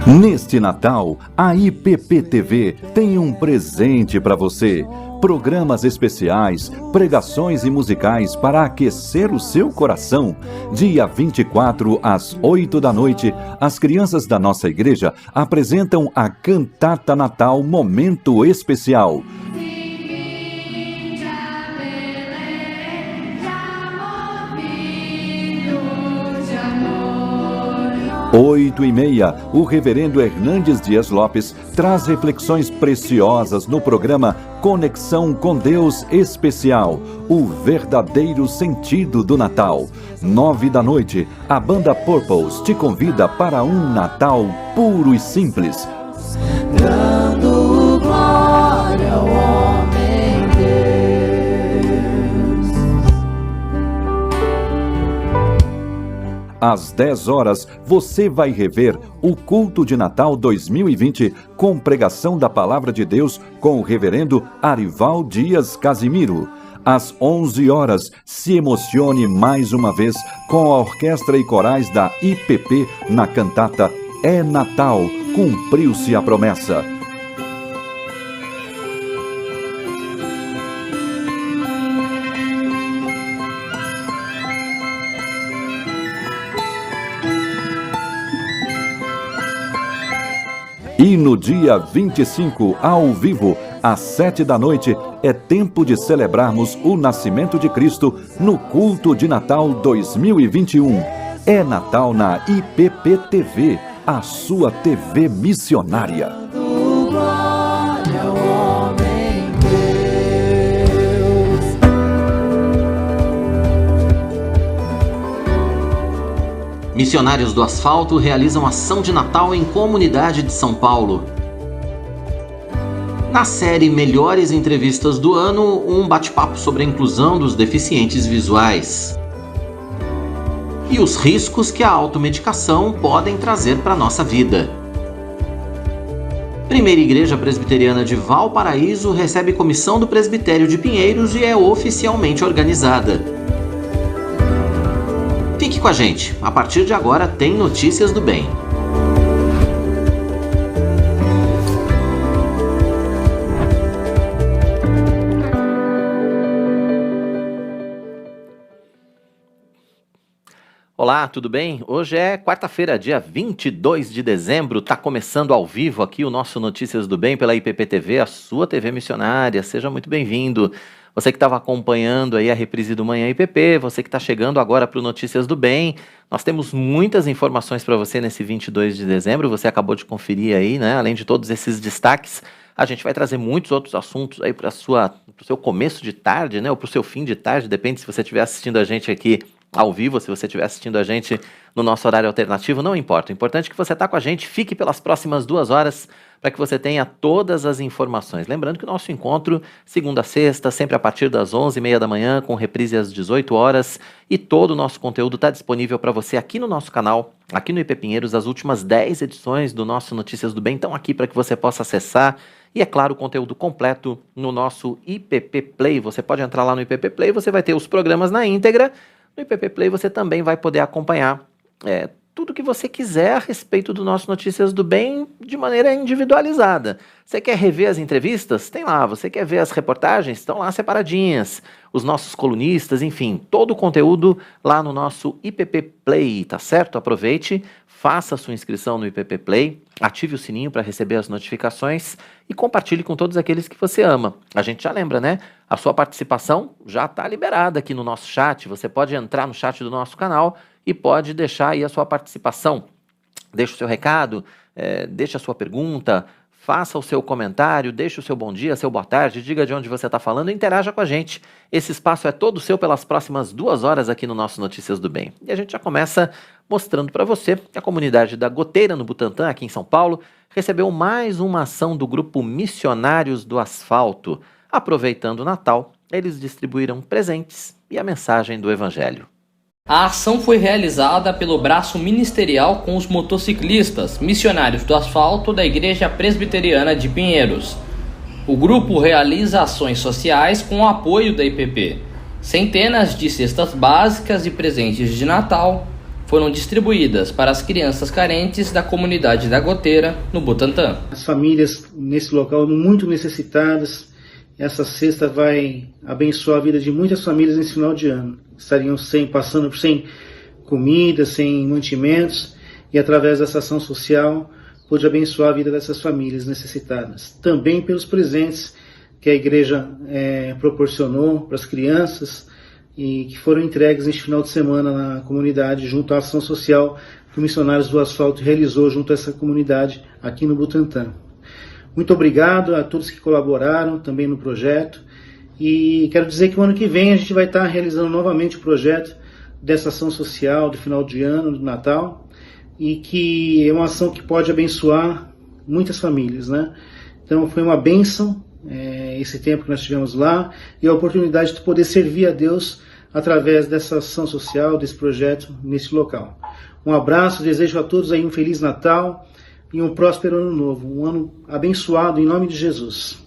Neste Natal, a IPP-TV tem um presente para você. Programas especiais, pregações e musicais para aquecer o seu coração. Dia 24, às 8 da noite, as crianças da nossa igreja apresentam a Cantata Natal Momento Especial. 8h30, o reverendo Hernandes Dias Lopes traz reflexões preciosas no programa Conexão com Deus Especial, o verdadeiro sentido do Natal. 9 da noite, a banda Purples te convida para um Natal puro e simples. Dando glória ao homem Deus. Às 10 horas, você vai rever o Culto de Natal 2020 com pregação da Palavra de Deus com o reverendo Arival Dias Casimiro. Às 11 horas, se emocione mais uma vez com a orquestra e corais da IPP na cantata É Natal, Cumpriu-se a Promessa. E no dia 25, ao vivo, às 7 da noite, é tempo de celebrarmos o nascimento de Cristo no Culto de Natal 2021. É Natal na IPP-TV, a sua TV missionária. Glória ao homem Deus. Missionários do Asfalto realizam ação de Natal em comunidade de São Paulo. Na série Melhores Entrevistas do Ano, um bate-papo sobre a inclusão dos deficientes visuais. E os riscos que a automedicação podem trazer para a nossa vida. Primeira Igreja Presbiteriana de Valparaíso recebe comissão do Presbitério de Pinheiros e é oficialmente organizada. Fique com a gente, a partir de agora tem Notícias do Bem. Olá, tudo bem? Hoje é quarta-feira, dia 22 de dezembro, está começando ao vivo aqui o nosso Notícias do Bem pela IPP-TV, a sua TV missionária. Seja muito bem-vindo. Você que estava acompanhando aí a reprise do Manhã IPP, você que está chegando agora para o Notícias do Bem, nós temos muitas informações para você nesse 22 de dezembro, você acabou de conferir aí, né? Além de todos esses destaques, a gente vai trazer muitos outros assuntos aí para o seu começo de tarde, né? Ou para o seu fim de tarde, depende se você estiver assistindo a gente aqui ao vivo, se você estiver assistindo a gente no nosso horário alternativo, não importa. O importante é que você está com a gente, fique pelas próximas 2 horas para que você tenha todas as informações. Lembrando que o nosso encontro, segunda a sexta, sempre a partir das 11h30 da manhã, com reprise às 18 horas, e todo o nosso conteúdo está disponível para você aqui no nosso canal, aqui no IP Pinheiros. As últimas 10 edições do nosso Notícias do Bem estão aqui para que você possa acessar. E, é claro, o conteúdo completo no nosso IPP Play. Você pode entrar lá no IPP Play, você vai ter os programas na íntegra. No IPP Play você também vai poder acompanhar tudo que você quiser a respeito do nosso Notícias do Bem de maneira individualizada. Você quer rever as entrevistas? Tem lá. Você quer ver as reportagens? Estão lá separadinhas. Os nossos colunistas, enfim, todo o conteúdo lá no nosso IPP Play, tá certo? Aproveite, faça a sua inscrição no IPP Play, ative o sininho para receber as notificações e compartilhe com todos aqueles que você ama. A gente já lembra, né? A sua participação já está liberada aqui no nosso chat. Você pode entrar no chat do nosso canal e pode deixar aí a sua participação. Deixe o seu recado, deixe a sua pergunta, faça o seu comentário, deixe o seu bom dia, seu boa tarde, diga de onde você está falando e interaja com a gente. Esse espaço é todo seu pelas próximas 2 horas aqui no nosso Notícias do Bem. E a gente já começa mostrando para você que a comunidade da Goteira, no Butantã, aqui em São Paulo, recebeu mais uma ação do grupo Missionários do Asfalto. Aproveitando o Natal, eles distribuíram presentes e a mensagem do Evangelho. A ação foi realizada pelo braço ministerial com os motociclistas Missionários do Asfalto da Igreja Presbiteriana de Pinheiros. O grupo realiza ações sociais com o apoio da IPP. Centenas de cestas básicas e presentes de Natal foram distribuídas para as crianças carentes da comunidade da Goteira, no Butantã. As famílias nesse local muito necessitadas, essa cesta vai abençoar a vida de muitas famílias nesse final de ano. Estariam passando sem comida, sem mantimentos, e através dessa ação social pôde abençoar a vida dessas famílias necessitadas. Também pelos presentes que a igreja proporcionou para as crianças e que foram entregues neste final de semana na comunidade, junto à ação social que o Missionários do Asfalto realizou junto a essa comunidade aqui no Butantã. Muito obrigado a todos que colaboraram também no projeto, e quero dizer que o ano que vem a gente vai estar realizando novamente o projeto dessa ação social do final de ano, do Natal, e que é uma ação que pode abençoar muitas famílias, né? Então foi uma bênção esse tempo que nós tivemos lá, e a oportunidade de poder servir a Deus através dessa ação social, desse projeto nesse local. Um abraço, desejo a todos aí um Feliz Natal e um próspero Ano Novo, um ano abençoado em nome de Jesus.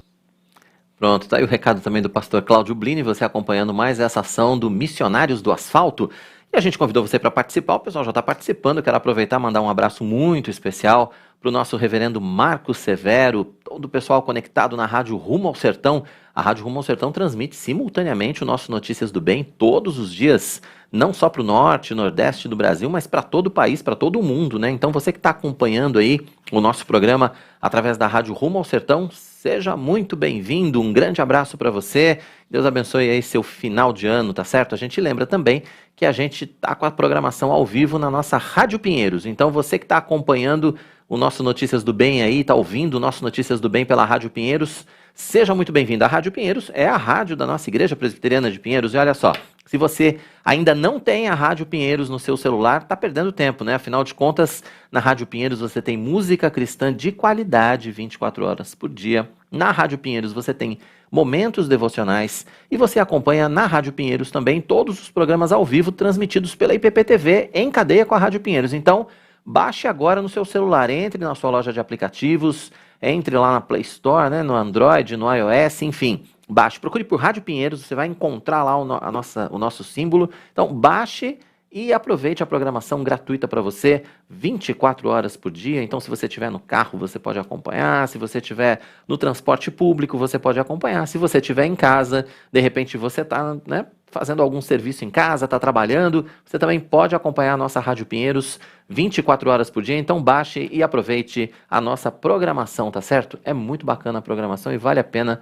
Pronto, tá aí o recado também do pastor Cláudio Blini, você acompanhando mais essa ação do Missionários do Asfalto. E a gente convidou você para participar, o pessoal já está participando. Eu quero aproveitar e mandar um abraço muito especial para o nosso reverendo Marcos Severo, todo o pessoal conectado na Rádio Rumo ao Sertão. A Rádio Rumo ao Sertão transmite simultaneamente o nosso Notícias do Bem todos os dias, não só para o norte e nordeste do Brasil, mas para todo o país, para todo o mundo, né? Então você que está acompanhando aí o nosso programa através da Rádio Rumo ao Sertão, seja muito bem-vindo, um grande abraço para você, Deus abençoe aí seu final de ano, tá certo? A gente lembra também que a gente tá com a programação ao vivo na nossa Rádio Pinheiros, então você que está acompanhando o nosso Notícias do Bem aí, está ouvindo o nosso Notícias do Bem pela Rádio Pinheiros, seja muito bem-vindo. A Rádio Pinheiros é a rádio da nossa Igreja Presbiteriana de Pinheiros, e olha só, se você ainda não tem a Rádio Pinheiros no seu celular, está perdendo tempo, né? Afinal de contas, na Rádio Pinheiros você tem música cristã de qualidade 24 horas por dia. Na Rádio Pinheiros você tem momentos devocionais e você acompanha na Rádio Pinheiros também todos os programas ao vivo transmitidos pela IPPTV em cadeia com a Rádio Pinheiros. Então, baixe agora no seu celular, entre na sua loja de aplicativos, entre lá na Play Store, né, no Android, no iOS, enfim. Baixe, procure por Rádio Pinheiros, você vai encontrar lá o nosso símbolo. Então, baixe e aproveite a programação gratuita para você, 24 horas por dia. Então, se você estiver no carro, você pode acompanhar. Se você estiver no transporte público, você pode acompanhar. Se você estiver em casa, de repente você está, né, fazendo algum serviço em casa, está trabalhando, você também pode acompanhar a nossa Rádio Pinheiros 24 horas por dia. Então, baixe e aproveite a nossa programação, tá certo? É muito bacana a programação e vale a pena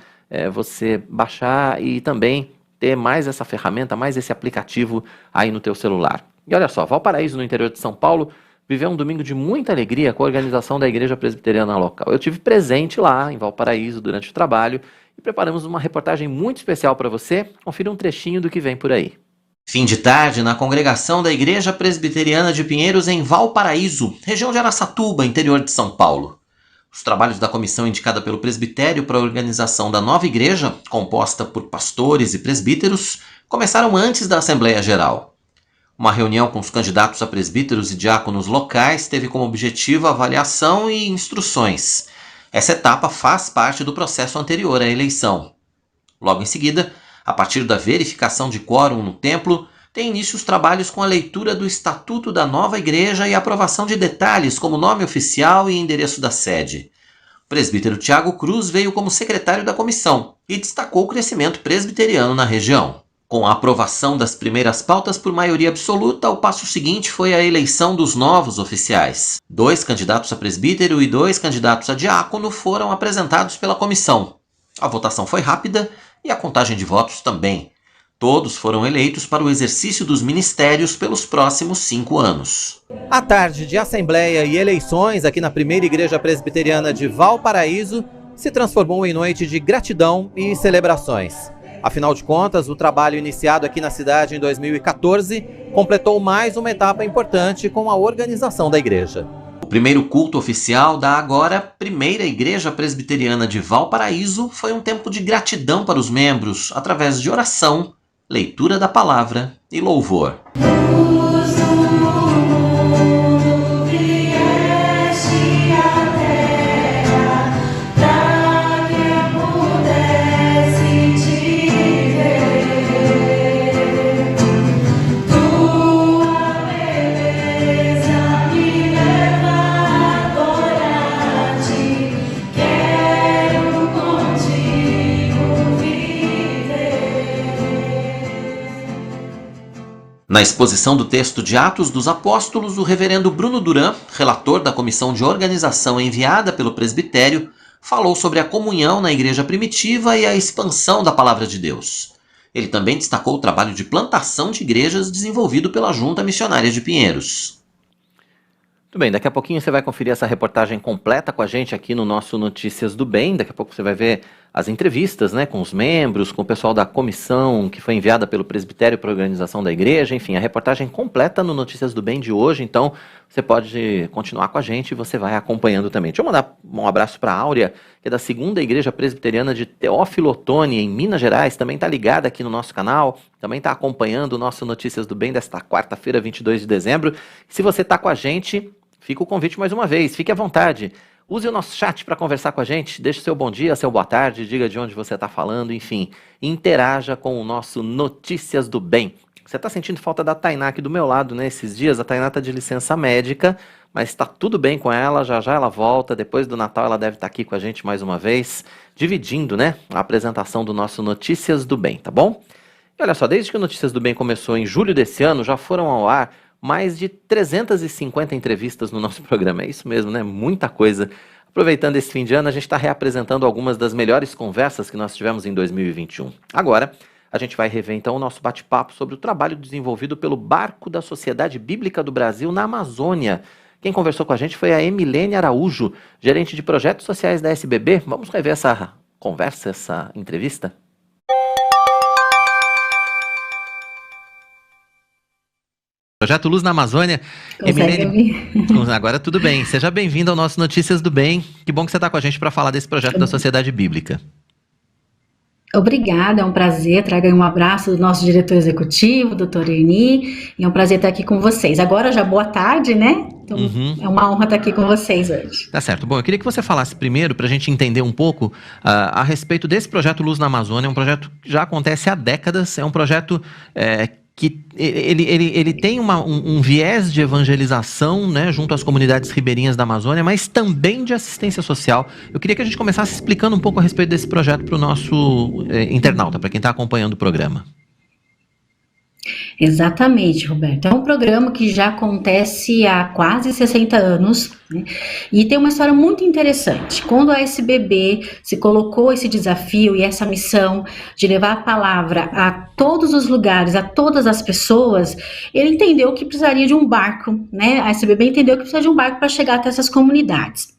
você baixar e também ter mais essa ferramenta, mais esse aplicativo aí no teu celular. E olha só, Valparaíso, no interior de São Paulo, viveu um domingo de muita alegria com a organização da Igreja Presbiteriana local. Eu tive presente lá em Valparaíso durante o trabalho e preparamos uma reportagem muito especial para você. Confira um trechinho do que vem por aí. Fim de tarde na congregação da Igreja Presbiteriana de Pinheiros em Valparaíso, região de Araçatuba, interior de São Paulo. Os trabalhos da comissão indicada pelo presbitério para a organização da nova igreja, composta por pastores e presbíteros, começaram antes da Assembleia Geral. Uma reunião com os candidatos a presbíteros e diáconos locais teve como objetivo a avaliação e instruções. Essa etapa faz parte do processo anterior à eleição. Logo em seguida, a partir da verificação de quórum no templo, tem início os trabalhos com a leitura do Estatuto da nova igreja e a aprovação de detalhes como nome oficial e endereço da sede. O presbítero Tiago Cruz veio como secretário da comissão e destacou o crescimento presbiteriano na região. Com a aprovação das primeiras pautas por maioria absoluta, o passo seguinte foi a eleição dos novos oficiais. 2 candidatos a presbítero e 2 candidatos a diácono foram apresentados pela comissão. A votação foi rápida e a contagem de votos também. Todos foram eleitos para o exercício dos ministérios pelos próximos 5 anos. A tarde de assembleia e eleições aqui na primeira igreja presbiteriana de Valparaíso se transformou em noite de gratidão e celebrações. Afinal de contas, o trabalho iniciado aqui na cidade em 2014 completou mais uma etapa importante com a organização da igreja. O primeiro culto oficial da agora primeira igreja presbiteriana de Valparaíso foi um tempo de gratidão para os membros, através de oração, leitura da palavra e louvor. Na exposição do texto de Atos dos Apóstolos, o reverendo Bruno Duran, relator da comissão de organização enviada pelo presbitério, falou sobre a comunhão na igreja primitiva e a expansão da palavra de Deus. Ele também destacou o trabalho de plantação de igrejas desenvolvido pela Junta Missionária de Pinheiros. Muito bem, daqui a pouquinho você vai conferir essa reportagem completa com a gente aqui no nosso Notícias do Bem. Daqui a pouco você vai ver as entrevistas, né, com os membros, com o pessoal da comissão que foi enviada pelo presbitério para a organização da igreja. Enfim, a reportagem completa no Notícias do Bem de hoje. Então, você pode continuar com a gente e você vai acompanhando também. Deixa eu mandar um abraço para a Áurea, que é da 2ª Igreja Presbiteriana de Teófilo Otoni, em Minas Gerais. Também está ligada aqui no nosso canal, também está acompanhando o nosso Notícias do Bem desta quarta-feira, 22 de dezembro. Se você está com a gente, fica o convite mais uma vez, fique à vontade. Use o nosso chat para conversar com a gente, deixe seu bom dia, seu boa tarde, diga de onde você está falando, enfim, interaja com o nosso Notícias do Bem. Você está sentindo falta da Tainá aqui do meu lado, né, esses dias? A Tainá está de licença médica, mas está tudo bem com ela, já já ela volta, depois do Natal ela deve estar aqui com a gente mais uma vez, dividindo, né, a apresentação do nosso Notícias do Bem, tá bom? E olha só, desde que o Notícias do Bem começou em julho desse ano, já foram ao ar mais de 350 entrevistas no nosso programa. É isso mesmo, né? Muita coisa. Aproveitando esse fim de ano, a gente está reapresentando algumas das melhores conversas que nós tivemos em 2021. Agora, a gente vai rever então o nosso bate-papo sobre o trabalho desenvolvido pelo Barco da Sociedade Bíblica do Brasil na Amazônia. Quem conversou com a gente foi a Emilene Araújo, gerente de projetos sociais da SBB. Vamos rever essa conversa, essa entrevista? Projeto Luz na Amazônia. Emilene, agora tudo bem. Seja bem-vindo ao nosso Notícias do Bem. Que bom que você está com a gente para falar desse projeto da Sociedade Bíblica. Obrigada, é um prazer. Traga um abraço do nosso diretor executivo, doutor Eni, e é um prazer estar aqui com vocês. Agora já boa tarde, né? Então, é uma honra estar aqui com vocês hoje. Tá certo. Bom, eu queria que você falasse primeiro, para a gente entender um pouco a respeito desse projeto Luz na Amazônia. É um projeto que já acontece há décadas, é um projeto que ele tem um viés de evangelização, né, junto às comunidades ribeirinhas da Amazônia, mas também de assistência social. Eu queria que a gente começasse explicando um pouco a respeito desse projeto para o nosso internauta, para quem está acompanhando o programa. Exatamente, Roberto. É um programa que já acontece há quase 60 anos, né? E tem uma história muito interessante. Quando a SBB se colocou esse desafio e essa missão de levar a palavra a todos os lugares, a todas as pessoas, ele entendeu que precisaria de um barco, né? A SBB entendeu que precisava de um barco para chegar até essas comunidades.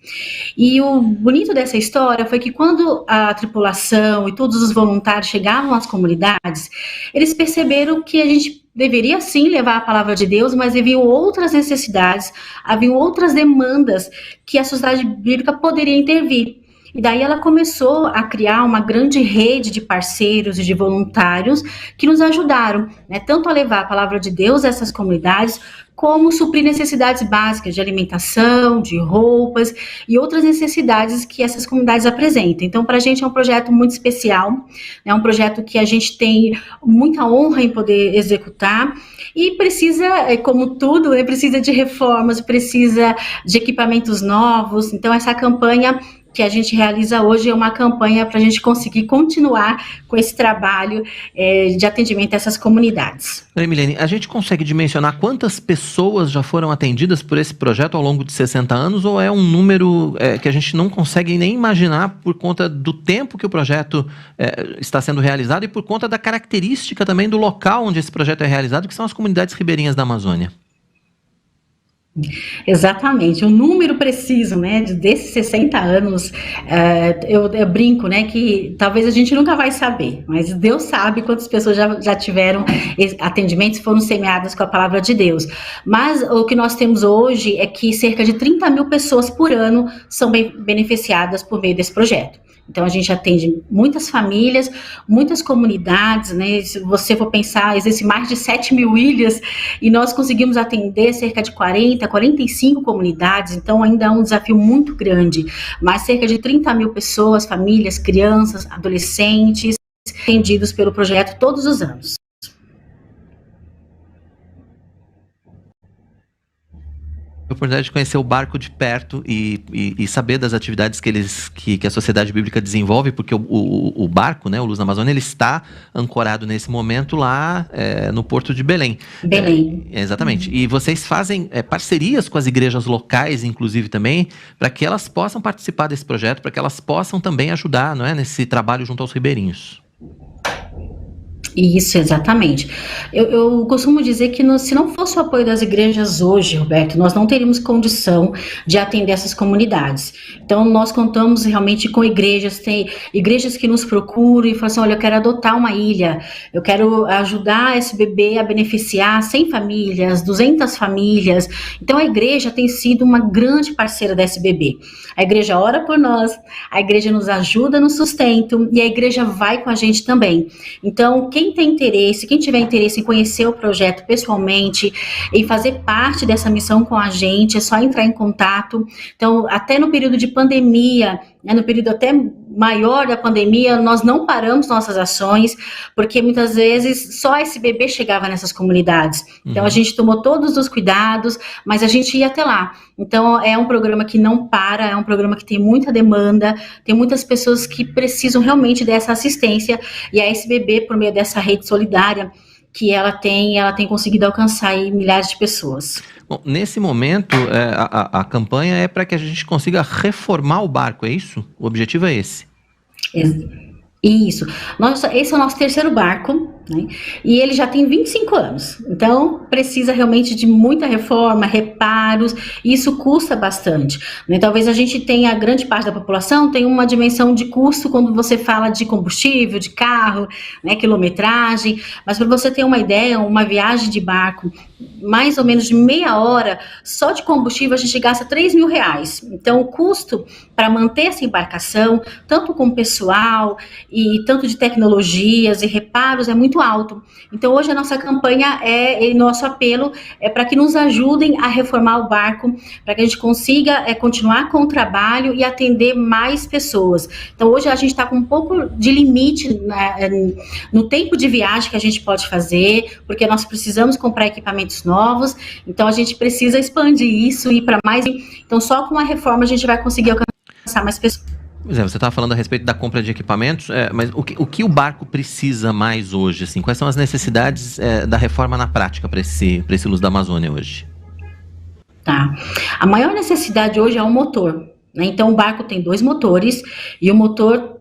E o bonito dessa história foi que quando a tripulação e todos os voluntários chegavam às comunidades, eles perceberam que a gente deveria sim levar a palavra de Deus, mas haviam outras necessidades, haviam outras demandas que a sociedade bíblica poderia intervir. E daí ela começou a criar uma grande rede de parceiros e de voluntários que nos ajudaram, né, tanto a levar a palavra de Deus a essas comunidades, como suprir necessidades básicas de alimentação, de roupas e outras necessidades que essas comunidades apresentam. Então, para a gente é um projeto muito especial, é um projeto que a gente tem muita honra em poder executar e precisa, como tudo, né, precisa de reformas, precisa de equipamentos novos. Então, essa campanha que a gente realiza hoje é uma campanha para a gente conseguir continuar com esse trabalho de atendimento a essas comunidades. Emilene, a gente consegue dimensionar quantas pessoas já foram atendidas por esse projeto ao longo de 60 anos, ou é um número que a gente não consegue nem imaginar por conta do tempo que o projeto está sendo realizado e por conta da característica também do local onde esse projeto é realizado, que são as comunidades ribeirinhas da Amazônia? Exatamente, o número preciso, né, desses 60 anos, eu brinco, né, que talvez a gente nunca vai saber, mas Deus sabe quantas pessoas já tiveram atendimentos, foram semeadas com a palavra de Deus. Mas o que nós temos hoje é que cerca de 30 mil pessoas por ano são beneficiadas por meio desse projeto. Então, a gente atende muitas famílias, muitas comunidades, né? Se você for pensar, existem mais de 7 mil ilhas e nós conseguimos atender cerca de 40, 45 comunidades, então ainda é um desafio muito grande, mas cerca de 30 mil pessoas, famílias, crianças, adolescentes, atendidos pelo projeto todos os anos. a oportunidade de conhecer o barco de perto e saber das atividades que a Sociedade Bíblica desenvolve, porque o barco, né, o Luz na Amazônia, ele está ancorado nesse momento lá no Porto de Belém. Belém. Exatamente. E vocês fazem parcerias com as igrejas locais, inclusive, também, para que elas possam participar desse projeto, para que elas possam também ajudar, não é, nesse trabalho junto aos ribeirinhos. Isso, exatamente. Eu costumo dizer que se não fosse o apoio das igrejas hoje, Roberto, nós não teríamos condição de atender essas comunidades. Então, nós contamos realmente com igrejas, tem igrejas que nos procuram e falam assim, olha, eu quero adotar uma ilha, eu quero ajudar a SBB a beneficiar 100 famílias, 200 famílias. Então, a igreja tem sido uma grande parceira da SBB. A igreja ora por nós, a igreja nos ajuda no sustento e a igreja vai com a gente também. Então, quem tiver interesse em conhecer o projeto pessoalmente, em fazer parte dessa missão com a gente, é só entrar em contato. Então, até no período de pandemia, né, no período até maior da pandemia, nós não paramos nossas ações, porque muitas vezes só esse bebê chegava nessas comunidades. Então, a gente tomou todos os cuidados, mas a gente ia até lá. Então, é um programa que não para, é um programa que tem muita demanda, tem muitas pessoas que precisam realmente dessa assistência, e a SBB, por meio dessa rede solidária que ela tem conseguido alcançar aí milhares de pessoas. Bom, nesse momento, a campanha é para que a gente consiga reformar o barco, é isso? O objetivo é esse? Isso. Esse é o nosso terceiro barco, né? E ele já tem 25 anos. Então, precisa realmente de muita reforma, reparos, e isso custa bastante, né? Talvez a gente tenha, a grande parte da população tem uma dimensão de custo quando você fala de combustível, de carro, né, quilometragem, mas para você ter uma ideia, uma viagem de barco, mais ou menos de meia hora, só de combustível a gente gasta R$3.000. Então, o custo para manter essa embarcação, tanto com pessoal e tanto de tecnologias e reparos, é muito alto. Então, hoje a nossa campanha nosso apelo é para que nos ajudem a reformar o barco, para que a gente consiga continuar com o trabalho e atender mais pessoas. Então, hoje a gente está com um pouco de limite no tempo de viagem que a gente pode fazer, porque nós precisamos comprar equipamentos novos, então a gente precisa expandir isso e ir para mais. Então, só com a reforma a gente vai conseguir alcançar mais pessoas. Pois é, você estava falando a respeito da compra de equipamentos, mas o que o barco precisa mais hoje? Assim? Quais são as necessidades da reforma na prática para esse Luz da Amazônia hoje? Tá. A maior necessidade hoje é o motor, né? Então, o barco tem 2 motores e o motor,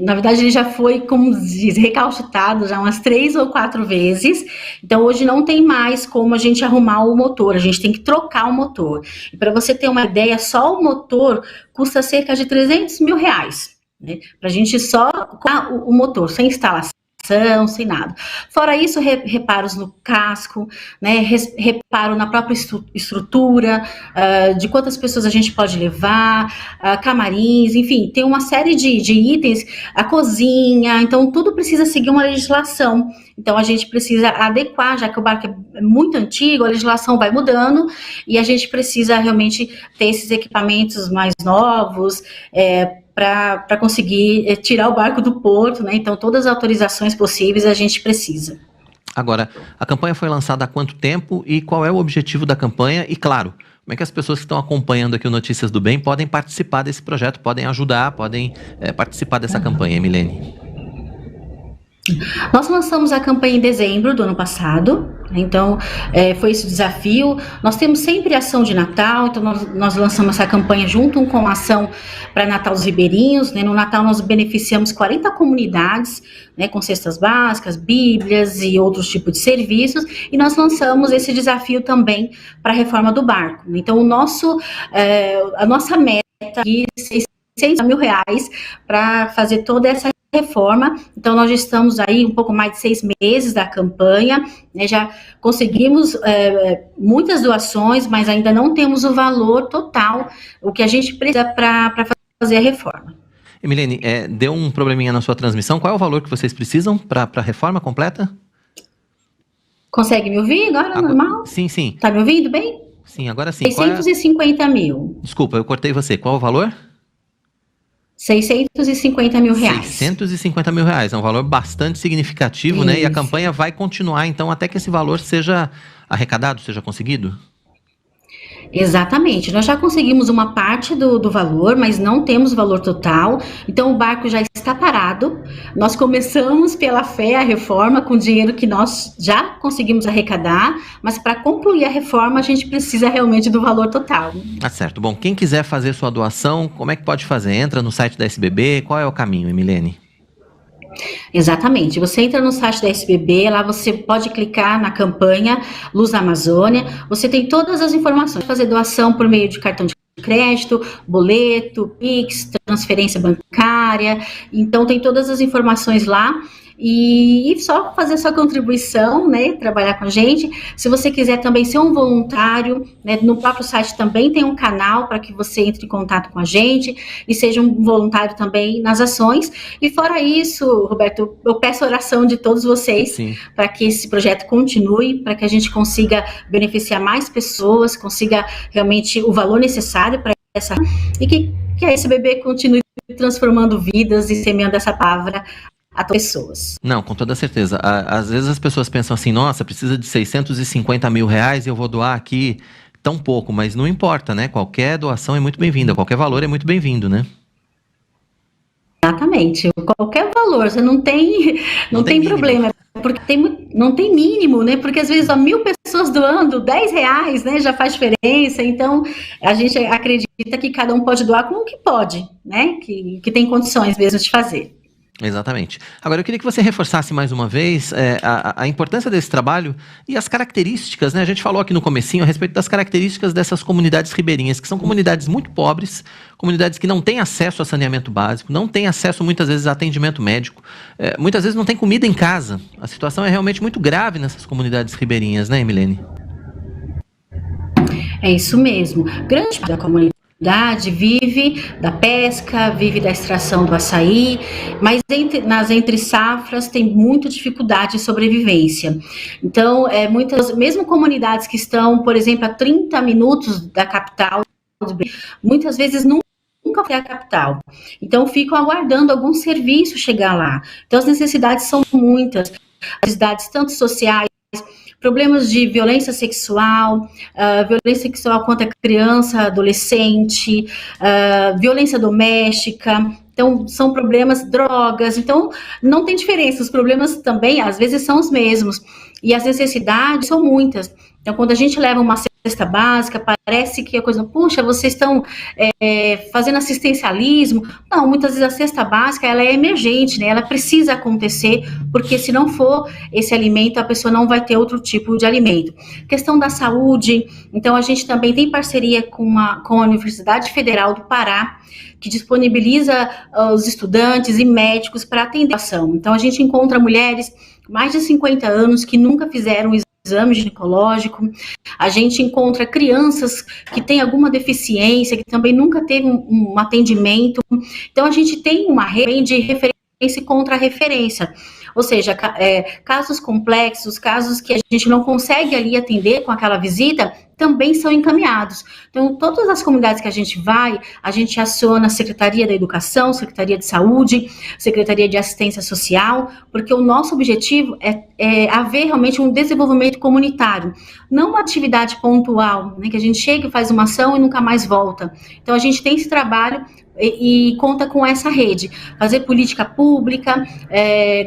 na verdade, ele já foi, como diz, recalchutado já umas 3 ou 4 vezes. Então, hoje não tem mais como a gente arrumar o motor, a gente tem que trocar o motor. E para você ter uma ideia, só o motor custa cerca de R$300.000, né? Para a gente só o motor, sem instalação, sem nada. Fora isso, reparos no casco, né, reparo na própria estrutura, de quantas pessoas a gente pode levar, camarins, enfim, tem uma série de itens, a cozinha, então tudo precisa seguir uma legislação. Então a gente precisa adequar, já que o barco é muito antigo, a legislação vai mudando e a gente precisa realmente ter esses equipamentos mais novos, para conseguir tirar o barco do porto, né? Então, todas as autorizações possíveis a gente precisa. Agora, a campanha foi lançada há quanto tempo e qual é o objetivo da campanha? E, claro, como é que as pessoas que estão acompanhando aqui o Notícias do Bem podem participar desse projeto, podem ajudar, podem participar dessa campanha, Milene? Nós lançamos a campanha em dezembro do ano passado, então foi esse o desafio. Nós temos sempre ação de Natal, então nós lançamos essa campanha junto com a ação para Natal dos Ribeirinhos, né? No Natal nós beneficiamos 40 comunidades, né, com cestas básicas, bíblias e outros tipos de serviços, e nós lançamos esse desafio também para a reforma do barco. Então a nossa meta é R$600.000 para fazer toda essa reforma. Então nós já estamos aí um pouco mais de 6 meses da campanha, né, já conseguimos muitas doações, mas ainda não temos o valor total, o que a gente precisa para fazer a reforma. Milene, deu um probleminha na sua transmissão, qual é o valor que vocês precisam para a reforma completa? Consegue me ouvir agora, normal? Sim, sim. Tá me ouvindo bem? Sim, agora sim. 650 mil. Desculpa, eu cortei você, qual é o valor? R$650.000. R$650.000, é um valor bastante significativo, isso, né? E a campanha vai continuar, então, até que esse valor seja arrecadado, seja conseguido? Exatamente, nós já conseguimos uma parte do valor, mas não temos o valor total, então o barco já está parado. Nós começamos pela fé a reforma com dinheiro que nós já conseguimos arrecadar, mas para concluir a reforma a gente precisa realmente do valor total. Tá certo. Bom, quem quiser fazer sua doação, como é que pode fazer? Entra no site da SBB, qual é o caminho, Emilene? Exatamente, você entra no site da SBB, lá você pode clicar na campanha Luz Amazônia, você tem todas as informações, fazer doação por meio de cartão de crédito, boleto, Pix, transferência bancária, então tem todas as informações lá. E só fazer sua contribuição, né, trabalhar com a gente. Se você quiser também ser um voluntário, né, no próprio site também tem um canal para que você entre em contato com a gente e seja um voluntário também nas ações. E fora isso, Roberto, eu peço a oração de todos vocês para que esse projeto continue, para que a gente consiga beneficiar mais pessoas, consiga realmente o valor necessário para essa, e que a SBB continue transformando vidas e semeando essa palavra a pessoas. Não, com toda certeza. Às vezes as pessoas pensam assim, nossa, precisa de 650 mil reais e eu vou doar aqui tão pouco, mas não importa, né? Qualquer doação é muito bem-vinda, qualquer valor é muito bem-vindo, né? Exatamente, qualquer valor, você não tem problema, porque não tem mínimo, né? Porque às vezes 1.000 pessoas doando 10 reais, né? Já faz diferença, então a gente acredita que cada um pode doar com o que pode, né? Que tem condições mesmo de fazer. Exatamente. Agora, eu queria que você reforçasse mais uma vez a importância desse trabalho e as características, né? A gente falou aqui no comecinho a respeito das características dessas comunidades ribeirinhas, que são comunidades muito pobres, comunidades que não têm acesso a saneamento básico, não têm acesso muitas vezes a atendimento médico, muitas vezes não tem comida em casa. A situação é realmente muito grave nessas comunidades ribeirinhas, né, Emilene? É isso mesmo. Grande parte da comunidade vive da pesca, vive da extração do açaí, mas nas entre safras tem muita dificuldade de sobrevivência. Então, mesmo comunidades que estão, por exemplo, a 30 minutos da capital, muitas vezes nunca foi a capital. Então, ficam aguardando algum serviço chegar lá. Então, as necessidades são muitas, as necessidades tanto sociais, problemas de violência sexual contra criança, adolescente, violência doméstica. Então, são problemas, drogas. Então, não tem diferença. Os problemas também, às vezes, são os mesmos. E as necessidades são muitas. Então, quando a gente leva uma cesta básica, parece que a coisa, puxa, vocês estão fazendo assistencialismo. Não, muitas vezes a cesta básica, ela é emergente, né? Ela precisa acontecer, porque se não for esse alimento, a pessoa não vai ter outro tipo de alimento. Questão da saúde, então a gente também tem parceria com a Universidade Federal do Pará, que disponibiliza os estudantes e médicos para atender a ação. Então a gente encontra mulheres mais de 50 anos que nunca fizeram exame ginecológico, a gente encontra crianças que têm alguma deficiência, que também nunca teve um atendimento. Então a gente tem uma rede de referência e contra-referência, ou seja, casos complexos, casos que a gente não consegue ali atender com aquela visita, também são encaminhados. Então, todas as comunidades que a gente vai, a gente aciona a Secretaria da Educação, Secretaria de Saúde, Secretaria de Assistência Social, porque o nosso objetivo é haver realmente um desenvolvimento comunitário, não uma atividade pontual, né, que a gente chega e faz uma ação e nunca mais volta. Então, a gente tem esse trabalho e conta com essa rede, fazer política pública,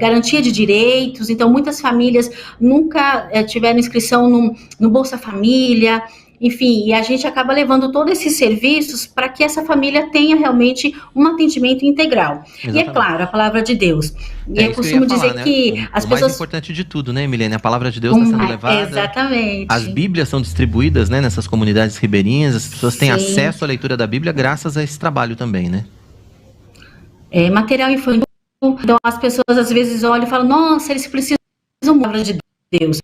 garantia de direitos. Então muitas famílias nunca tiveram inscrição no Bolsa Família, enfim, e a gente acaba levando todos esses serviços para que essa família tenha realmente um atendimento integral. Exatamente. E é claro, a palavra de Deus. E eu costumo dizer, né, que as pessoas... O mais importante de tudo, né, Emilene? A palavra de Deus está sendo levada. Exatamente. As Bíblias são distribuídas, né, nessas comunidades ribeirinhas, as pessoas têm acesso à leitura da Bíblia graças a esse trabalho também, né? Material infantil, então as pessoas às vezes olham e falam, nossa, eles precisam da palavra de Deus.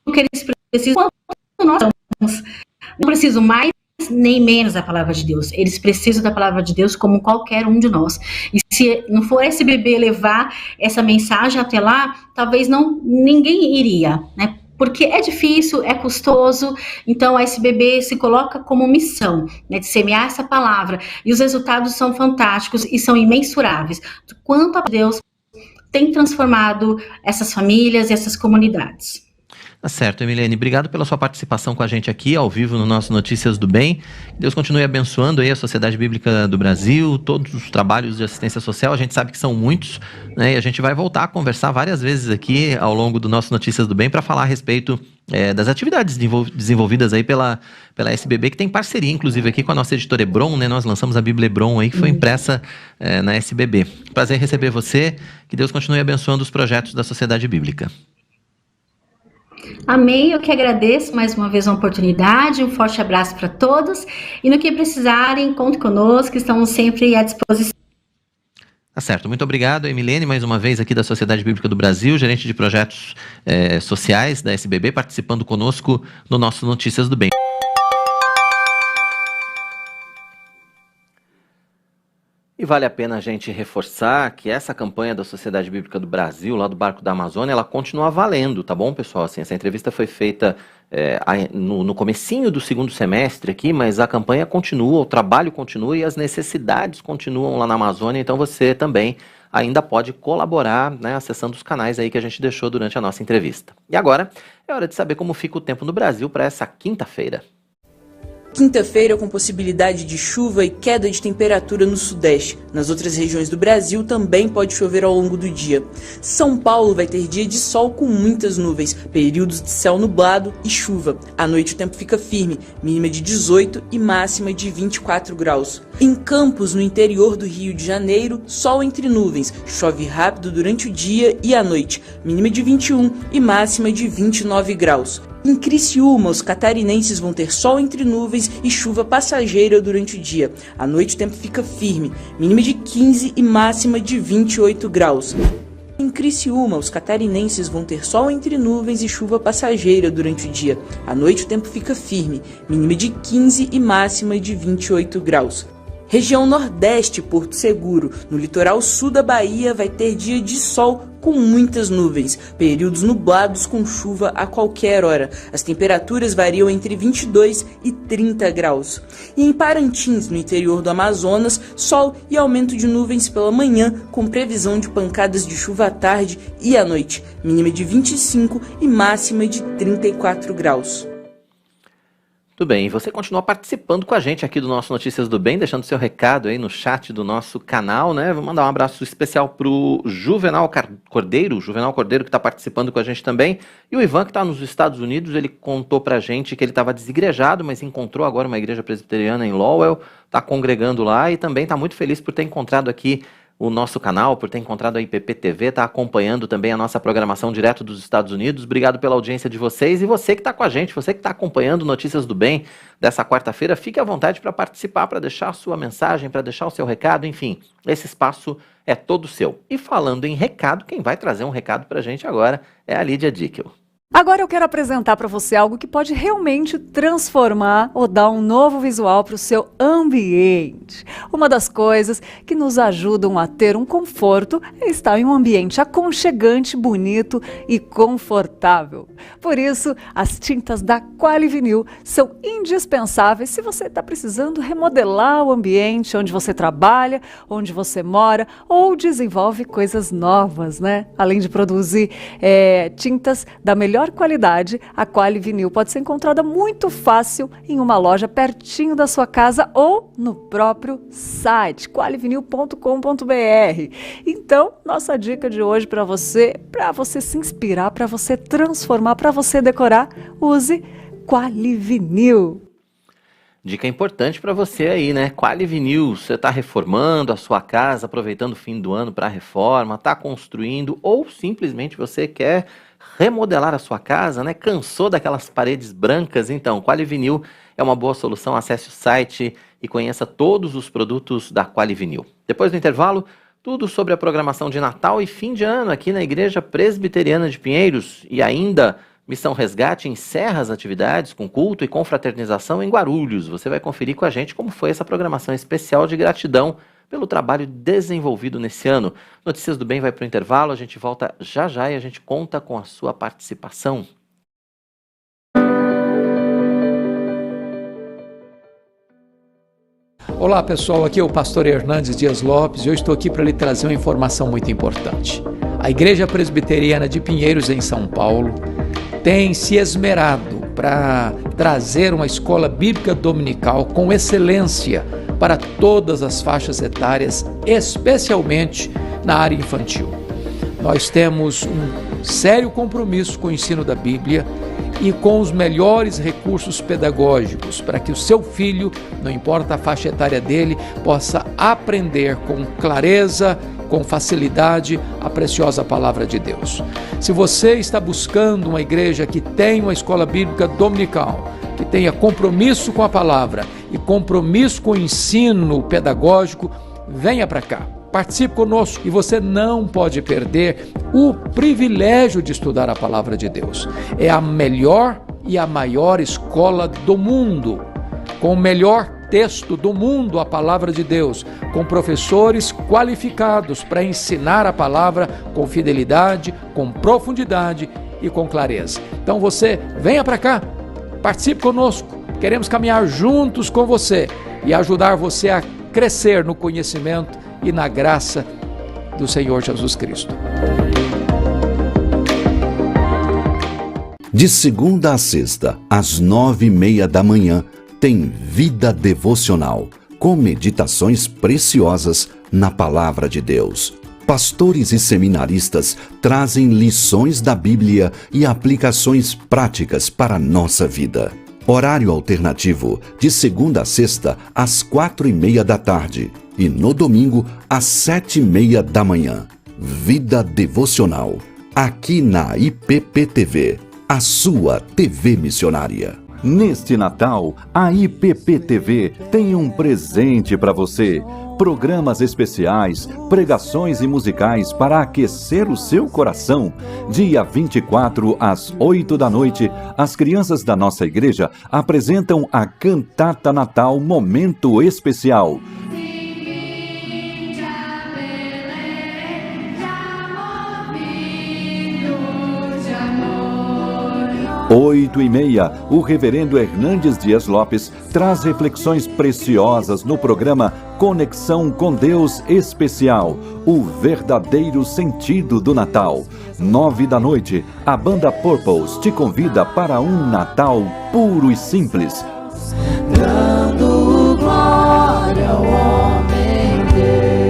O que eles precisam, quanto nós somos. Não precisam mais nem menos da palavra de Deus. Eles precisam da palavra de Deus como qualquer um de nós. E se não for esse bebê levar essa mensagem até lá, talvez ninguém iria, né? Porque é difícil, é custoso, então a SBB se coloca como missão, né, de semear essa palavra. E os resultados são fantásticos e são imensuráveis. Quanto a Deus tem transformado essas famílias e essas comunidades. Tá certo, Emilene. Obrigado pela sua participação com a gente aqui, ao vivo, no nosso Notícias do Bem. Deus continue abençoando aí a Sociedade Bíblica do Brasil, todos os trabalhos de assistência social. A gente sabe que são muitos, né? E a gente vai voltar a conversar várias vezes aqui ao longo do nosso Notícias do Bem para falar a respeito das atividades desenvolvidas aí pela SBB, que tem parceria, inclusive, aqui com a nossa editora Hebron, né? Nós lançamos a Bíblia Hebron aí, que foi impressa na SBB. Prazer em receber você. Que Deus continue abençoando os projetos da Sociedade Bíblica. Amém, eu que agradeço mais uma vez a oportunidade, um forte abraço para todos, e no que precisarem, conte conosco, estamos sempre à disposição. Tá certo, muito obrigado, Emilene, mais uma vez aqui da Sociedade Bíblica do Brasil, gerente de projetos sociais da SBB, participando conosco no nosso Notícias do Bem. E vale a pena a gente reforçar que essa campanha da Sociedade Bíblica do Brasil, lá do Barco da Amazônia, ela continua valendo, tá bom, pessoal? Assim, essa entrevista foi feita no comecinho do segundo semestre aqui, mas a campanha continua, o trabalho continua e as necessidades continuam lá na Amazônia, então você também ainda pode colaborar, né, acessando os canais aí que a gente deixou durante a nossa entrevista. E agora é hora de saber como fica o tempo no Brasil para essa quinta-feira. Quinta-feira com possibilidade de chuva e queda de temperatura no sudeste. Nas outras regiões do Brasil também pode chover ao longo do dia. São Paulo vai ter dia de sol com muitas nuvens, períodos de céu nublado e chuva. À noite o tempo fica firme, mínima de 18 e máxima de 24 graus. Em Campos, no interior do Rio de Janeiro, sol entre nuvens, chove rápido durante o dia e à noite, mínima de 21 e máxima de 29 graus. Em Criciúma, os catarinenses vão ter sol entre nuvens e chuva passageira durante o dia. À noite o tempo fica firme, mínima de 15 e máxima de 28 graus. Em Criciúma, os catarinenses vão ter sol entre nuvens e chuva passageira durante o dia. À noite o tempo fica firme, mínima de 15 e máxima de 28 graus. Região Nordeste, Porto Seguro, no litoral sul da Bahia, vai ter dia de sol com muitas nuvens, períodos nublados com chuva a qualquer hora. As temperaturas variam entre 22 e 30 graus. E em Parintins, no interior do Amazonas, sol e aumento de nuvens pela manhã, com previsão de pancadas de chuva à tarde e à noite, mínima de 25 e máxima de 34 graus. Tudo bem, e você continua participando com a gente aqui do nosso Notícias do Bem, deixando seu recado aí no chat do nosso canal, né? Vou mandar um abraço especial pro Juvenal Cordeiro que está participando com a gente também, e o Ivan, que está nos Estados Unidos. Ele contou pra gente que ele estava desigrejado, mas encontrou agora uma igreja presbiteriana em Lowell, está congregando lá e também está muito feliz por ter encontrado aqui o nosso canal, por ter encontrado a IPPTV, está acompanhando também a nossa programação direto dos Estados Unidos. Obrigado pela audiência de vocês, e você que está com a gente, você que está acompanhando Notícias do Bem dessa quarta-feira, fique à vontade para participar, para deixar a sua mensagem, para deixar o seu recado, enfim, esse espaço é todo seu. E falando em recado, quem vai trazer um recado para a gente agora é a Lídia Dickel. Agora eu quero apresentar para você algo que pode realmente transformar ou dar um novo visual para o seu ambiente. Uma das coisas que nos ajudam a ter um conforto é estar em um ambiente aconchegante, bonito e confortável. Por isso, as tintas da Qualivinil são indispensáveis se você está precisando remodelar o ambiente onde você trabalha, onde você mora ou desenvolve coisas novas, né? Além de produzir tintas da melhor qualidade, a Qualivinil pode ser encontrada muito fácil em uma loja pertinho da sua casa ou no próprio site qualivinil.com.br. Então, nossa dica de hoje para você se inspirar, para você transformar, para você decorar, use Qualivinil. Dica importante para você aí, né? Qualivinil, você está reformando a sua casa, aproveitando o fim do ano para a reforma, está construindo, ou simplesmente você quer remodelar a sua casa, né? Cansou daquelas paredes brancas? Então, Qualivinil é uma boa solução. Acesse o site e conheça todos os produtos da Qualivinil. Depois do intervalo, tudo sobre a programação de Natal e fim de ano aqui na Igreja Presbiteriana de Pinheiros. E ainda, Missão Resgate encerra as atividades com culto e confraternização em Guarulhos. Você vai conferir com a gente como foi essa programação especial de gratidão pelo trabalho desenvolvido nesse ano. Notícias do Bem vai para o intervalo, a gente volta já já e a gente conta com a sua participação. Olá pessoal, aqui é o pastor Hernandes Dias Lopes e eu estou aqui para lhe trazer uma informação muito importante. A Igreja Presbiteriana de Pinheiros, em São Paulo, tem se esmerado para trazer uma escola bíblica dominical com excelência para todas as faixas etárias, especialmente na área infantil. Nós temos um sério compromisso com o ensino da Bíblia e com os melhores recursos pedagógicos para que o seu filho, não importa a faixa etária dele, possa aprender com clareza, com facilidade, a preciosa palavra de Deus. Se você está buscando uma igreja que tenha uma escola bíblica dominical, que tenha compromisso com a palavra e compromisso com o ensino pedagógico, venha para cá. Participe conosco e você não pode perder o privilégio de estudar a palavra de Deus. É a melhor e a maior escola do mundo, com o melhor texto do mundo, a palavra de Deus, com professores qualificados para ensinar a palavra com fidelidade, com profundidade e com clareza. Então você venha para cá, participe conosco, queremos caminhar juntos com você e ajudar você a crescer no conhecimento e na graça do Senhor Jesus Cristo. De segunda a sexta, às 9h30 da manhã, tem Vida Devocional, com meditações preciosas na Palavra de Deus. Pastores e seminaristas trazem lições da Bíblia e aplicações práticas para a nossa vida. Horário alternativo, de segunda a sexta, às 4h30 da tarde. E no domingo, às 7h30 da manhã. Vida Devocional, aqui na IPP-TV, a sua TV missionária. Neste Natal, a IPP-TV tem um presente para você. Programas especiais, pregações e musicais para aquecer o seu coração. Dia 24, às 8 da noite, as crianças da nossa igreja apresentam a Cantata Natal Momento Especial. 8h30, o reverendo Hernandes Dias Lopes traz reflexões preciosas no programa Conexão com Deus Especial, o verdadeiro sentido do Natal. 9 da noite, a banda Purples te convida para um Natal puro e simples. Dando glória ao homem Deus.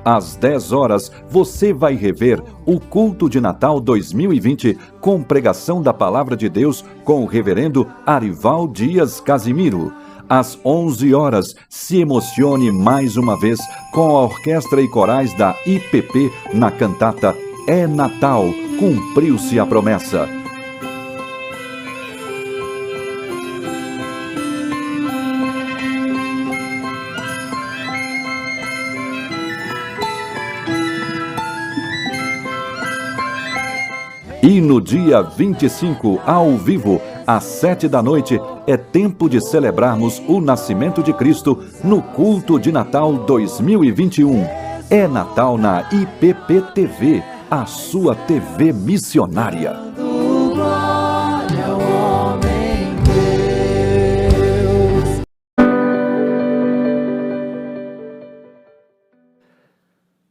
Às 10 horas, você vai rever o Culto de Natal 2020 com pregação da Palavra de Deus com o reverendo Arival Dias Casimiro. Às 11 horas, se emocione mais uma vez com a orquestra e corais da IPP na cantata É Natal, Cumpriu-se a Promessa. E no dia 25, ao vivo, às 7 da noite, é tempo de celebrarmos o nascimento de Cristo no Culto de Natal 2021. É Natal na IPP-TV, a sua TV missionária. Glória ao homem Deus.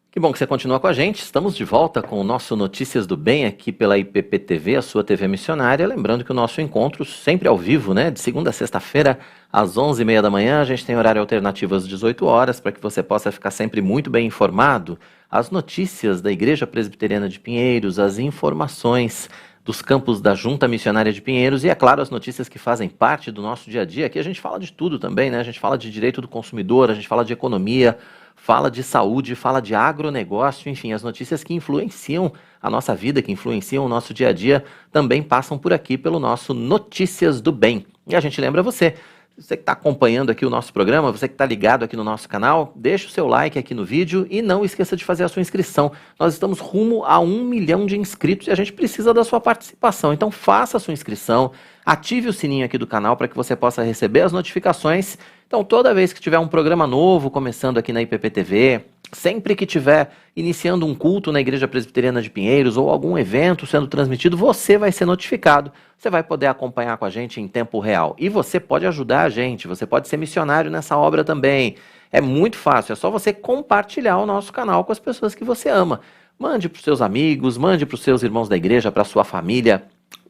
Que bom que você continua com a gente. Estamos de volta com o nosso Notícias do Bem aqui pela IPP-TV, a sua TV missionária. Lembrando que o nosso encontro sempre ao vivo, né? De segunda a sexta-feira, às 11h30 da manhã. A gente tem horário alternativo às 18 horas, para que você possa ficar sempre muito bem informado. As notícias da Igreja Presbiteriana de Pinheiros, as informações dos campos da Junta Missionária de Pinheiros e, é claro, as notícias que fazem parte do nosso dia a dia. Aqui a gente fala de tudo também, né? A gente fala de direito do consumidor, a gente fala de economia, fala de saúde, fala de agronegócio, enfim, as notícias que influenciam a nossa vida, que influenciam o nosso dia a dia, também passam por aqui pelo nosso Notícias do Bem. E a gente lembra você que está acompanhando aqui o nosso programa, você que está ligado aqui no nosso canal, deixa o seu like aqui no vídeo e não esqueça de fazer a sua inscrição. Nós estamos rumo a 1 milhão de inscritos e a gente precisa da sua participação. Então faça a sua inscrição, ative o sininho aqui do canal para que você possa receber as notificações. Então toda vez que tiver um programa novo começando aqui na IPP-TV, Sempre que tiver iniciando um culto na Igreja Presbiteriana de Pinheiros ou algum evento sendo transmitido, você vai ser notificado. Você vai poder acompanhar com a gente em tempo real. E você pode ajudar a gente, você pode ser missionário nessa obra também. É muito fácil, é só você compartilhar o nosso canal com as pessoas que você ama. Mande para os seus amigos, mande para os seus irmãos da igreja, para a sua família,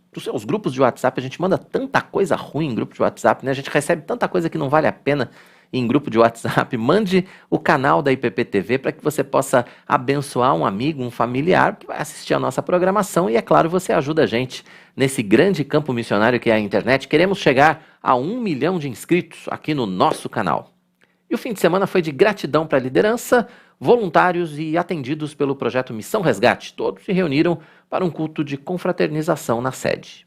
para os seus grupos de WhatsApp. A gente manda tanta coisa ruim em grupo de WhatsApp, né? A gente recebe tanta coisa que não vale a pena em grupo de WhatsApp. Mande o canal da IPP-TV para que você possa abençoar um amigo, um familiar que vai assistir a nossa programação e, é claro, você ajuda a gente nesse grande campo missionário que é a internet. Queremos chegar a 1 milhão de inscritos aqui no nosso canal. E o fim de semana foi de gratidão para a liderança, voluntários e atendidos pelo projeto Missão Resgate. Todos se reuniram para um culto de confraternização na sede.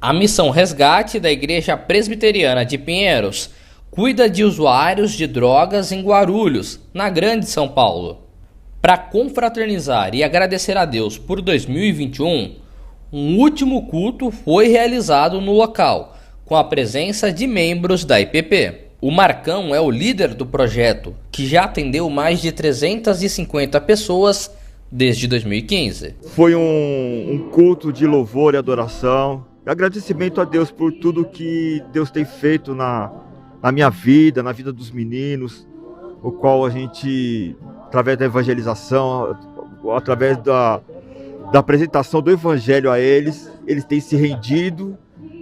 A Missão Resgate da Igreja Presbiteriana de Pinheiros cuida de usuários de drogas em Guarulhos, na Grande São Paulo. Para confraternizar e agradecer a Deus por 2021, um último culto foi realizado no local, com a presença de membros da IPP. O Marcão é o líder do projeto, que já atendeu mais de 350 pessoas desde 2015. Foi um culto de louvor e adoração, agradecimento a Deus por tudo que Deus tem feito na minha vida, na vida dos meninos, o qual a gente, através da evangelização, através da apresentação do evangelho a eles têm se rendido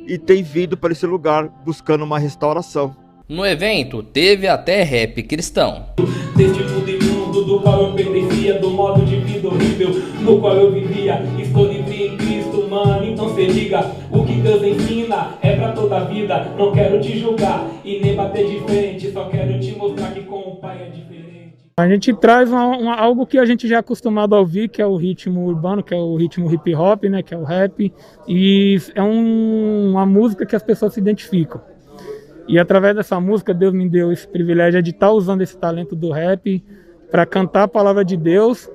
e têm vindo para esse lugar buscando uma restauração. No evento, teve até rap cristão. Deste mundo imundo do qual eu pertencia, do modo de vida horrível no qual eu vivia, estou livre em Cristo, mano. Então cê diga, o que Deus ensina é pra toda a vida. Não quero te julgar e nem bater de frente, só quero te mostrar que com o Pai é diferente. A gente traz algo que a gente já é acostumado a ouvir, que é o ritmo urbano, que é o ritmo hip hop, né, que é o rap, e é uma música que as pessoas se identificam. E através dessa música, Deus me deu esse privilégio de estar usando esse talento do rap para cantar a palavra de Deus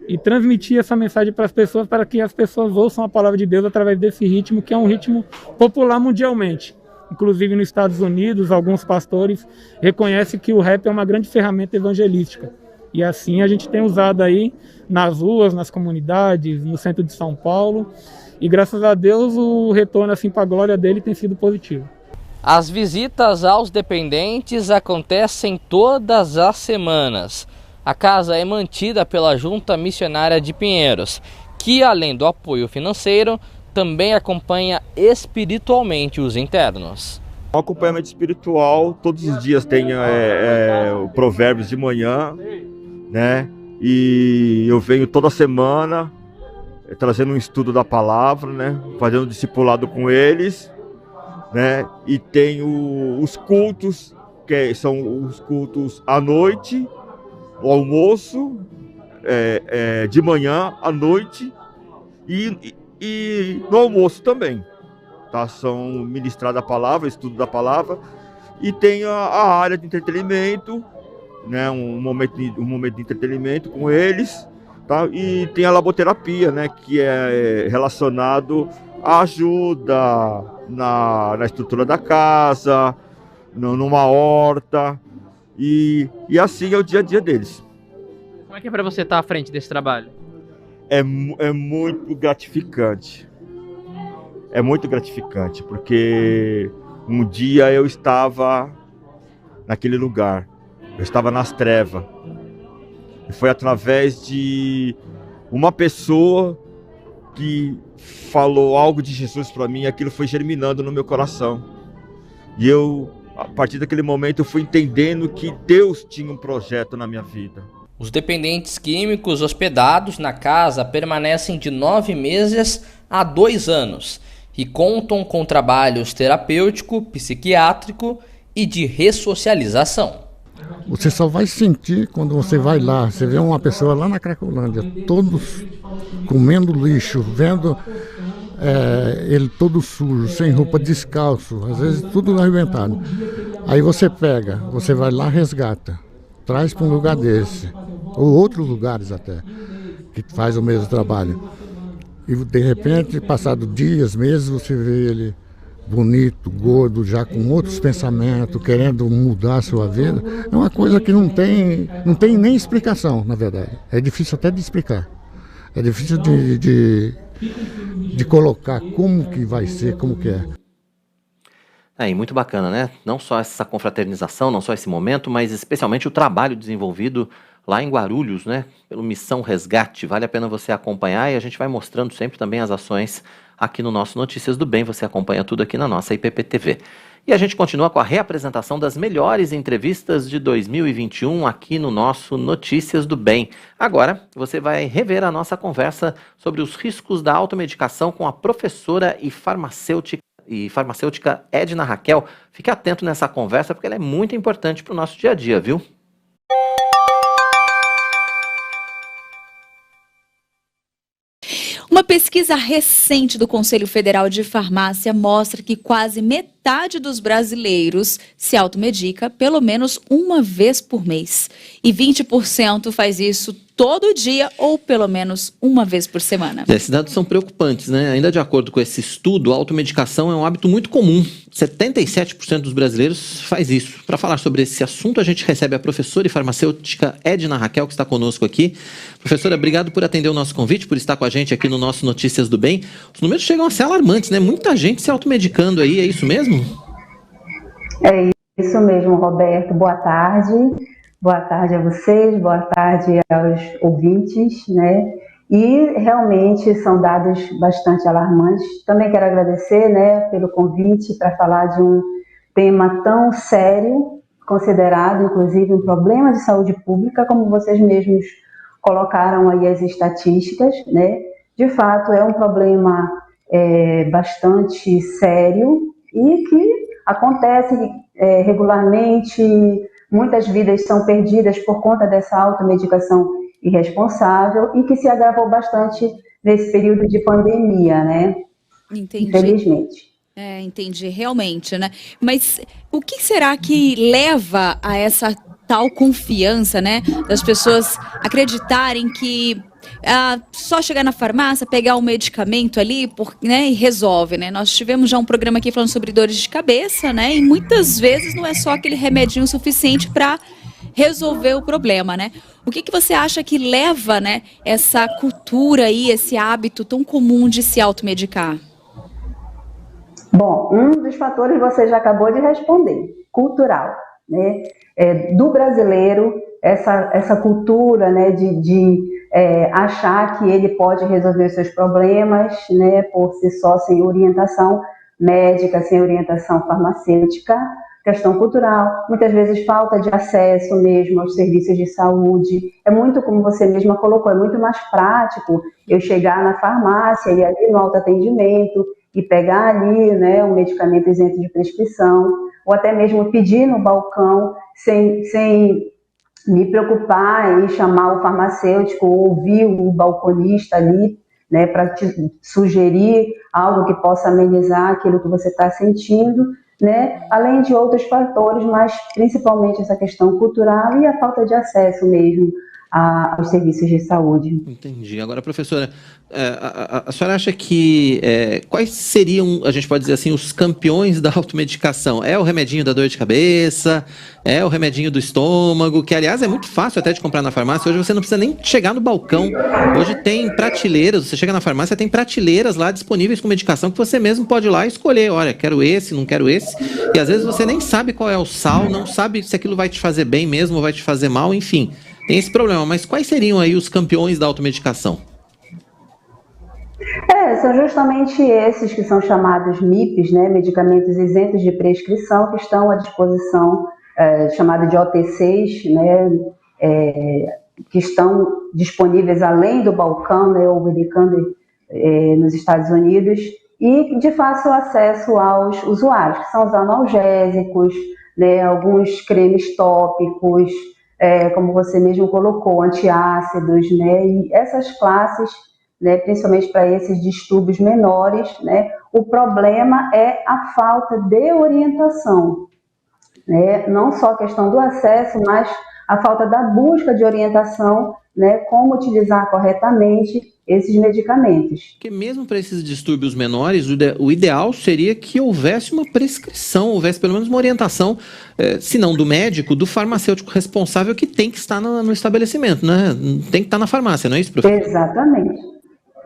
e transmitir essa mensagem para as pessoas, para que as pessoas ouçam a palavra de Deus através desse ritmo, que é um ritmo popular mundialmente. Inclusive nos Estados Unidos, alguns pastores reconhecem que o rap é uma grande ferramenta evangelística. E assim a gente tem usado aí nas ruas, nas comunidades, no centro de São Paulo. E graças a Deus o retorno assim para a glória dele tem sido positivo. As visitas aos dependentes acontecem todas as semanas. A casa é mantida pela Junta Missionária de Pinheiros, que além do apoio financeiro, também acompanha espiritualmente os internos. O acompanhamento espiritual, todos os dias tem o Provérbios de manhã, né? E eu venho toda semana trazendo um estudo da palavra, né? Fazendo discipulado com eles, né? E tem os cultos, que são os cultos à noite, o almoço, de manhã, à noite e no almoço também, tá? São ministrada a palavra, estudo da palavra, e tem a área de entretenimento, né? Um momento de entretenimento com eles, tá? E tem a laboterapia, né? Que é relacionado à ajuda na estrutura da casa, numa horta, e assim é o dia a dia deles. Como é que é para você estar à frente desse trabalho? É muito gratificante. É muito gratificante, porque um dia eu estava naquele lugar, eu estava nas trevas, e foi através de uma pessoa que falou algo de Jesus para mim, aquilo foi germinando no meu coração. E eu, a partir daquele momento, eu fui entendendo que Deus tinha um projeto na minha vida. Os dependentes químicos hospedados na casa permanecem de 9 meses a 2 anos e contam com trabalhos terapêutico, psiquiátrico e de ressocialização. Você só vai sentir quando você vai lá, você vê uma pessoa lá na Cracolândia, todos comendo lixo, vendo ele todo sujo, sem roupa, descalço, às vezes tudo arrebentado. Aí você pega, você vai lá, resgata, traz para um lugar desse, ou outros lugares até, que faz o mesmo trabalho. E de repente, passado dias, meses, você vê ele bonito, gordo, já com outros pensamentos, querendo mudar a sua vida, é uma coisa que não tem nem explicação, na verdade. É difícil até de explicar. É difícil de colocar como que vai ser, como que é. Aí, muito bacana, né? Não só essa confraternização, não só esse momento, mas especialmente o trabalho desenvolvido lá em Guarulhos, né? Pelo Missão Resgate. Vale a pena você acompanhar e a gente vai mostrando sempre também as ações aqui no nosso Notícias do Bem. Você acompanha tudo aqui na nossa IPP-TV. E a gente continua com a reapresentação das melhores entrevistas de 2021 aqui no nosso Notícias do Bem. Agora, você vai rever a nossa conversa sobre os riscos da automedicação com a professora e farmacêutica Edna Raquel. Fique atento nessa conversa porque ela é muito importante para o nosso dia a dia, viu? Uma pesquisa recente do Conselho Federal de Farmácia mostra que quase metade dos brasileiros se automedica pelo menos uma vez por mês. E 20% faz isso todo dia ou pelo menos uma vez por semana. Esses dados são preocupantes, né? Ainda de acordo com esse estudo, a automedicação é um hábito muito comum. 77% dos brasileiros faz isso. Para falar sobre esse assunto, a gente recebe a professora e farmacêutica Edna Raquel, que está conosco aqui. Professora, obrigado por atender o nosso convite, por estar com a gente aqui no nosso Notícias do Bem. Os números chegam a ser alarmantes, né? Muita gente se automedicando aí, é isso mesmo? É isso mesmo, Roberto. Boa tarde. Boa tarde a vocês, boa tarde aos ouvintes, né? E realmente são dados bastante alarmantes. Também quero agradecer, né, pelo convite para falar de um tema tão sério, considerado inclusive um problema de saúde pública, como vocês mesmos colocaram aí as estatísticas, né? De fato é um problema bastante sério e que acontece regularmente. Muitas vidas são perdidas por conta dessa automedicação irresponsável e que se agravou bastante nesse período de pandemia, né? Entendi. Infelizmente. Entendi, realmente, né? Mas o que será que leva a essa tal confiança, né? Das pessoas acreditarem que só chegar na farmácia, pegar um medicamento ali, né, e resolve, né? Nós tivemos já um programa aqui falando sobre dores de cabeça, né? E muitas vezes não é só aquele remedinho suficiente para resolver o problema, né? O que você acha que leva, né, essa cultura aí, esse hábito tão comum de se automedicar? Bom, um dos fatores você já acabou de responder, cultural, né? Do brasileiro, essa cultura, né, de achar que ele pode resolver os seus problemas, né, por si só, sem orientação médica, sem orientação farmacêutica, questão cultural, muitas vezes falta de acesso mesmo aos serviços de saúde. É muito, como você mesma colocou, é muito mais prático eu chegar na farmácia e ali no autoatendimento e pegar ali, né, um medicamento isento de prescrição, ou até mesmo pedir no balcão sem me preocupar em chamar o farmacêutico ou ouvir o balconista ali, né, para te sugerir algo que possa amenizar aquilo que você está sentindo, né, além de outros fatores, mas principalmente essa questão cultural e a falta de acesso mesmo aos serviços de saúde. Entendi. Agora, professora, a senhora acha que quais seriam, a gente pode dizer assim, os campeões da automedicação? É o remedinho da dor de cabeça? É o remedinho do estômago? Que, aliás, é muito fácil até de comprar na farmácia. Hoje você não precisa nem chegar no balcão. Hoje tem prateleiras, você chega na farmácia, tem prateleiras lá disponíveis com medicação que você mesmo pode ir lá e escolher. Olha, quero esse, não quero esse. E às vezes você nem sabe qual é o sal, não sabe se aquilo vai te fazer bem mesmo ou vai te fazer mal, enfim. Tem esse problema, mas quais seriam aí os campeões da automedicação? São justamente esses que são chamados MIPs, né, medicamentos isentos de prescrição, que estão à disposição, chamado de OTCs, né, que estão disponíveis além do balcão, né, over the counter, nos Estados Unidos, e de fácil acesso aos usuários, que são os analgésicos, né, alguns cremes tópicos, como você mesmo colocou, antiácidos, né, e essas classes, né, principalmente para esses distúrbios menores, né, o problema é a falta de orientação, né, não só a questão do acesso, mas a falta da busca de orientação, né, como utilizar corretamente esses medicamentos. Porque mesmo para esses distúrbios menores, o ideal seria que houvesse uma prescrição, houvesse pelo menos uma orientação, se não do médico, do farmacêutico responsável que tem que estar no estabelecimento, né? Tem que estar na farmácia, não é isso, professor?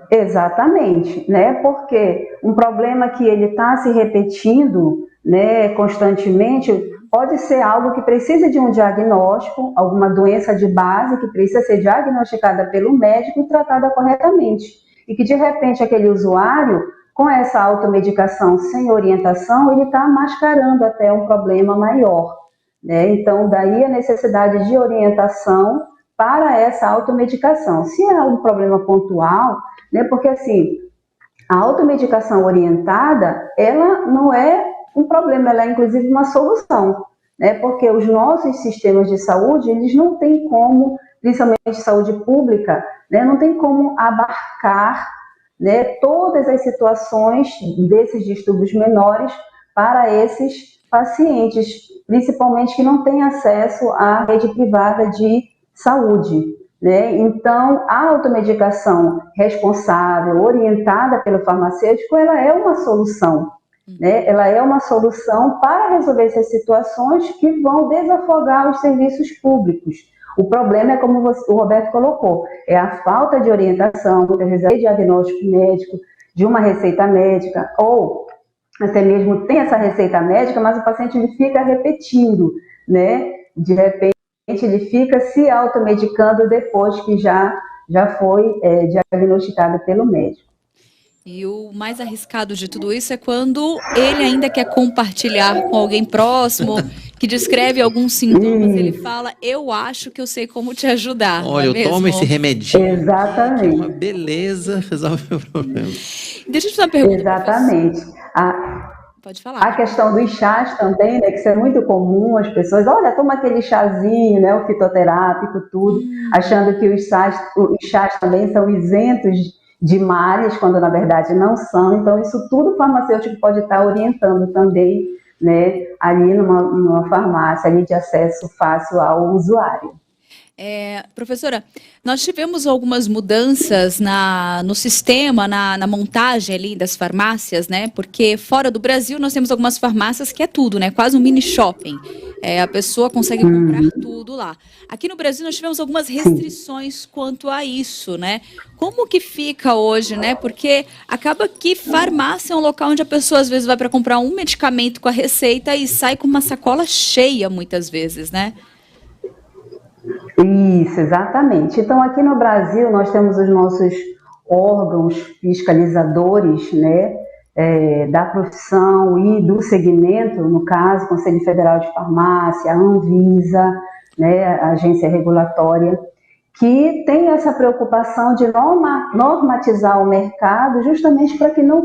Exatamente, né? Porque um problema que ele está se repetindo, né, constantemente, pode ser algo que precisa de um diagnóstico, alguma doença de base que precisa ser diagnosticada pelo médico e tratada corretamente. E que, de repente, aquele usuário, com essa automedicação sem orientação, ele está mascarando até um problema maior, né? Então, daí a necessidade de orientação para essa automedicação. Se é um problema pontual, né, porque assim, a automedicação orientada, ela não é um problema, ela é inclusive uma solução, né, porque os nossos sistemas de saúde, eles não têm como, principalmente saúde pública, né, não tem como abarcar, né, todas as situações desses distúrbios menores para esses pacientes, principalmente que não têm acesso à rede privada de saúde, né? Então, a automedicação responsável, orientada pelo farmacêutico, ela é uma solução, né? Ela é uma solução para resolver essas situações que vão desafogar os serviços públicos. O problema é, como o Roberto colocou, é a falta de orientação, muitas vezes de diagnóstico médico, de uma receita médica, ou até mesmo tem essa receita médica, mas o paciente ele fica repetindo, né? De repente, ele fica se automedicando depois que já foi diagnosticado pelo médico. E o mais arriscado de tudo isso é quando ele ainda quer compartilhar com alguém próximo, que descreve alguns sintomas, ele fala, eu acho que eu sei como te ajudar. Olha, eu tomo esse remedinho. Exatamente. Que é uma beleza, resolve o problema. Deixa eu te fazer uma pergunta. Exatamente. Pode falar. A questão dos chás também, né, que isso é muito comum, as pessoas, olha, toma aquele chazinho, né, o fitoterápico, tudo, achando que os chás também são isentos de males, quando na verdade não são. Então, isso tudo o farmacêutico pode estar orientando também, né, ali numa farmácia ali de acesso fácil ao usuário. Professora, nós tivemos algumas mudanças no sistema, na montagem ali das farmácias, né? Porque fora do Brasil nós temos algumas farmácias que é tudo, né? Quase um mini shopping. A pessoa consegue comprar tudo lá. Aqui no Brasil nós tivemos algumas restrições quanto a isso, né? Como que fica hoje, né? Porque acaba que farmácia é um local onde a pessoa às vezes vai para comprar um medicamento com a receita e sai com uma sacola cheia muitas vezes, né? Isso, exatamente. Então, aqui no Brasil, nós temos os nossos órgãos fiscalizadores, né, da profissão e do segmento, no caso, Conselho Federal de Farmácia, a Anvisa, né, a agência regulatória, que tem essa preocupação de normatizar o mercado justamente para que não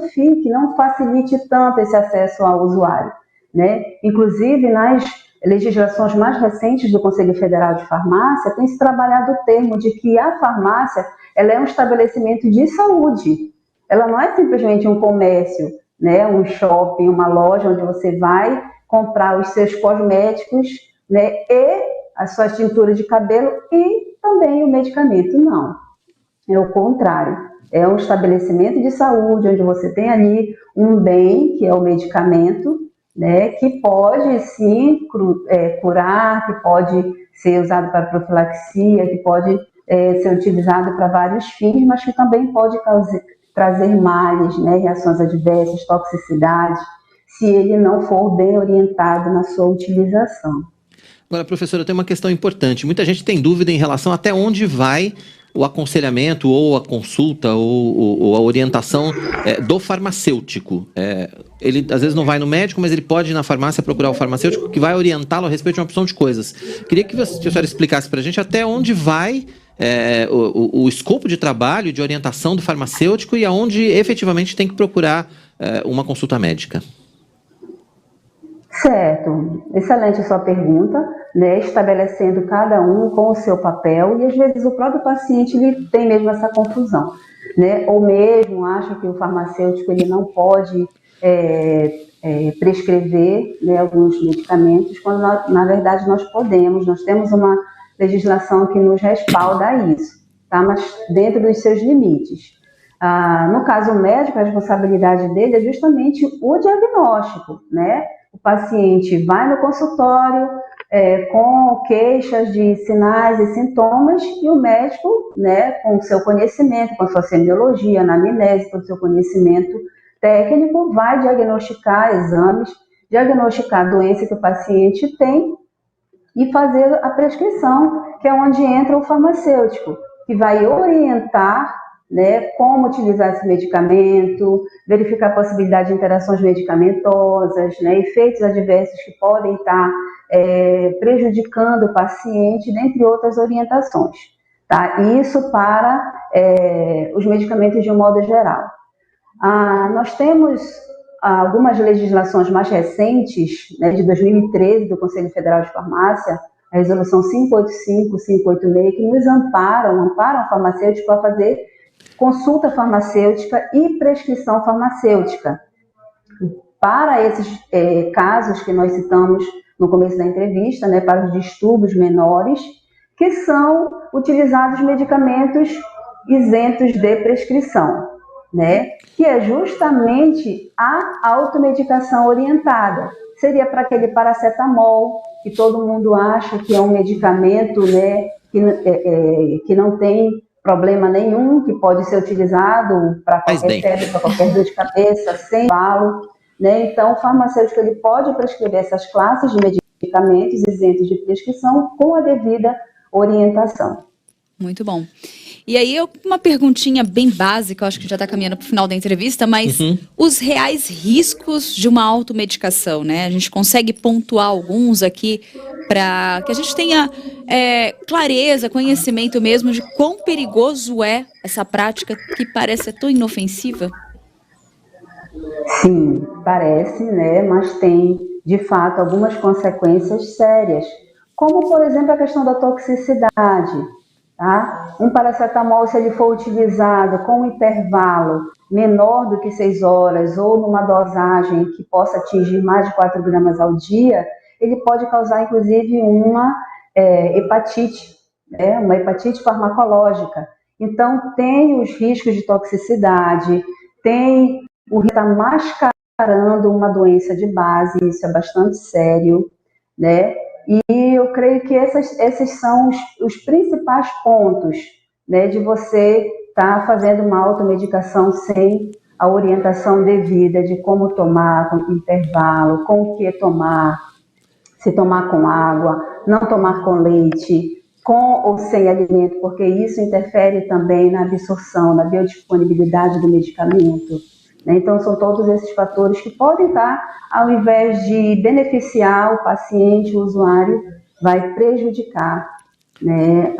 facilite tanto esse acesso ao usuário, né? Inclusive, nas legislações mais recentes do Conselho Federal de Farmácia, tem se trabalhado o termo de que a farmácia ela é um estabelecimento de saúde. Ela não é simplesmente um comércio, né, um shopping, uma loja onde você vai comprar os seus cosméticos, né, e a sua tintura de cabelo e também o medicamento. Não, é o contrário. É um estabelecimento de saúde onde você tem ali um bem, que é o medicamento, né, que pode sim curar, que pode ser usado para profilaxia, que pode ser utilizado para vários fins, mas que também pode trazer males, né, reações adversas, toxicidade, se ele não for bem orientado na sua utilização. Agora, professora, tem uma questão importante. Muita gente tem dúvida em relação até onde vai o aconselhamento ou a consulta ou a orientação do farmacêutico. Ele às vezes não vai no médico, mas ele pode ir na farmácia procurar o farmacêutico que vai orientá-lo a respeito de uma opção de coisas. Queria que a senhora explicasse para a gente até onde vai o escopo de trabalho e de orientação do farmacêutico e aonde efetivamente tem que procurar uma consulta médica. Certo, excelente a sua pergunta, né, estabelecendo cada um com o seu papel, e às vezes o próprio paciente ele tem mesmo essa confusão, né, ou mesmo acha que o farmacêutico ele não pode prescrever, né, alguns medicamentos, quando na verdade nós podemos, nós temos uma legislação que nos respalda a isso. tá? Mas dentro dos seus limites. No caso médico, a responsabilidade dele é justamente o diagnóstico, né? O paciente vai no consultório com queixas de sinais e sintomas e o médico, né, com o seu conhecimento, com a sua semiologia, anamnese, com o seu conhecimento técnico, vai diagnosticar exames, diagnosticar a doença que o paciente tem e fazer a prescrição, que é onde entra o farmacêutico, que vai orientar, né, como utilizar esse medicamento, verificar a possibilidade de interações medicamentosas, né, efeitos adversos que podem estar prejudicando o paciente, dentre outras orientações. Tá? Isso para os medicamentos de um modo geral. Nós temos algumas legislações mais recentes, né, de 2013, do Conselho Federal de Farmácia, a resolução 585, 586, que nos amparam o farmacêutico a fazer consulta farmacêutica e prescrição farmacêutica. Para esses casos que nós citamos no começo da entrevista, né, para os distúrbios menores, que são utilizados medicamentos isentos de prescrição, né, que é justamente a automedicação orientada. Seria para aquele paracetamol, que todo mundo acha que é um medicamento, né, que não tem problema nenhum, que pode ser utilizado para qualquer febre, para qualquer dor de cabeça, sem falo, né? Então, o farmacêutico ele pode prescrever essas classes de medicamentos isentos de prescrição com a devida orientação. Muito bom. E aí, uma perguntinha bem básica, eu acho que já está caminhando para o final da entrevista, mas os reais riscos de uma automedicação, né? A gente consegue pontuar alguns aqui para que a gente tenha clareza, conhecimento mesmo de quão perigoso é essa prática que parece ser tão inofensiva? Sim, parece, né? Mas tem, de fato, algumas consequências sérias, como, por exemplo, a questão da toxicidade. Tá? Um paracetamol, se ele for utilizado com um intervalo menor do que 6 horas ou numa dosagem que possa atingir mais de 4 gramas ao dia, ele pode causar, inclusive, uma hepatite, né? Uma hepatite farmacológica. Então, tem os riscos de toxicidade, tem o risco de estar mascarando uma doença de base, isso é bastante sério, né? E eu creio que esses são os principais pontos, né, de você estar fazendo uma automedicação sem a orientação devida de como tomar, com que intervalo, com o que tomar, se tomar com água, não tomar com leite, com ou sem alimento, porque isso interfere também na absorção, na biodisponibilidade do medicamento. Então, são todos esses fatores que podem estar, ao invés de beneficiar o paciente, o usuário, vai prejudicar, né,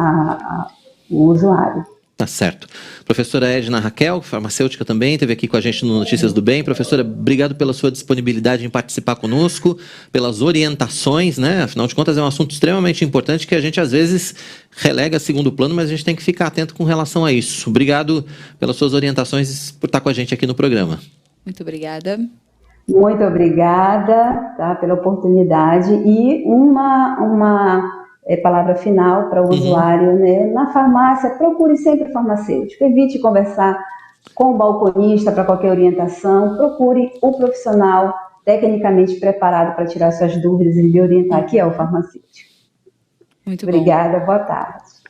o usuário. Tá certo. Professora Edna Raquel, farmacêutica também, esteve aqui com a gente no Notícias do Bem. Professora, obrigado pela sua disponibilidade em participar conosco, pelas orientações, né? Afinal de contas, é um assunto extremamente importante que a gente, às vezes, relega a segundo plano, mas a gente tem que ficar atento com relação a isso. Obrigado pelas suas orientações, por estar com a gente aqui no programa. Muito obrigada. Muito obrigada, tá, pela oportunidade. E uma palavra final para o usuário, né? Na farmácia, procure sempre farmacêutico. Evite conversar com o balconista para qualquer orientação. Procure o profissional tecnicamente preparado para tirar suas dúvidas e lhe orientar, que é o farmacêutico. Muito obrigada, boa tarde.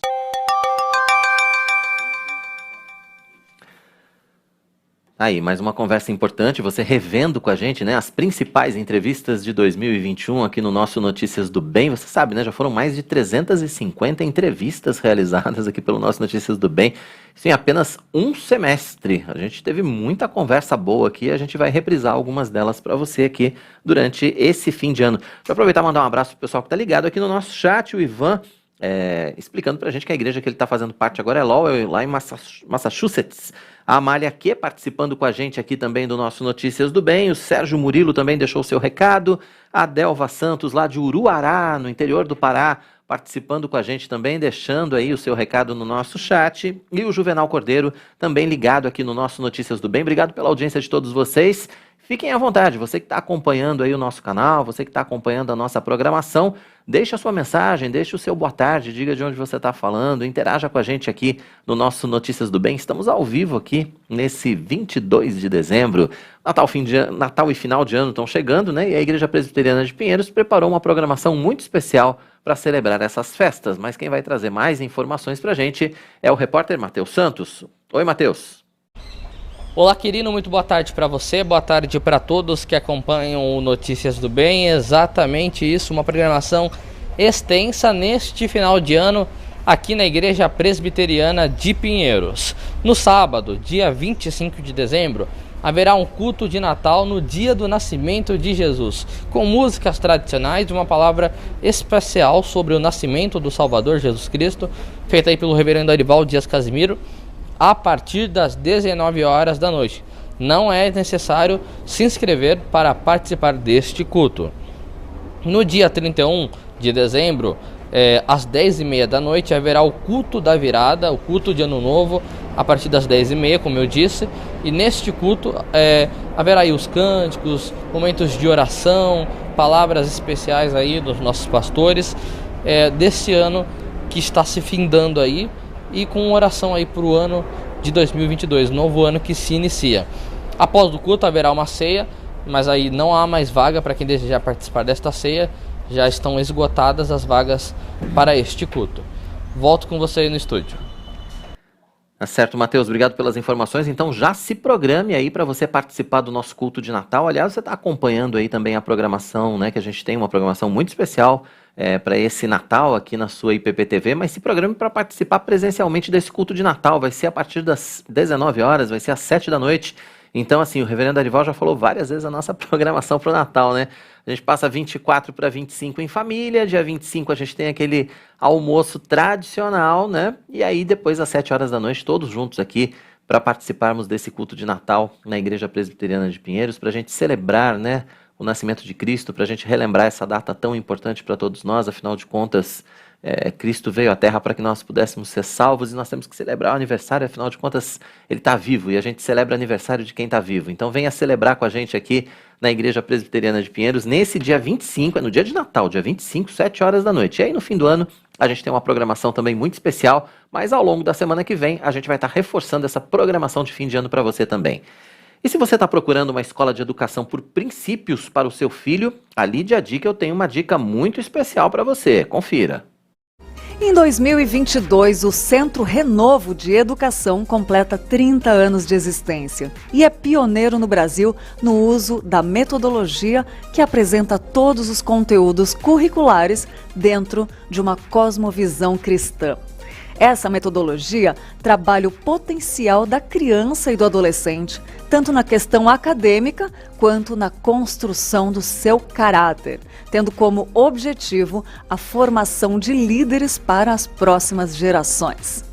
Aí, mais uma conversa importante, você revendo com a gente, né, as principais entrevistas de 2021 aqui no nosso Notícias do Bem. Você sabe, né, já foram mais de 350 entrevistas realizadas aqui pelo nosso Notícias do Bem. Isso em apenas um semestre. A gente teve muita conversa boa aqui e a gente vai reprisar algumas delas para você aqui durante esse fim de ano. Vou aproveitar e mandar um abraço pro pessoal que tá ligado aqui no nosso chat, o Ivan, explicando pra gente que a igreja que ele tá fazendo parte agora é Lowell, lá em Massachusetts. A Amália Q participando com a gente aqui também do nosso Notícias do Bem. O Sérgio Murilo também deixou o seu recado. A Delva Santos, lá de Uruará, no interior do Pará, participando com a gente também, deixando aí o seu recado no nosso chat. E o Juvenal Cordeiro também ligado aqui no nosso Notícias do Bem. Obrigado pela audiência de todos vocês. Fiquem à vontade, você que está acompanhando aí o nosso canal, você que está acompanhando a nossa programação, Deixe a sua mensagem, deixe o seu boa tarde, diga de onde você está falando, interaja com a gente aqui no nosso Notícias do Bem. Estamos ao vivo aqui nesse 22 de dezembro. Natal e final de ano estão chegando, né? E a Igreja Presbiteriana de Pinheiros preparou uma programação muito especial para celebrar essas festas. Mas quem vai trazer mais informações para a gente é o repórter Matheus Santos. Oi, Matheus. Olá, querido, muito boa tarde para você, boa tarde para todos que acompanham o Notícias do Bem. Exatamente isso, uma programação extensa neste final de ano aqui na Igreja Presbiteriana de Pinheiros. No sábado, dia 25 de dezembro, haverá um culto de Natal no dia do nascimento de Jesus, com músicas tradicionais e uma palavra especial sobre o nascimento do Salvador Jesus Cristo, feita aí pelo reverendo Arivaldo Dias Casimiro, a partir das 19 horas da noite. Não é necessário se inscrever para participar deste culto. No dia 31 de dezembro, às 10h30 da noite, haverá o culto da virada, o culto de Ano Novo, a partir das 10h30, como eu disse. E neste culto haverá aí os cânticos, momentos de oração, palavras especiais aí dos nossos pastores desse ano que está se findando aí, e com oração aí para o ano de 2022, novo ano que se inicia. Após o culto haverá uma ceia, mas aí não há mais vaga para quem desejar participar desta ceia, já estão esgotadas as vagas para este culto. Volto com você aí no estúdio. Tá certo, Matheus, obrigado pelas informações. Então já se programe aí para você participar do nosso culto de Natal. Aliás, você está acompanhando aí também a programação, né? Que a gente tem uma programação muito especial para esse Natal aqui na sua IPPTV, mas se programe para participar presencialmente desse culto de Natal. Vai ser a partir das 19 horas, vai ser às 7 da noite. Então, assim, o reverendo Arival já falou várias vezes a nossa programação para o Natal, né? A gente passa 24 para 25 em família, dia 25 a gente tem aquele almoço tradicional, né? E aí depois às 7 horas da noite, todos juntos aqui para participarmos desse culto de Natal na Igreja Presbiteriana de Pinheiros, para a gente celebrar, né, o nascimento de Cristo, para a gente relembrar essa data tão importante para todos nós. Afinal de contas, Cristo veio à Terra para que nós pudéssemos ser salvos, e nós temos que celebrar o aniversário. Afinal de contas, Ele está vivo e a gente celebra o aniversário de quem está vivo. Então venha celebrar com a gente aqui na Igreja Presbiteriana de Pinheiros nesse dia 25, no dia de Natal, dia 25, 7 horas da noite. E aí no fim do ano a gente tem uma programação também muito especial, mas ao longo da semana que vem a gente vai estar reforçando essa programação de fim de ano para você também. E se você está procurando uma escola de educação por princípios para o seu filho, a Lídia Dica, eu tenho uma dica muito especial para você. Confira. Em 2022, o Centro Renovo de Educação completa 30 anos de existência e é pioneiro no Brasil no uso da metodologia que apresenta todos os conteúdos curriculares dentro de uma cosmovisão cristã. Essa metodologia trabalha o potencial da criança e do adolescente, tanto na questão acadêmica quanto na construção do seu caráter, tendo como objetivo a formação de líderes para as próximas gerações.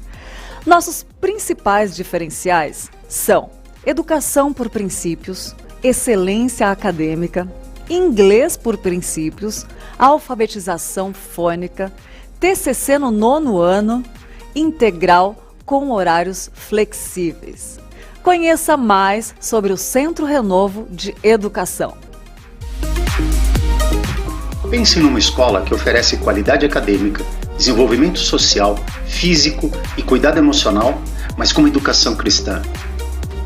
Nossos principais diferenciais são educação por princípios, excelência acadêmica, inglês por princípios, alfabetização fônica, TCC no 9º ano, integral com horários flexíveis. Conheça mais sobre o Centro Renovo de Educação. Pense numa escola que oferece qualidade acadêmica, desenvolvimento social, físico e cuidado emocional, mas com uma educação cristã.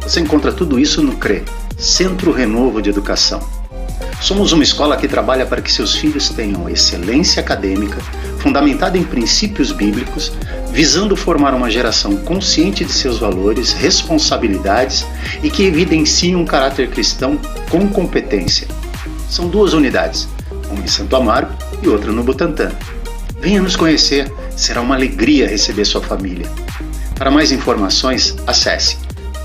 Você encontra tudo isso no CRE, Centro Renovo de Educação. Somos uma escola que trabalha para que seus filhos tenham excelência acadêmica, fundamentada em princípios bíblicos, visando formar uma geração consciente de seus valores, responsabilidades e que evidencie um caráter cristão com competência. São 2 unidades, uma em Santo Amaro e outra no Butantã. Venha nos conhecer, será uma alegria receber sua família. Para mais informações, acesse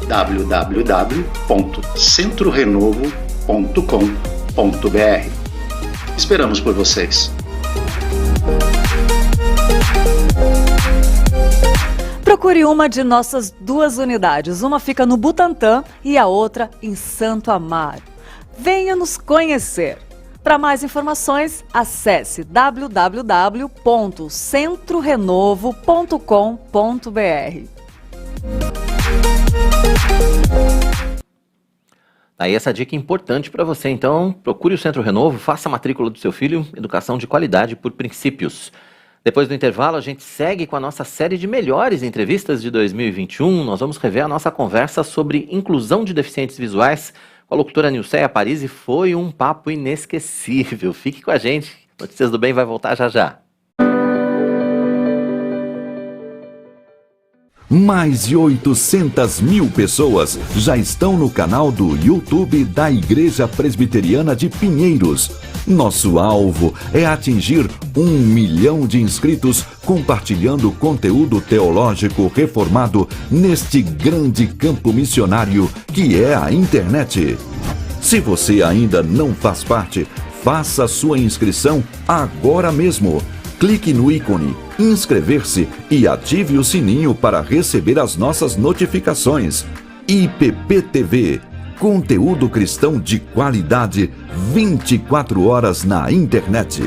www.centrorenovo.com.br. Esperamos por vocês. Procure uma de nossas 2 unidades. Uma fica no Butantã e a outra em Santo Amaro. Venha nos conhecer. Para mais informações, acesse www.centrorenovo.com.br. Aí essa dica é importante para você, então procure o Centro Renovo, faça a matrícula do seu filho, educação de qualidade por princípios. Depois do intervalo, a gente segue com a nossa série de melhores entrevistas de 2021. Nós vamos rever a nossa conversa sobre inclusão de deficientes visuais com a locutora Nilceia Paris e foi um papo inesquecível. Fique com a gente, Notícias do Bem vai voltar já já. Mais de 800 mil pessoas já estão no canal do YouTube da Igreja Presbiteriana de Pinheiros. Nosso alvo é atingir 1 milhão de inscritos compartilhando conteúdo teológico reformado neste grande campo missionário que é a internet. Se você ainda não faz parte, faça sua inscrição agora mesmo. Clique no ícone inscrever-se e ative o sininho para receber as nossas notificações. IPP-TV, conteúdo cristão de qualidade 24 horas na internet.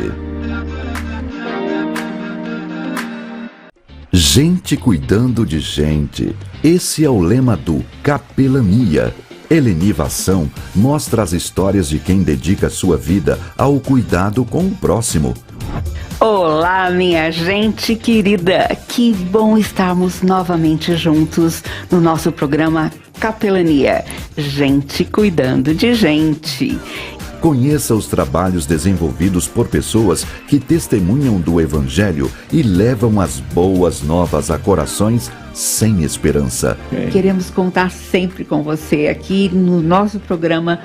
Gente cuidando de gente. Esse é o lema do Capelania. Helenivação mostra as histórias de quem dedica sua vida ao cuidado com o próximo. Olá, minha gente querida! Que bom estarmos novamente juntos no nosso programa Capelania. Gente cuidando de gente. Conheça os trabalhos desenvolvidos por pessoas que testemunham do Evangelho e levam as boas novas a corações sem esperança. Queremos contar sempre com você aqui no nosso programa.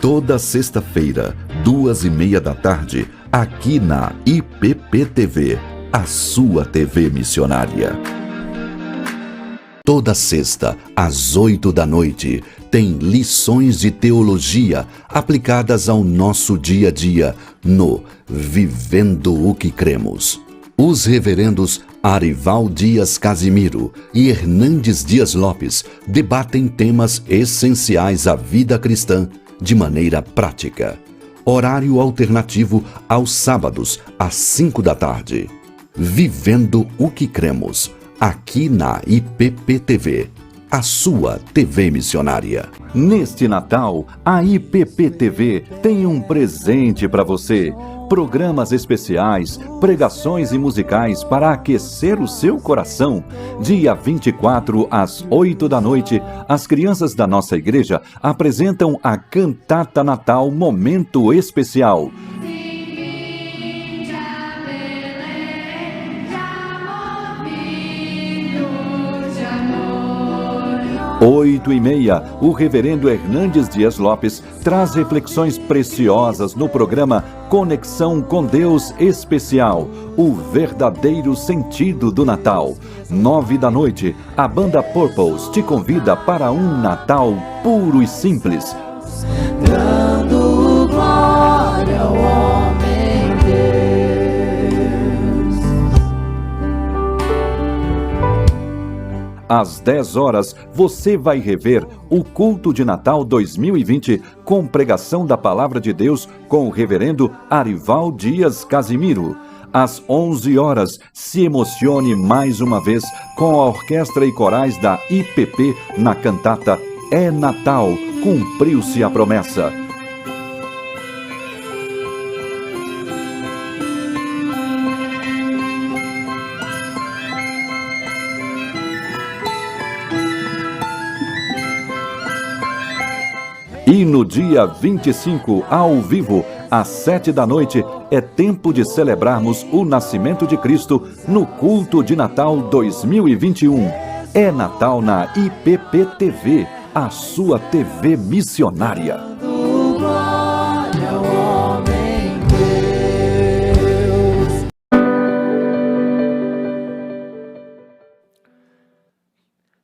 Toda sexta-feira, 2:30 da tarde, aqui na IPP-TV, a sua TV missionária. Toda sexta, às 8 da noite, tem lições de teologia aplicadas ao nosso dia a dia no Vivendo o que Cremos. Os reverendos Arival Dias Casimiro e Hernandes Dias Lopes debatem temas essenciais à vida cristã de maneira prática. Horário alternativo aos sábados, às 5 da tarde. Vivendo o que Cremos, aqui na IPP-TV, a sua TV missionária. Neste Natal, a IPP-TV tem um presente para você. Programas especiais, pregações e musicais para aquecer o seu coração. Dia 24, às 8 da noite, as crianças da nossa igreja apresentam a Cantata Natal Momento Especial. 8:30, o reverendo Hernandes Dias Lopes traz reflexões preciosas no programa Conexão com Deus Especial, o verdadeiro sentido do Natal. 9 da noite, a banda Purples te convida para um Natal puro e simples. Dando glória ao homem Deus. Às 10 horas, você vai rever o Culto de Natal 2020 com pregação da Palavra de Deus com o reverendo Arival Dias Casimiro. Às 11 horas, se emocione mais uma vez com a orquestra e corais da IPP na cantata É Natal, cumpriu-se a promessa. E no dia 25, ao vivo, às 7 da noite, é tempo de celebrarmos o nascimento de Cristo no Culto de Natal 2021. É Natal na IPP-TV, a sua TV missionária. Glória ao homem Deus.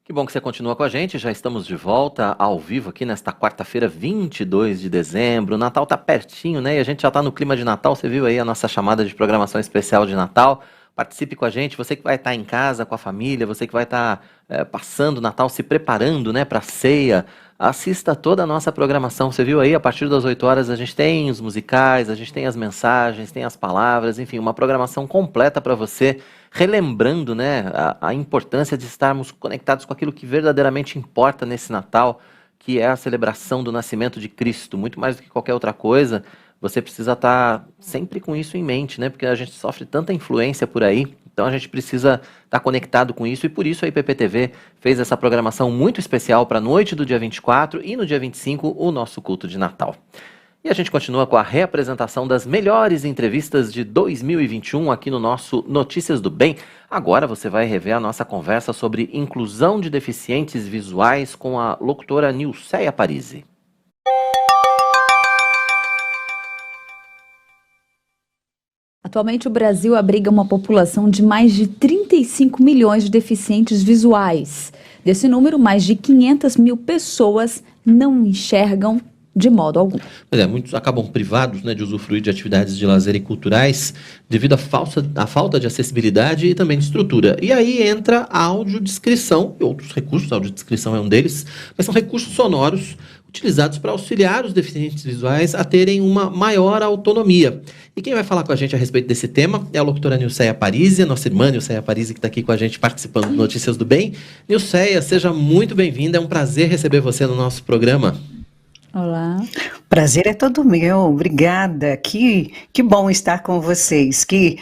Que bom que você continua com a gente, já estamos de volta ao vivo aqui nesta quarta-feira, 22 de dezembro. O Natal tá pertinho, né? E a gente já tá no clima de Natal, você viu aí a nossa chamada de programação especial de Natal. Participe com a gente, você que vai estar em casa com a família, você que vai estar passando o Natal, se preparando, né, para a ceia. Assista toda a nossa programação, você viu aí, a partir das 8 horas a gente tem os musicais, a gente tem as mensagens, tem as palavras, enfim, uma programação completa para você, relembrando, né, a importância de estarmos conectados com aquilo que verdadeiramente importa nesse Natal, que é a celebração do nascimento de Cristo. Muito mais do que qualquer outra coisa, você precisa estar sempre com isso em mente, né? Porque a gente sofre tanta influência por aí, então a gente precisa estar conectado com isso, e por isso a IPP-TV fez essa programação muito especial para a noite do dia 24 e no dia 25, o nosso culto de Natal. E a gente continua com a reapresentação das melhores entrevistas de 2021 aqui no nosso Notícias do Bem. Agora você vai rever a nossa conversa sobre inclusão de deficientes visuais com a locutora Nilceia Parisi. Atualmente, o Brasil abriga uma população de mais de 35 milhões de deficientes visuais. Desse número, mais de 500 mil pessoas não enxergam de modo algum. Pois é, muitos acabam privados, né, de usufruir de atividades de lazer e culturais devido à falta de acessibilidade e também de estrutura. E aí entra a audiodescrição e outros recursos, a audiodescrição é um deles, mas são recursos sonoros utilizados para auxiliar os deficientes visuais a terem uma maior autonomia. E quem vai falar com a gente a respeito desse tema é a locutora Nilceia Parisi, a nossa irmã Nilceia Parisi, que está aqui com a gente participando do Notícias do Bem. Nilceia, seja muito bem-vinda, é um prazer receber você no nosso programa. Olá. Prazer é todo meu, obrigada. Que bom estar com vocês. Que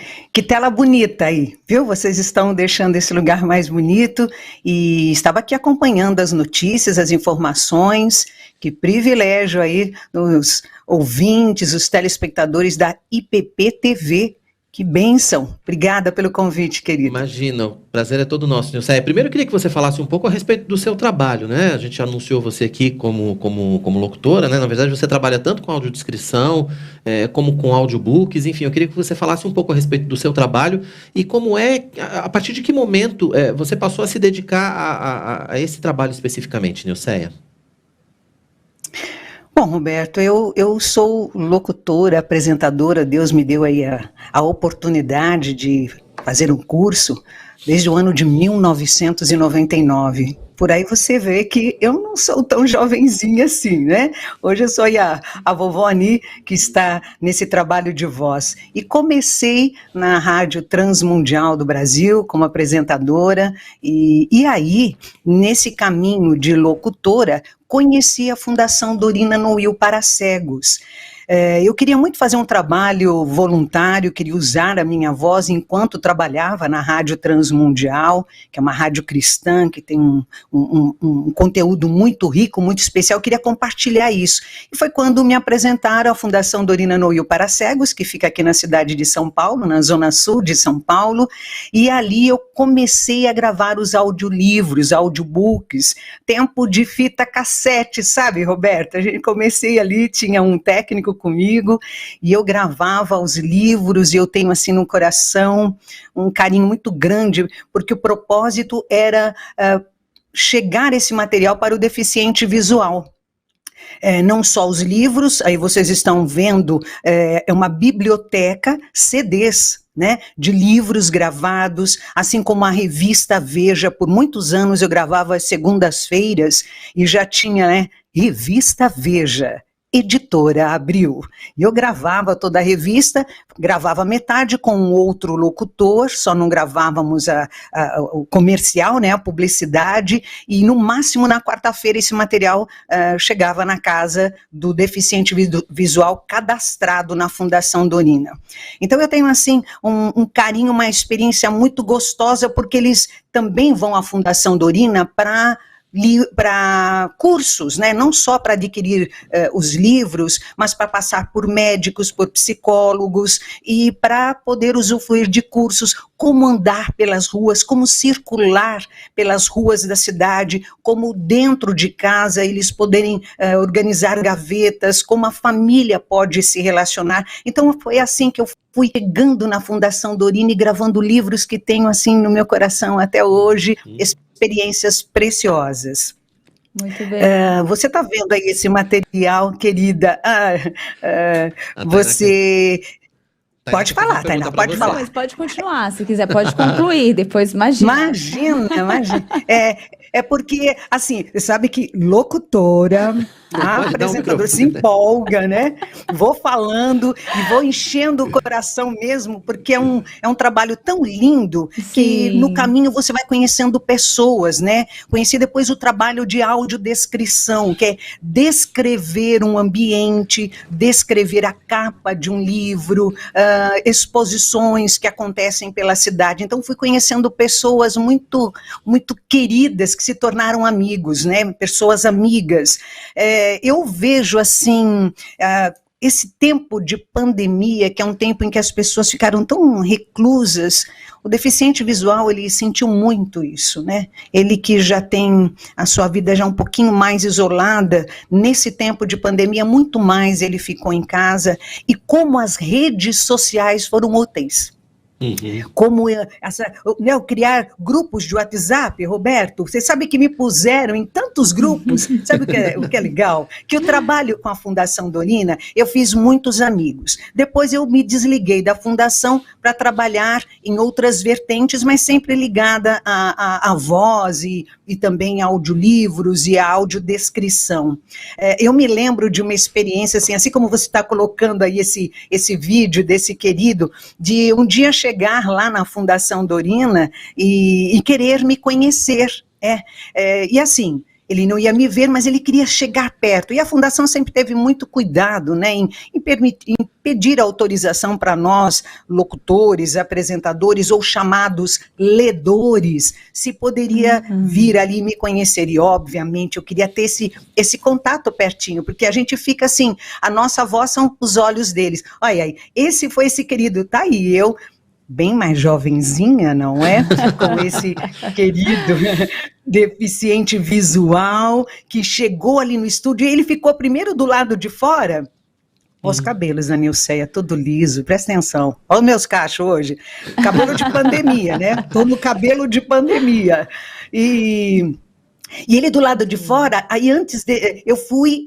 tela bonita aí, viu? Vocês estão deixando esse lugar mais bonito e estava aqui acompanhando as notícias, as informações. Que privilégio aí dos ouvintes, os telespectadores da IPP-TV. Que bênção. Obrigada pelo convite, querido. Imagina, o prazer é todo nosso, Nilceia. Primeiro eu queria que você falasse um pouco a respeito do seu trabalho, né? A gente anunciou você aqui como locutora, né? Na verdade, você trabalha tanto com audiodescrição, como com audiobooks, enfim, eu queria que você falasse um pouco a respeito do seu trabalho e como a partir de que momento você passou a se dedicar a esse trabalho especificamente, Nilceia? Bom, Roberto, eu sou locutora, apresentadora, Deus me deu aí a oportunidade de fazer um curso desde o ano de 1999. Por aí você vê que eu não sou tão jovenzinha assim, né? Hoje eu sou a vovó Ani, que está nesse trabalho de voz. E comecei na Rádio Transmundial do Brasil como apresentadora, e aí, nesse caminho de locutora, conheci a Fundação Dorina Noil para Cegos. Eu queria muito fazer um trabalho voluntário, queria usar a minha voz enquanto trabalhava na Rádio Transmundial, que é uma rádio cristã, que tem um conteúdo muito rico, muito especial, eu queria compartilhar isso. E foi quando me apresentaram a Fundação Dorina Noil para Cegos, que fica aqui na cidade de São Paulo, na zona sul de São Paulo, e ali eu comecei a gravar os audiolivros, audiobooks, tempo de fita cassete, sabe, Roberta? Comecei ali, tinha um técnico comigo, e eu gravava os livros, e eu tenho assim no coração um carinho muito grande, porque o propósito era chegar esse material para o deficiente visual. Não só os livros, aí vocês estão vendo, é uma biblioteca, CDs, né, de livros gravados, assim como a revista Veja. Por muitos anos eu gravava às segundas-feiras, e já tinha, né, Revista Veja, Editora Abril. E eu gravava toda a revista, gravava metade com um outro locutor, só não gravávamos o comercial, né, a publicidade, e no máximo na quarta-feira esse material chegava na casa do deficiente visual cadastrado na Fundação Dorina. Então eu tenho assim um carinho, uma experiência muito gostosa, porque eles também vão à Fundação Dorina para cursos, né? Não só para adquirir os livros, mas para passar por médicos, por psicólogos, e para poder usufruir de cursos, como andar pelas ruas, como circular pelas ruas da cidade, como dentro de casa eles poderem organizar gavetas, como a família pode se relacionar. Então foi assim que eu fui chegando na Fundação Dorina e gravando livros que tenho assim no meu coração até hoje, experiências preciosas. Muito bem. Você está vendo aí esse material, querida? Você... Pode falar, Tainá, pode falar. Mas pode continuar, se quiser, pode concluir, depois imagina. Imagina. É porque, assim, você sabe que locutora, apresentador se empolga, né? Vou falando e vou enchendo o coração mesmo, porque é um trabalho tão lindo que no caminho você vai conhecendo pessoas, né? Conheci depois o trabalho de audiodescrição, que é descrever um ambiente, descrever a capa de um livro, exposições que acontecem pela cidade. Então fui conhecendo pessoas muito, muito queridas que se tornaram amigos, né? Pessoas amigas. Eu vejo assim, esse tempo de pandemia, que é um tempo em que as pessoas ficaram tão reclusas, o deficiente visual, ele sentiu muito isso, né? Ele que já tem a sua vida já um pouquinho mais isolada, nesse tempo de pandemia, muito mais ele ficou em casa, e como as redes sociais foram úteis. Como criar grupos de WhatsApp, Roberto, você sabe que me puseram em tantos grupos, sabe o que é legal? Que eu trabalho com a Fundação Dorina, eu fiz muitos amigos, depois eu me desliguei da Fundação para trabalhar em outras vertentes, mas sempre ligada à voz e também a audiolivros e a audiodescrição. Eu me lembro de uma experiência, assim como você está colocando aí esse vídeo desse querido, de um dia chegar lá na Fundação Dorina e querer me conhecer. E assim, ele não ia me ver, mas ele queria chegar perto. E a Fundação sempre teve muito cuidado, né, em pedir autorização para nós, locutores, apresentadores ou chamados ledores, se poderia vir ali me conhecer. E, obviamente, eu queria ter esse contato pertinho, porque a gente fica assim, a nossa voz são os olhos deles. Olha aí, esse foi esse querido, tá aí, eu bem mais jovenzinha, não é? Com esse querido deficiente visual que chegou ali no estúdio e ele ficou primeiro do lado de fora. Os cabelos da Nilceia, todo liso, presta atenção. Olha os meus cachos hoje. Cabelo de pandemia, né? Tô no cabelo de pandemia. E ele do lado de fora, aí eu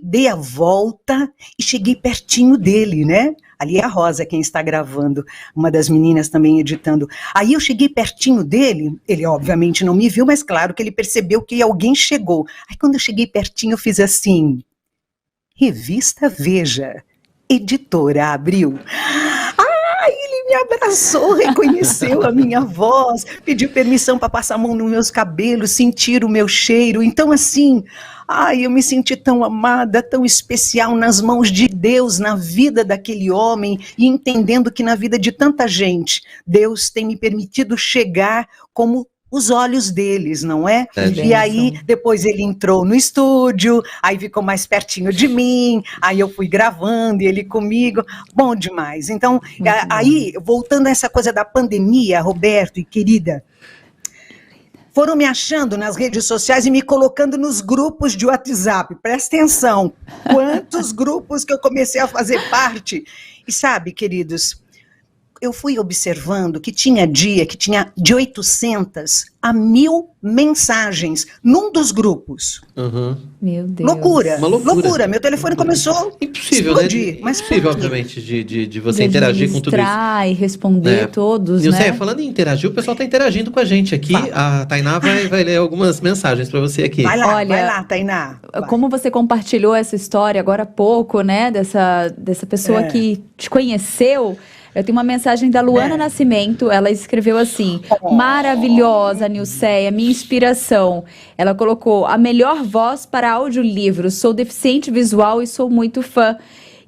dei a volta e cheguei pertinho dele, né? Ali é a Rosa quem está gravando, uma das meninas também editando. Aí eu cheguei pertinho dele, ele obviamente não me viu, mas claro que ele percebeu que alguém chegou. Aí quando eu cheguei pertinho eu fiz assim, Revista Veja, Editora Abril. Ele me abraçou, reconheceu a minha voz, pediu permissão para passar a mão nos meus cabelos, sentir o meu cheiro. Então, assim, eu me senti tão amada, tão especial nas mãos de Deus, na vida daquele homem, e entendendo que na vida de tanta gente, Deus tem me permitido chegar como os olhos deles, não é? E aí, depois ele entrou no estúdio, aí ficou mais pertinho de mim, aí eu fui gravando e ele comigo, bom demais. Então, aí, voltando a essa coisa da pandemia, Roberto e querida, foram me achando nas redes sociais e me colocando nos grupos de WhatsApp, presta atenção, quantos grupos que eu comecei a fazer parte, e sabe, queridos, eu fui observando que tinha dia que tinha de 800 a 1000 mensagens num dos grupos. Meu Deus. Loucura. Meu telefone começou a explodir. Né? Mas impossível, obviamente, de você interagir com tudo isso. E responder todos, Nilceia, né? falando em interagir, o pessoal está interagindo com a gente aqui. A Tainá vai ler algumas mensagens para você aqui. Vai lá, Tainá. Como você compartilhou essa história agora há pouco, né? Dessa pessoa que te conheceu. Eu tenho uma mensagem da Luana Nascimento, ela escreveu assim, maravilhosa, Nilceia, minha inspiração. Ela colocou, a melhor voz para audiolivros, sou deficiente visual e sou muito fã.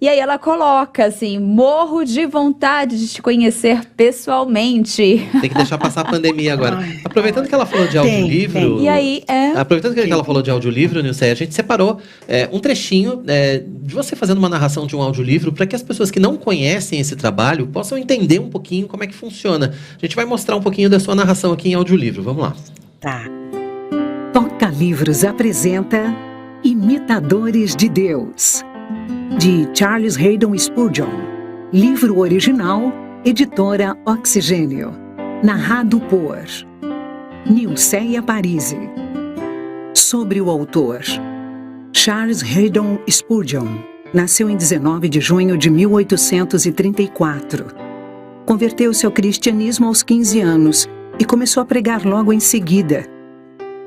E aí ela coloca assim, morro de vontade de te conhecer pessoalmente. Tem que deixar passar a pandemia agora. Aproveitando que ela falou de audiolivro... E aí, Aproveitando que ela falou de audiolivro, Nilceia, a gente separou um trechinho de você fazendo uma narração de um audiolivro para que as pessoas que não conhecem esse trabalho possam entender um pouquinho como é que funciona. A gente vai mostrar um pouquinho da sua narração aqui em audiolivro. Vamos lá. Tá. Toca Livros apresenta Imitadores de Deus, de Charles Haddon Spurgeon. Livro original, editora Oxigênio. Narrado por Nilceia Parisi. Sobre o autor. Charles Haddon Spurgeon nasceu em 19 de junho de 1834. Converteu-se ao cristianismo aos 15 anos e começou a pregar logo em seguida.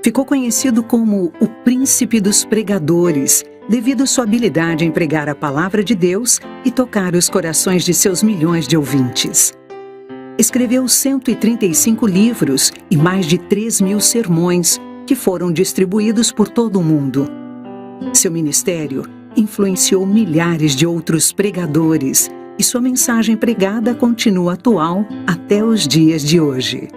ficou conhecido como o Príncipe dos Pregadores, devido à sua habilidade em pregar a palavra de Deus e tocar os corações de seus milhões de ouvintes. Escreveu 135 livros e mais de 3.000 sermões, que foram distribuídos por todo o mundo. Seu ministério influenciou milhares de outros pregadores e sua mensagem pregada continua atual até os dias de hoje.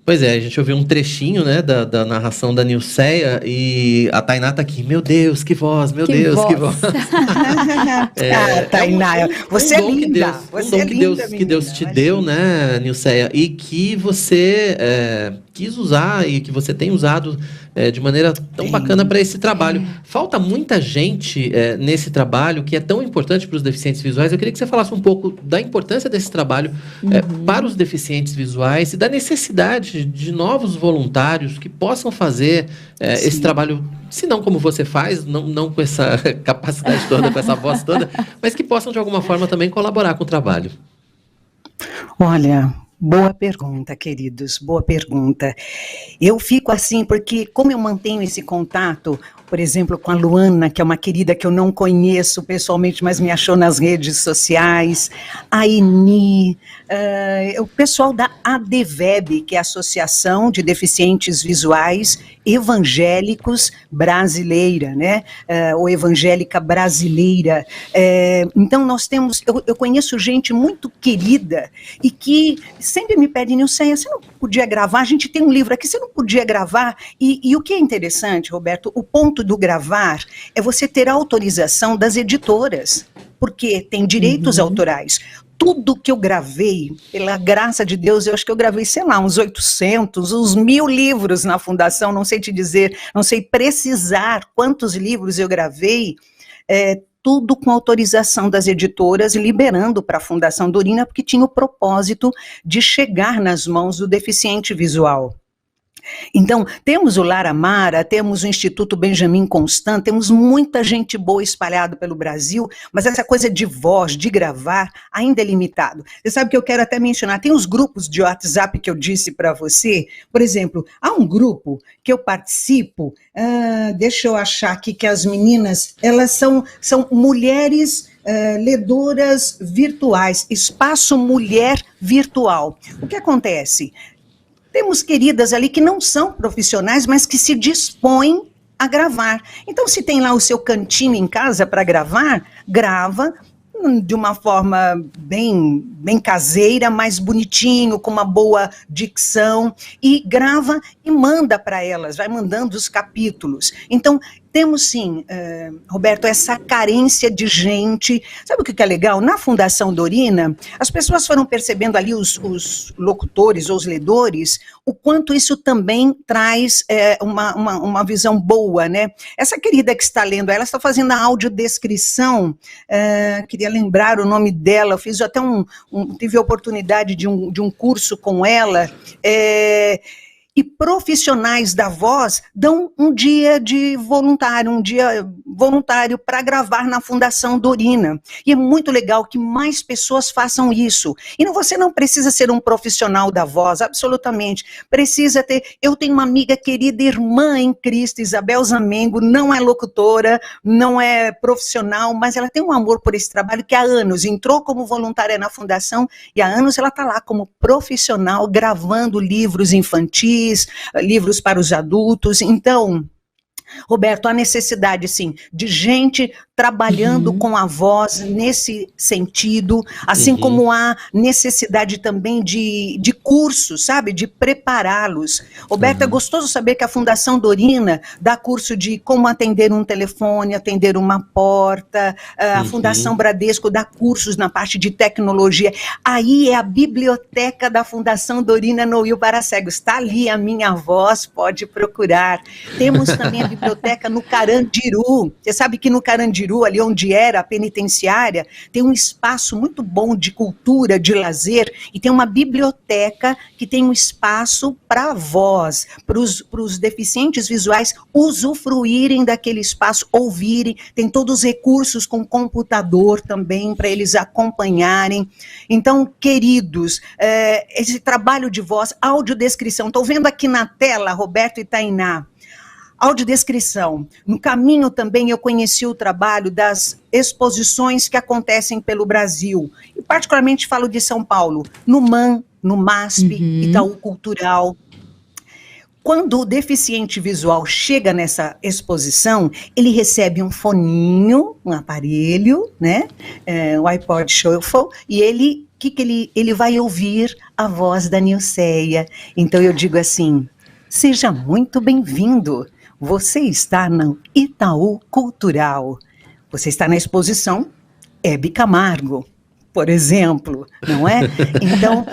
Pois é, a gente ouviu um trechinho, né, da narração da Nilceia, e a Tainá tá aqui, meu Deus, que voz, meu Deus, que voz. Tainá, você é linda. Você é linda, que Deus te deu, né, Nilceia, e que você quis usar e que você tem usado de maneira tão bacana para esse trabalho. Falta muita gente nesse trabalho que é tão importante para os deficientes visuais. Eu queria que você falasse um pouco da importância desse trabalho para os deficientes visuais e da necessidade de novos voluntários que possam fazer esse trabalho, se não como você faz, não com essa capacidade toda, com essa voz toda, mas que possam de alguma forma também colaborar com o trabalho. Olha, boa pergunta, queridos, boa pergunta. Eu fico assim, porque como eu mantenho esse contato, por exemplo, com a Luana, que é uma querida que eu não conheço pessoalmente, mas me achou nas redes sociais, a Eni, o pessoal da ADVEB, que é a Associação de Deficientes Visuais Evangélicos Brasileira, né? Ou Evangélica Brasileira. Então nós temos, eu conheço gente muito querida e que sempre me pede, Nilceia, você não podia gravar? A gente tem um livro aqui, você não podia gravar? E o que é interessante, Roberto, o ponto do gravar é você ter a autorização das editoras, porque tem direitos autorais. Tudo que eu gravei, pela graça de Deus, eu acho que eu gravei, sei lá, uns 800, uns 1.000 livros na Fundação, não sei te dizer, não sei precisar quantos livros eu gravei, tudo com autorização das editoras, liberando para a Fundação Dorina, porque tinha o propósito de chegar nas mãos do deficiente visual. Então, temos o Lar Amara, temos o Instituto Benjamin Constant, temos muita gente boa espalhada pelo Brasil, mas essa coisa de voz, de gravar, ainda é limitado. Você sabe que eu quero até mencionar, tem os grupos de WhatsApp que eu disse para você, por exemplo, há um grupo que eu participo, deixa eu achar aqui que as meninas, elas são mulheres ledoras virtuais, Espaço Mulher Virtual. O que acontece? Temos queridas ali que não são profissionais, mas que se dispõem a gravar. Então, se tem lá o seu cantinho em casa para gravar, grava de uma forma bem caseira, mais bonitinho, com uma boa dicção, e grava e manda para elas, vai mandando os capítulos. Então, temos sim, Roberto, essa carência de gente. Sabe o que é legal? Na Fundação Dorina, as pessoas foram percebendo ali, os locutores ou os ledores, o quanto isso também traz uma visão boa, né? Essa querida que está lendo, ela está fazendo a audiodescrição, queria lembrar o nome dela, eu fiz até tive a oportunidade de um curso com ela, e profissionais da voz dão um dia voluntário para gravar na Fundação Dorina. E é muito legal que mais pessoas façam isso. E você não precisa ser um profissional da voz, absolutamente. Precisa ter... Eu tenho uma amiga querida, irmã em Cristo, Isabel Zamengo, não é locutora, não é profissional, mas ela tem um amor por esse trabalho que há anos entrou como voluntária na Fundação e há anos ela está lá como profissional gravando livros infantis, livros para os adultos. Então, Roberto, há necessidade, sim, de gente trabalhando com a voz nesse sentido, assim como há necessidade também de cursos, sabe, de prepará-los. Roberto, é gostoso saber que a Fundação Dorina dá curso de como atender um telefone, atender uma porta, a Fundação Bradesco dá cursos na parte de tecnologia. Aí é a biblioteca da Fundação Dorina no Rio para Cegos. Está ali a minha voz, pode procurar. Temos também a biblioteca no Carandiru. Você sabe que no Carandiru Carandiru, ali onde era a penitenciária, tem um espaço muito bom de cultura, de lazer, e tem uma biblioteca que tem um espaço para a voz, para os deficientes visuais usufruírem daquele espaço, ouvirem, tem todos os recursos com computador também para eles acompanharem. Então, queridos, esse trabalho de voz, audiodescrição, estou vendo aqui na tela, Roberto e Tainá, audiodescrição. No caminho também eu conheci o trabalho das exposições que acontecem pelo Brasil, e particularmente falo de São Paulo, no MAN, no MASP, Itaú Cultural. Quando o deficiente visual chega nessa exposição, ele recebe um foninho, um aparelho, né, o iPod Shuffle, e ele vai ouvir a voz da Nilceia. Então eu digo assim, seja muito bem-vindo, você está no Itaú Cultural, você está na exposição Hebe Camargo, por exemplo, não é? Então,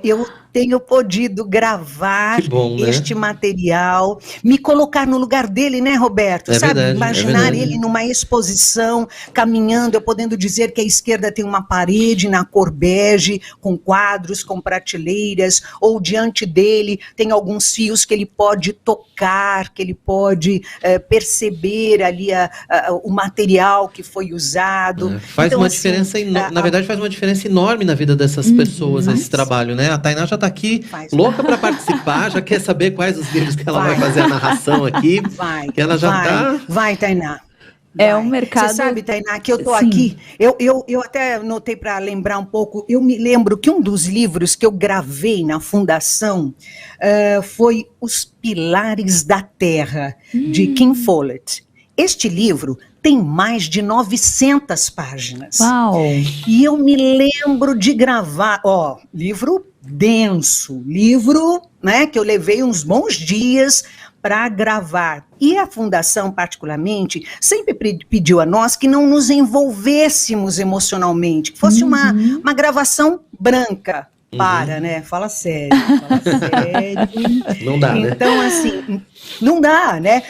eu tenho podido gravar este material, me colocar no lugar dele, né, Roberto? Sabe, verdade, imaginar ele numa exposição, caminhando, eu podendo dizer que à esquerda tem uma parede na cor bege, com quadros, com prateleiras, ou diante dele tem alguns fios que ele pode tocar, que ele pode perceber ali o material que foi usado. Faz então, uma assim, diferença, na verdade faz uma diferença enorme na vida dessas pessoas, esse trabalho, né? A Tainá já está aqui louca para participar, já quer saber quais os livros que ela vai fazer a narração aqui, que ela já está... Vai, Tainá. É um mercado... Você sabe, Tainá, que eu estou aqui, eu até anotei para lembrar um pouco, eu me lembro que um dos livros que eu gravei na Fundação foi Os Pilares da Terra, de Kim Follett. Este livro tem mais de 900 páginas. Uau! E eu me lembro de gravar, livro denso, livro, né, que eu levei uns bons dias para gravar. E a Fundação, particularmente, sempre pediu a nós que não nos envolvêssemos emocionalmente, que fosse uma gravação branca. Né? Fala sério. Não dá, né? Então, assim, não dá, né?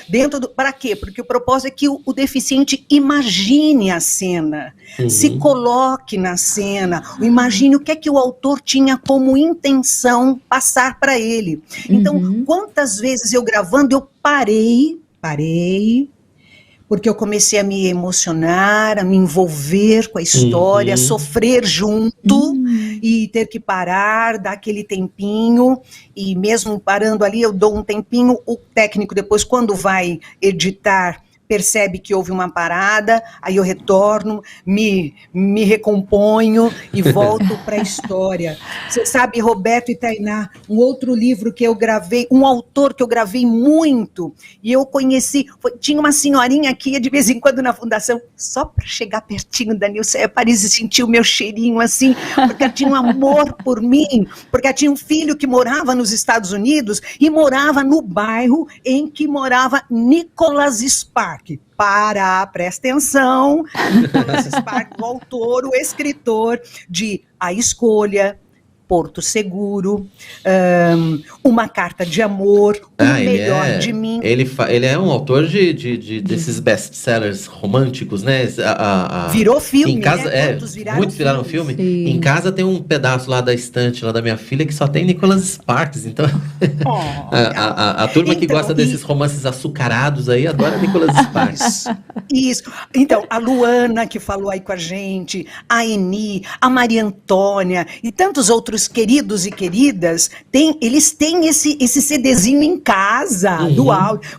Para quê? Porque o propósito é que o deficiente imagine a cena, se coloque na cena, imagine o que é que o autor tinha como intenção passar para ele. Então, quantas vezes eu gravando, eu parei, porque eu comecei a me emocionar, a me envolver com a história, a sofrer junto e ter que parar, dar aquele tempinho, e mesmo parando ali eu dou um tempinho, o técnico depois quando vai editar percebe que houve uma parada, aí eu retorno, me recomponho e volto para a história. Você sabe, Roberto e Tainá, um outro livro que eu gravei, um autor que eu gravei muito, e eu conheci, tinha uma senhorinha que ia de vez em quando na Fundação, só para chegar pertinho da Nilceia Paris e sentir o meu cheirinho assim, porque ela tinha um amor por mim, porque ela tinha um filho que morava nos Estados Unidos e morava no bairro em que morava Nicholas Sparks. Presta atenção, Nicholas Sparks, o autor, o escritor de A Escolha, Porto Seguro, Uma Carta de Amor, O Melhor de Mim. Ele é um autor desses best-sellers românticos, né? Virou filme, em casa, né? Muitos viraram filme. Sim. Em casa tem um pedaço lá da estante lá da minha filha que só tem Nicholas Sparks, então a turma que gosta desses romances açucarados aí adora Nicholas Sparks. Isso. Então, a Luana que falou aí com a gente, a Eni, a Maria Antônia e tantos outros queridos e queridas, eles têm esse CDzinho em casa, do áudio.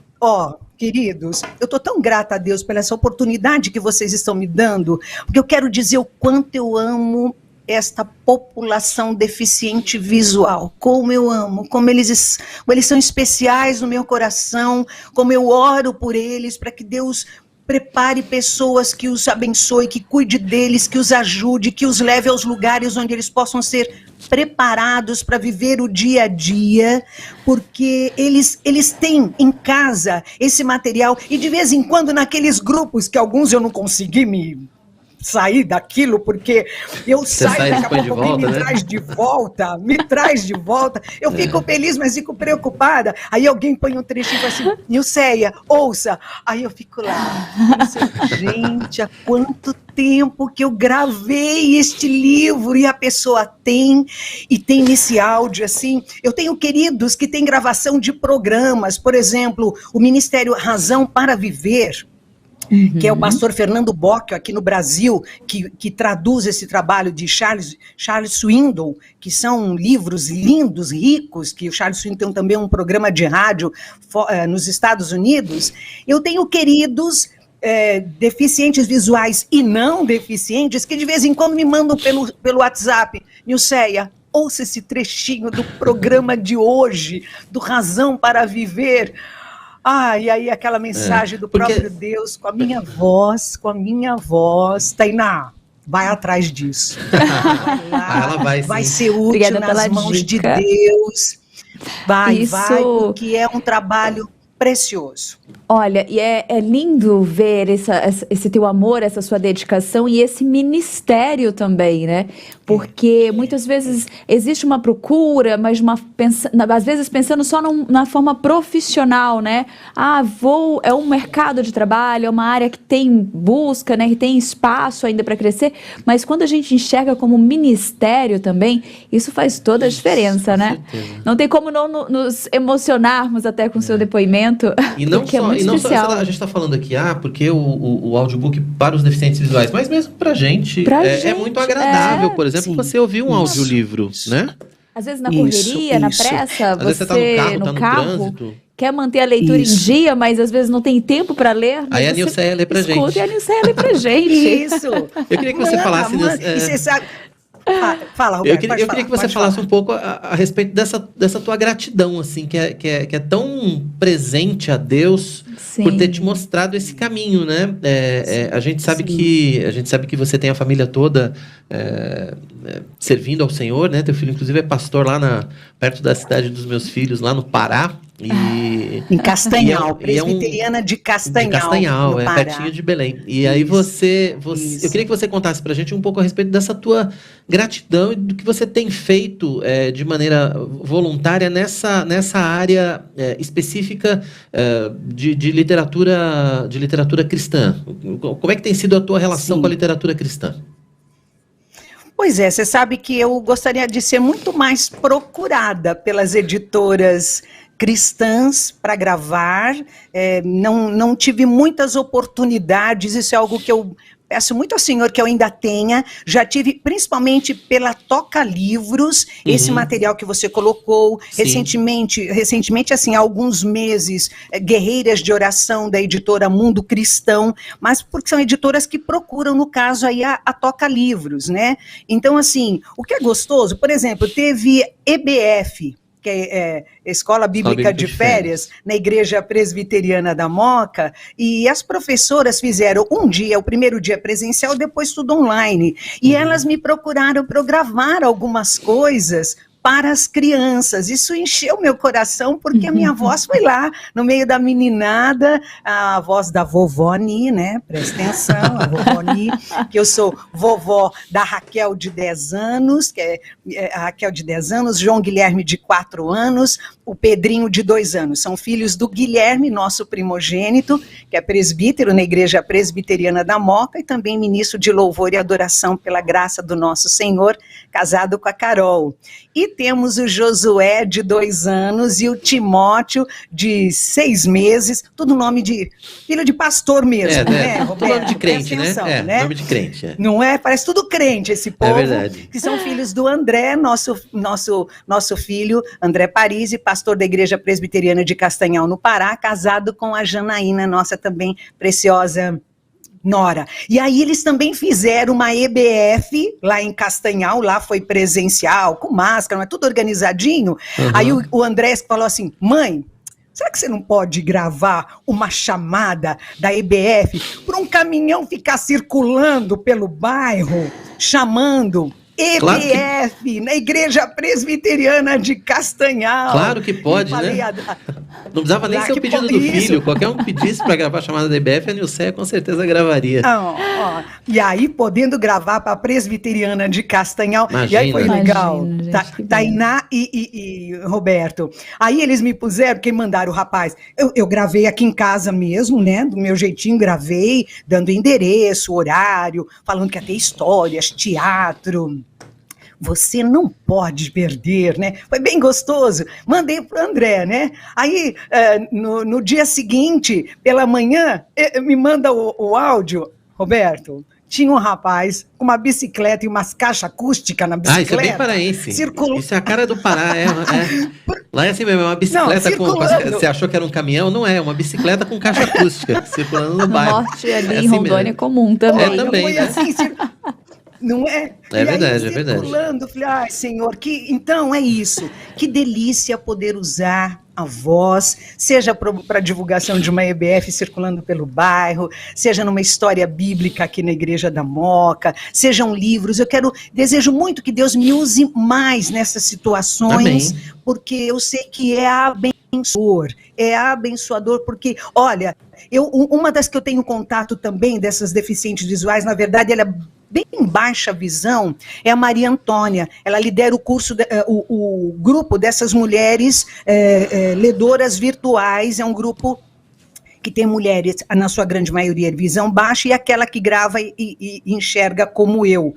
Queridos, eu estou tão grata a Deus pela essa oportunidade que vocês estão me dando, porque eu quero dizer o quanto eu amo esta população deficiente visual, como eu amo, como eles são especiais no meu coração, como eu oro por eles, para que Deus prepare pessoas que os abençoe, que cuide deles, que os ajude, que os leve aos lugares onde eles possam ser preparados para viver o dia a dia, porque eles têm em casa esse material, e de vez em quando naqueles grupos que alguns eu não consegui me sair daquilo, porque eu Você saio, daqui a pouco alguém me né? traz de volta. Eu fico feliz, mas fico preocupada. Aí alguém põe um trechinho assim, Nilceia, ouça. Aí eu fico lá, gente, há quanto tempo que eu gravei este livro e a pessoa tem esse áudio assim. Eu tenho queridos que têm gravação de programas, por exemplo, o Ministério Razão para Viver, que é o pastor Fernando Bocchio aqui no Brasil, que traduz esse trabalho de Charles Swindoll, que são livros lindos, ricos, que o Charles Swindoll tem também um programa de rádio nos Estados Unidos. Eu tenho queridos deficientes visuais e não deficientes, que de vez em quando me mandam pelo WhatsApp, Nilceia, ouça esse trechinho do programa de hoje, do Razão para Viver. E aí aquela mensagem do próprio Deus, com a minha voz, Tainá, vai atrás disso. Ela vai ser útil. Obrigada nas mãos dica. de Deus. Vai, porque é um trabalho precioso. Olha, e é lindo ver esse teu amor, essa sua dedicação e esse ministério também, né? Porque muitas vezes existe uma procura, mas às vezes pensando só na forma profissional, né? É um mercado de trabalho, é uma área que tem busca, né? Que tem espaço ainda para crescer, mas quando a gente enxerga como ministério também, isso faz toda a diferença, né? Não tem como não nos emocionarmos até com o seu depoimento. E não porque só, é muito especial. A gente está falando aqui, porque o audiobook para os deficientes visuais, mas mesmo pra gente, é muito agradável, por exemplo, você ouvir um audiolivro, né? Às vezes na correria, na pressa, às vezes você tá no carro, trânsito. Quer manter a leitura em dia, mas às vezes não tem tempo para ler. Aí a Nilceia lê pra gente. E a Nilceia lê pra gente. Isso. Eu queria que você falasse... E você sabe... Fala, Roberto, eu queria que você falasse um pouco a respeito dessa tua gratidão, assim, que é tão presente a Deus. Sim. Por ter te mostrado esse caminho, né? A gente sabe que você tem a família toda servindo ao Senhor, né? Teu filho, inclusive, é pastor lá perto da cidade dos meus filhos, lá no Pará. Em Castanhal, presbiteriana de Castanhal. De Castanhal, pertinho de Belém. E aí eu queria que você contasse pra gente um pouco a respeito dessa tua gratidão e do que você tem feito de maneira voluntária nessa área específica de literatura cristã. Como é que tem sido a tua relação com a literatura cristã? Pois é, você sabe que eu gostaria de ser muito mais procurada pelas editoras cristãs para gravar, não tive muitas oportunidades, isso é algo que eu peço muito ao Senhor que eu ainda tenha, já tive principalmente pela Toca Livros, esse material que você colocou, recentemente assim, há alguns meses, Guerreiras de Oração da editora Mundo Cristão, mas porque são editoras que procuram, no caso aí, a Toca Livros, né? Então assim, o que é gostoso, por exemplo, teve EBF, que é Escola Bíblica de Férias, na Igreja Presbiteriana da Moca, e as professoras fizeram um dia, o primeiro dia presencial, depois tudo online, e elas me procuraram para eu gravar algumas coisas para as crianças. Isso encheu meu coração, porque a minha voz foi lá, no meio da meninada, a voz da vovó Ni, né? Presta atenção, a vovó Ni, que eu sou vovó da Raquel de 10 anos, que é a Raquel de 10 anos, João Guilherme de 4 anos, o Pedrinho de 2 anos. São filhos do Guilherme, nosso primogênito, que é presbítero na Igreja Presbiteriana da Moca e também ministro de louvor e adoração pela graça do nosso Senhor, casado com a Carol. E temos o Josué, de 2 anos, e o Timóteo, de 6 meses, tudo nome de filho de pastor mesmo, né, Roberto? Tudo nome de crente, atenção, né? Nome de crente. Não é? Parece tudo crente, esse povo. É verdade. Que são filhos do André, nosso filho, André Parisi, pastor da Igreja Presbiteriana de Castanhal, no Pará, casado com a Janaína, nossa também preciosa nora. E aí eles também fizeram uma EBF lá em Castanhal, lá foi presencial, com máscara, mas tudo organizadinho. Aí o André falou assim, mãe, será que você não pode gravar uma chamada da EBF para um caminhão ficar circulando pelo bairro, chamando EBF, na Igreja Presbiteriana de Castanhal? Claro que pode, né? Não precisava nem ser o pedido do filho. Qualquer um que pedisse para gravar a chamada da IBF, a Nilceia com certeza gravaria. E aí, podendo gravar para a Presbiteriana de Castanhal. Imagina. E aí foi legal. Imagina, gente, Tainá e Roberto. Aí eles me puseram, quem mandaram o rapaz. Eu gravei aqui em casa mesmo, né? Do meu jeitinho, gravei, dando endereço, horário, falando que ia ter histórias, teatro. Você não pode perder, né? Foi bem gostoso. Mandei para o André, né? Aí, no dia seguinte, pela manhã, me manda o áudio, Roberto. Tinha um rapaz com uma bicicleta e umas caixas acústicas na bicicleta. Isso é bem paraense. Isso é a cara do Pará, Lá é assim mesmo, é uma bicicleta Você achou que era um caminhão? Não é, uma bicicleta com caixa acústica, circulando no bairro. Norte ali em Rondônia é comum também. Também, foi né? assim, não é? É verdade, é verdade. Circulando, falei, ai, Senhor, então é isso. Que delícia poder usar a voz, seja para divulgação de uma EBF circulando pelo bairro, seja numa história bíblica aqui na Igreja da Moca, sejam livros. Desejo muito que Deus me use mais nessas situações, Amém. Porque eu sei que é abençoador, porque, olha, uma das que eu tenho contato também dessas deficientes visuais, na verdade, ela é bem baixa visão, é a Maria Antônia. Ela lidera o curso, o grupo dessas mulheres ledoras virtuais, é um grupo que tem mulheres, na sua grande maioria, de visão baixa, e aquela que grava e enxerga como eu.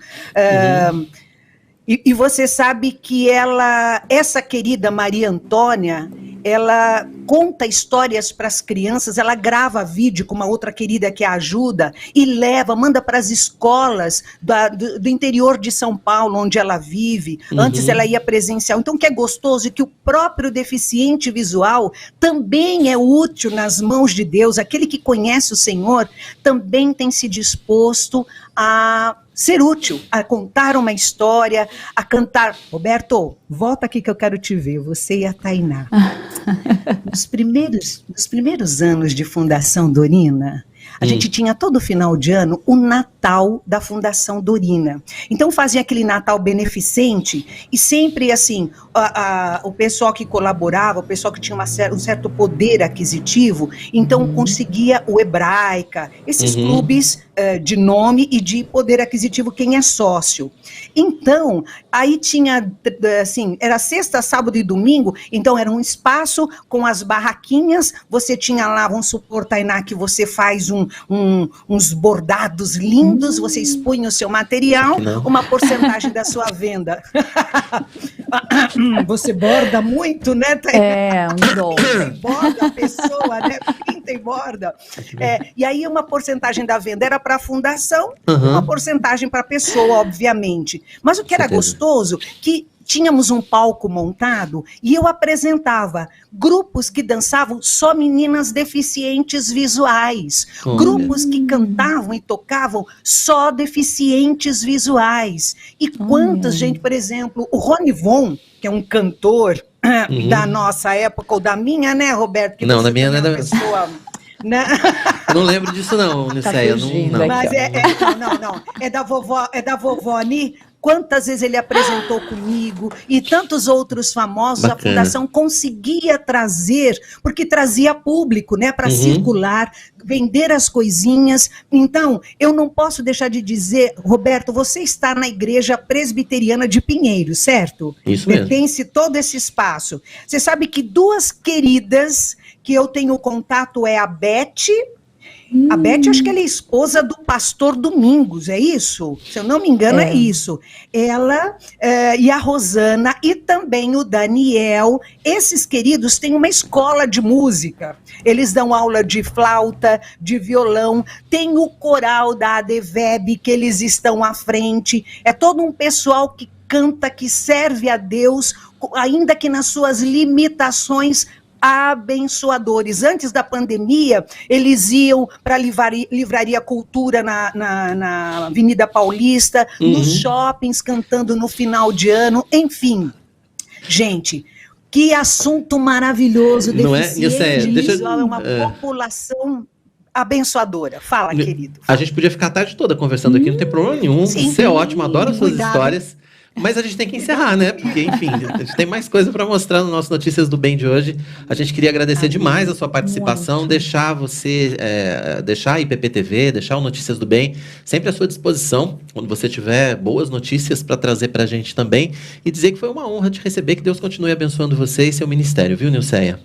E você sabe que essa querida Maria Antônia, ela conta histórias para as crianças, ela grava vídeo com uma outra querida que a ajuda e manda para as escolas do interior de São Paulo, onde ela vive. Antes ela ia presencial. Então, o que é gostoso é que o próprio deficiente visual também é útil nas mãos de Deus. Aquele que conhece o Senhor também tem se disposto a ser útil, a contar uma história, a cantar. Roberto, volta aqui que eu quero te ver, você e a Tainá. Nos primeiros anos de Fundação Dorina, a gente tinha todo final de ano o Natal da Fundação Dorina. Então fazia aquele Natal beneficente e sempre assim, o pessoal que colaborava, o pessoal que tinha um certo poder aquisitivo, então conseguia o Hebraica, esses clubes de nome e de poder aquisitivo, quem é sócio. Então, aí tinha, assim, era sexta, sábado e domingo, então era um espaço com as barraquinhas, você tinha lá, vamos supor, Tainá, que você faz uns bordados lindos, você expunha o seu material, uma porcentagem da sua venda. Você borda muito, né, Tainá? Um dom. Pinta e borda a pessoa, né? Pinta e borda. E aí uma porcentagem da venda era para a fundação, uma porcentagem para a pessoa, obviamente. Mas o que era gostoso, que tínhamos um palco montado e eu apresentava grupos que dançavam só meninas deficientes visuais, grupos que cantavam e tocavam só deficientes visuais. E quantas, gente, por exemplo, o Rony Von, que é um cantor da nossa época, ou da minha, né, Roberto? Que não, da minha não é da pessoa... Não lembro disso não, Nilceia. Não. Mas não. É da vovó Ani. Quantas vezes ele apresentou comigo e tantos outros famosos. Bacana. A Fundação conseguia trazer, porque trazia público, né, para circular, vender as coisinhas. Então, eu não posso deixar de dizer, Roberto, você está na Igreja Presbiteriana de Pinheiros, certo? Isso mesmo. Pertence todo esse espaço. Você sabe que duas queridas que eu tenho contato é a Beth. A Beth, acho que ela é esposa do pastor Domingos, é isso? Se eu não me engano, é isso. Ela e a Rosana e também o Daniel, esses queridos têm uma escola de música. Eles dão aula de flauta, de violão, tem o coral da ADVEB, que eles estão à frente. É todo um pessoal que canta, que serve a Deus, ainda que nas suas limitações abençoadores. Antes da pandemia, eles iam para a Livraria Cultura na Avenida Paulista, nos shoppings, cantando no final de ano, enfim. Gente, que assunto maravilhoso. Não é? Visual, é uma população abençoadora. Fala, querido. A gente podia ficar a tarde toda conversando aqui, não tem problema nenhum. Sim, você é ótimo, adoro suas histórias. Mas a gente tem que encerrar, né? Porque, enfim, a gente tem mais coisa para mostrar no nosso Notícias do Bem de hoje. A gente queria agradecer demais a sua participação, deixar a IPPTV, deixar o Notícias do Bem sempre à sua disposição, quando você tiver boas notícias para trazer para a gente também, e dizer que foi uma honra te receber, que Deus continue abençoando você e seu ministério, viu, Nilceia?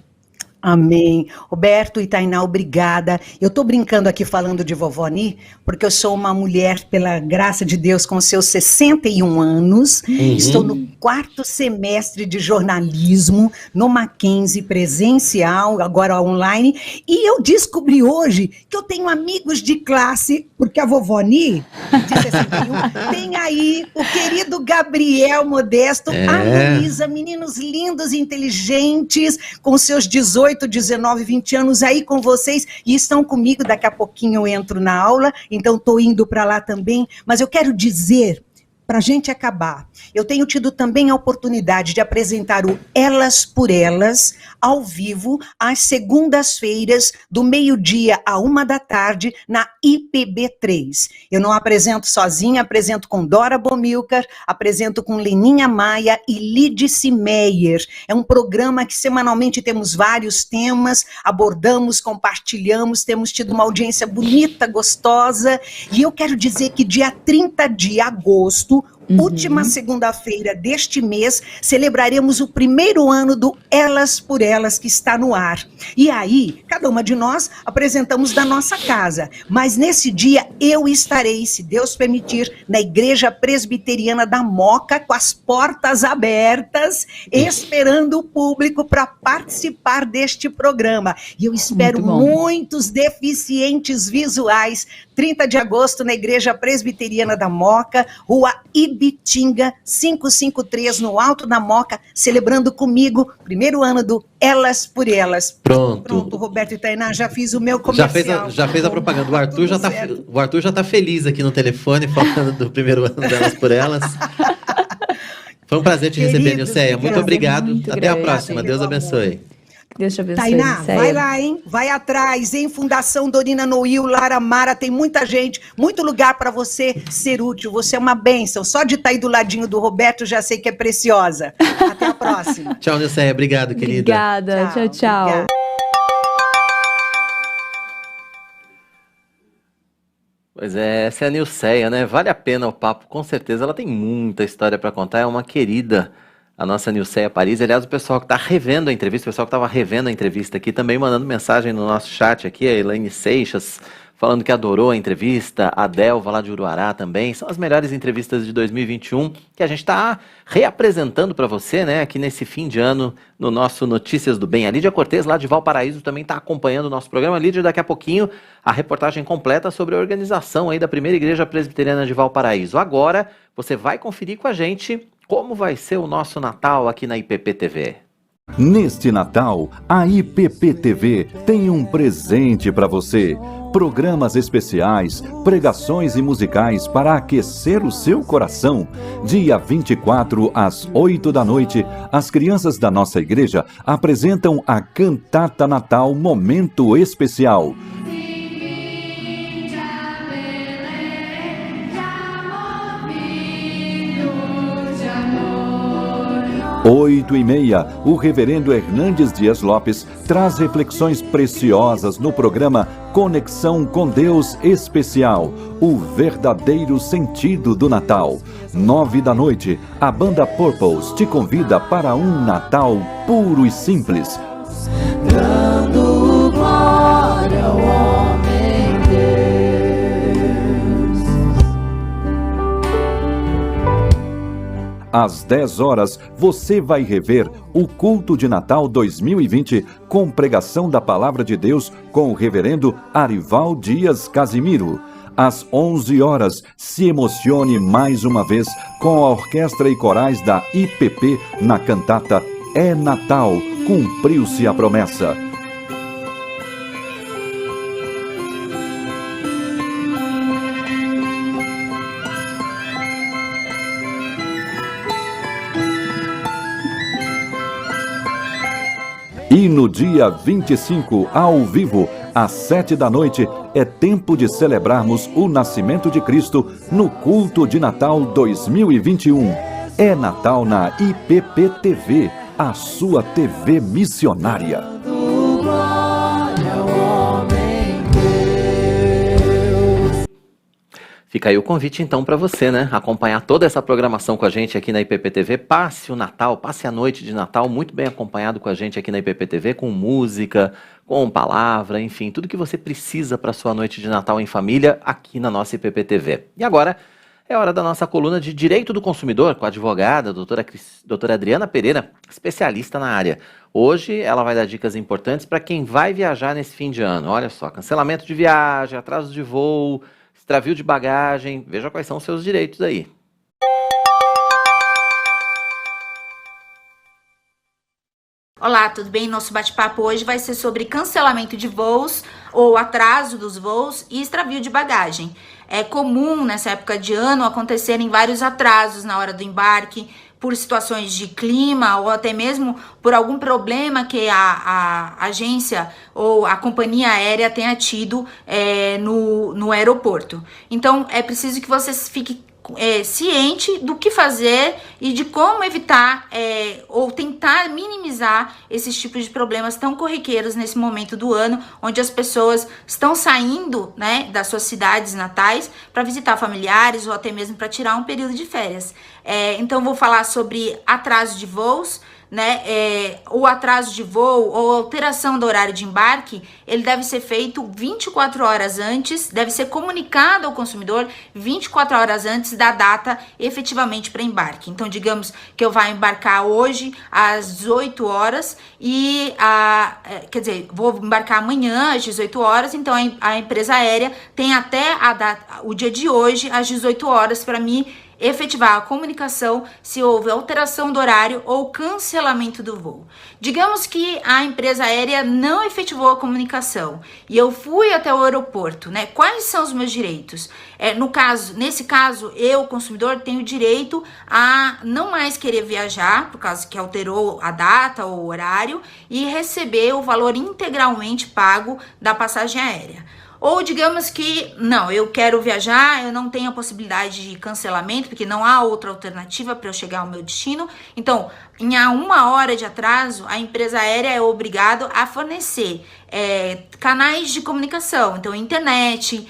Amém. Roberto e Tainá, obrigada. Eu estou brincando aqui falando de vovó Ni, porque eu sou uma mulher, pela graça de Deus, com seus 61 anos. Estou no 4º semestre de jornalismo, no Mackenzie, presencial, agora online. E eu descobri hoje que eu tenho amigos de classe, porque a vovó Ni, de 61, tem aí o querido Gabriel Modesto, a Luísa, meninos lindos e inteligentes, com seus 18, 19, 20 anos aí com vocês e estão comigo. Daqui a pouquinho eu entro na aula, então estou indo para lá também. Mas eu quero dizer, para a gente acabar, eu tenho tido também a oportunidade de apresentar o Elas por Elas, ao vivo, às segundas-feiras, do meio-dia à 1h, na IPB3. Eu não apresento sozinha, apresento com Dora Bomilcar, apresento com Leninha Maia e Lídice Meyer. É um programa que semanalmente temos vários temas, abordamos, compartilhamos, temos tido uma audiência bonita, gostosa, e eu quero dizer que dia 30 de agosto, última segunda-feira deste mês, celebraremos o 1º ano do Elas por Elas, que está no ar. E aí, cada uma de nós apresentamos da nossa casa. Mas nesse dia eu estarei, se Deus permitir, na Igreja Presbiteriana da Moca, com as portas abertas, esperando o público para participar deste programa. E eu espero muitos deficientes visuais. 30 de agosto, na Igreja Presbiteriana da Moca, Rua Ibitinga, 553, no Alto da Moca, celebrando comigo o 1º ano do Elas por Elas. Pronto, Roberto e Tainá, já fiz o meu comercial. Já fez a propaganda. O Arthur já tá feliz aqui no telefone, falando do 1º ano do Elas por Elas. Foi um prazer te receber, Nilceia. Muito obrigado. Até a próxima. Deus abençoe. Deus te abençoe. Tainá, vai lá, hein? Vai atrás, hein? Fundação Dorina Noil, Lara Mara, tem muita gente, muito lugar para você ser útil. Você é uma bênção. Só de estar aí do ladinho do Roberto, já sei que é preciosa. Até a próxima. Tchau, Nilceia. Obrigado, querida. Obrigada. Tchau. Obrigada. Pois é, essa é a Nilceia, né? Vale a pena o papo, com certeza. Ela tem muita história para contar. É uma querida, a nossa Nilceia Paris. Aliás, o pessoal que está revendo a entrevista, o pessoal que estava revendo a entrevista aqui, também mandando mensagem no nosso chat aqui, a Elaine Seixas, falando que adorou a entrevista, a Delva lá de Uruará também. São as melhores entrevistas de 2021 que a gente está reapresentando para você, né, aqui nesse fim de ano, no nosso Notícias do Bem. A Lídia Cortez, lá de Valparaíso, também está acompanhando o nosso programa. Lídia, daqui a pouquinho, a reportagem completa sobre a organização aí da Primeira Igreja Presbiteriana de Valparaíso. Agora, você vai conferir com a gente como vai ser o nosso Natal aqui na IPPTV. Neste Natal, a IPPTV tem um presente para você. Programas especiais, pregações e musicais para aquecer o seu coração. Dia 24, às 8h, as crianças da nossa igreja apresentam a Cantata Natal Momento Especial. 8h30, o reverendo Hernandes Dias Lopes traz reflexões preciosas no programa Conexão com Deus Especial, o verdadeiro sentido do Natal. 9h, a banda Purples te convida para um Natal puro e simples. Dando glória ao homem Deus. Às 10h, você vai rever o Culto de Natal 2020 com pregação da Palavra de Deus com o reverendo Arival Dias Casimiro. Às 11h, se emocione mais uma vez com a orquestra e corais da IPP na cantata É Natal, Cumpriu-se a Promessa. E no dia 25, ao vivo, às 7h, é tempo de celebrarmos o nascimento de Cristo no Culto de Natal 2021. É Natal na IPP-TV, a sua TV missionária. Fica aí o convite então para você, né? Acompanhar toda essa programação com a gente aqui na IPP-TV. Passe o Natal, passe a noite de Natal muito bem acompanhado com a gente aqui na IPP-TV, com música, com palavra, enfim, tudo que você precisa para sua noite de Natal em família aqui na nossa IPP-TV. E agora é hora da nossa coluna de Direito do Consumidor com a advogada, doutora Adriana Pereira, especialista na área. Hoje ela vai dar dicas importantes para quem vai viajar nesse fim de ano. Olha só, cancelamento de viagem, atraso de voo, extravio de bagagem, veja quais são os seus direitos aí. Olá, tudo bem? Nosso bate-papo hoje vai ser sobre cancelamento de voos ou atraso dos voos e extravio de bagagem. É comum nessa época de ano acontecerem vários atrasos na hora do embarque, por situações de clima ou até mesmo por algum problema que a agência ou a companhia aérea tenha tido no aeroporto. Então, é preciso que você fique ciente do que fazer e de como evitar ou tentar minimizar esses tipos de problemas tão corriqueiros nesse momento do ano, onde as pessoas estão saindo, né, das suas cidades natais para visitar familiares ou até mesmo para tirar um período de férias. Então vou falar sobre atraso de voos, né? O atraso de voo ou alteração do horário de embarque, ele deve ser feito 24 horas antes, deve ser comunicado ao consumidor 24 horas antes da data efetivamente para embarque. Então, digamos que eu vou embarcar hoje às 18 horas e, vou embarcar amanhã às 18 horas, então a empresa aérea tem até o dia de hoje às 18 horas para me efetivar a comunicação se houve alteração do horário ou cancelamento do voo. Digamos que a empresa aérea não efetivou a comunicação e eu fui até o aeroporto, né? Quais são os meus direitos? Nesse caso, eu, consumidor, tenho direito a não mais querer viajar, por causa que alterou a data ou o horário, e receber o valor integralmente pago da passagem aérea. Ou digamos que, não, eu quero viajar, eu não tenho a possibilidade de cancelamento, porque não há outra alternativa para eu chegar ao meu destino. Então, em 1 hora de atraso, a empresa aérea é obrigada a fornecer canais de comunicação. Então, internet,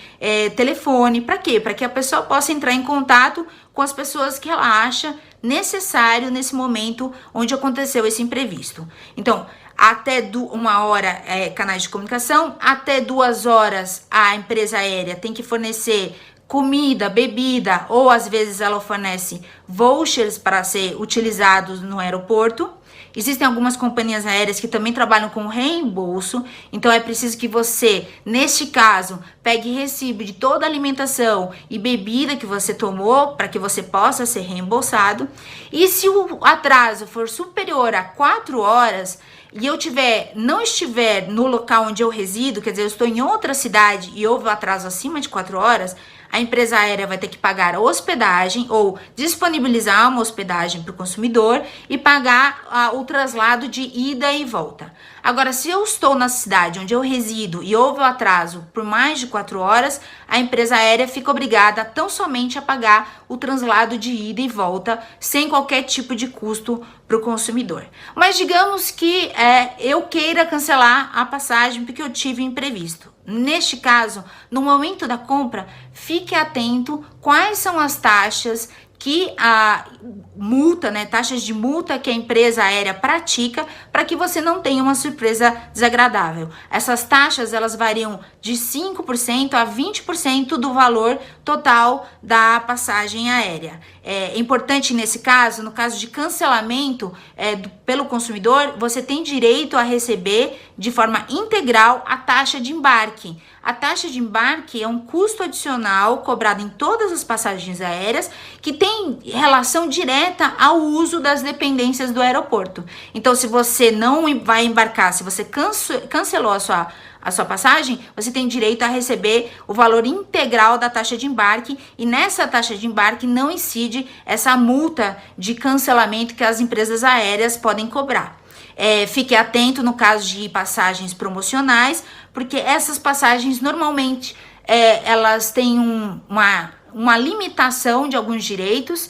telefone, para quê? Para que a pessoa possa entrar em contato com as pessoas que ela acha necessário nesse momento onde aconteceu esse imprevisto. Então, até 1 hora canais de comunicação, até 2 horas a empresa aérea tem que fornecer comida, bebida, ou às vezes ela fornece vouchers para ser utilizados no aeroporto. Existem algumas companhias aéreas que também trabalham com reembolso, então é preciso que você, neste caso, pegue recibo de toda a alimentação e bebida que você tomou para que você possa ser reembolsado. E se o atraso for superior a 4 horas e eu não estiver no local onde eu resido, quer dizer, eu estou em outra cidade e houve um atraso acima de 4 horas, a empresa aérea vai ter que pagar a hospedagem ou disponibilizar uma hospedagem para o consumidor e pagar o traslado de ida e volta. Agora, se eu estou na cidade onde eu resido e houve um atraso por mais de 4 horas, a empresa aérea fica obrigada tão somente a pagar o translado de ida e volta sem qualquer tipo de custo para o consumidor. Mas digamos que eu queira cancelar a passagem porque eu tive imprevisto. Neste caso, no momento da compra, fique atento quais são as taxas que a multa, né, taxas de multa que a empresa aérea pratica para que você não tenha uma surpresa desagradável. Essas taxas, elas variam de 5% a 20% do valor total da passagem aérea. É importante nesse caso, no caso de cancelamento pelo consumidor, você tem direito a receber de forma integral a taxa de embarque. A taxa de embarque é um custo adicional cobrado em todas as passagens aéreas que tem relação direta ao uso das dependências do aeroporto. Então, se você não vai embarcar, se você cancelou a sua passagem, você tem direito a receber o valor integral da taxa de embarque e nessa taxa de embarque não incide essa multa de cancelamento que as empresas aéreas podem cobrar. Fique atento no caso de passagens promocionais, porque essas passagens normalmente elas têm uma limitação de alguns direitos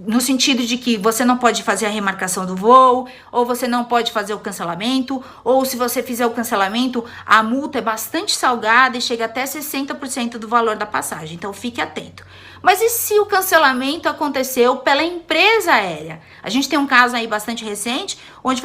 no sentido de que você não pode fazer a remarcação do voo, ou você não pode fazer o cancelamento, ou se você fizer o cancelamento, a multa é bastante salgada e chega até 60% do valor da passagem, então fique atento. Mas e se o cancelamento aconteceu pela empresa aérea? A gente tem um caso aí bastante recente, onde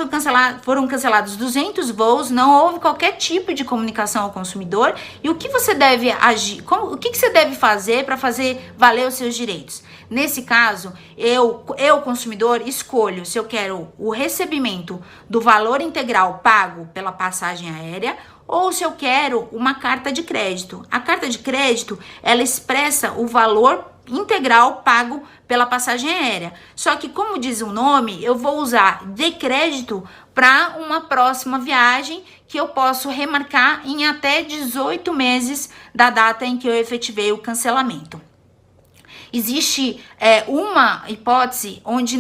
foram cancelados 200 voos, não houve qualquer tipo de comunicação ao consumidor. E o que você deve agir? O que você deve fazer para fazer valer os seus direitos? Nesse caso, eu, consumidor, escolho se eu quero o recebimento do valor integral pago pela passagem aérea ou se eu quero uma carta de crédito. A carta de crédito, ela expressa o valor integral pago pela passagem aérea. Só que, como diz o nome, eu vou usar de crédito para uma próxima viagem que eu posso remarcar em até 18 meses da data em que eu efetivei o cancelamento. Existe uma hipótese onde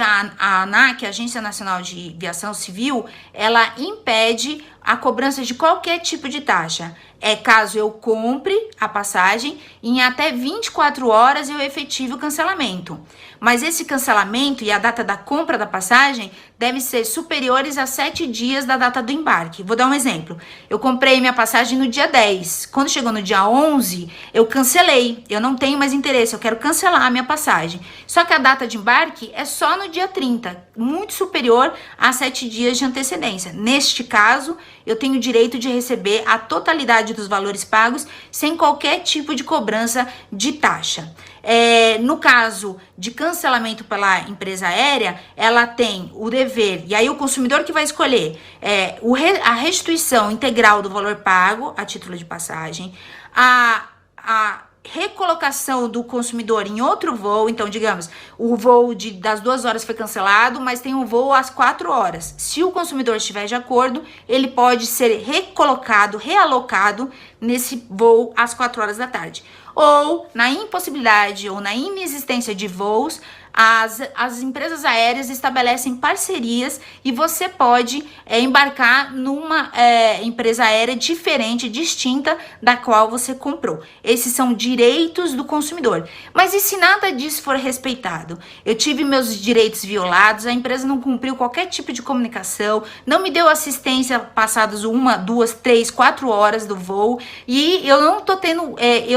a ANAC, a Agência Nacional de Aviação Civil, ela impede a cobrança de qualquer tipo de taxa. Caso eu compre a passagem e em até 24 horas eu efetive o cancelamento. Mas esse cancelamento e a data da compra da passagem devem ser superiores a 7 dias da data do embarque. Vou dar um exemplo. Eu comprei minha passagem no dia 10. Quando chegou no dia 11, eu cancelei. Eu não tenho mais interesse, eu quero cancelar a minha passagem. Só que a data de embarque é só no dia 30, muito superior a 7 dias de antecedência. Neste caso, eu tenho o direito de receber a totalidade dos valores pagos sem qualquer tipo de cobrança de taxa. No caso de cancelamento pela empresa aérea, ela tem o dever, e aí o consumidor que vai escolher a restituição integral do valor pago a título de passagem, a recolocação do consumidor em outro voo. Então, digamos, o voo das 2 horas foi cancelado, mas tem um voo às 4 horas. Se o consumidor estiver de acordo, ele pode ser realocado nesse voo às 4 horas da tarde. Ou, na impossibilidade ou na inexistência de voos, as empresas aéreas estabelecem parcerias e você pode embarcar numa empresa aérea diferente, distinta da qual você comprou. Esses são direitos do consumidor. Mas e se nada disso for respeitado? Eu tive meus direitos violados, a empresa não cumpriu qualquer tipo de comunicação, não me deu assistência passadas 1, 2, 3, 4 horas do voo e eu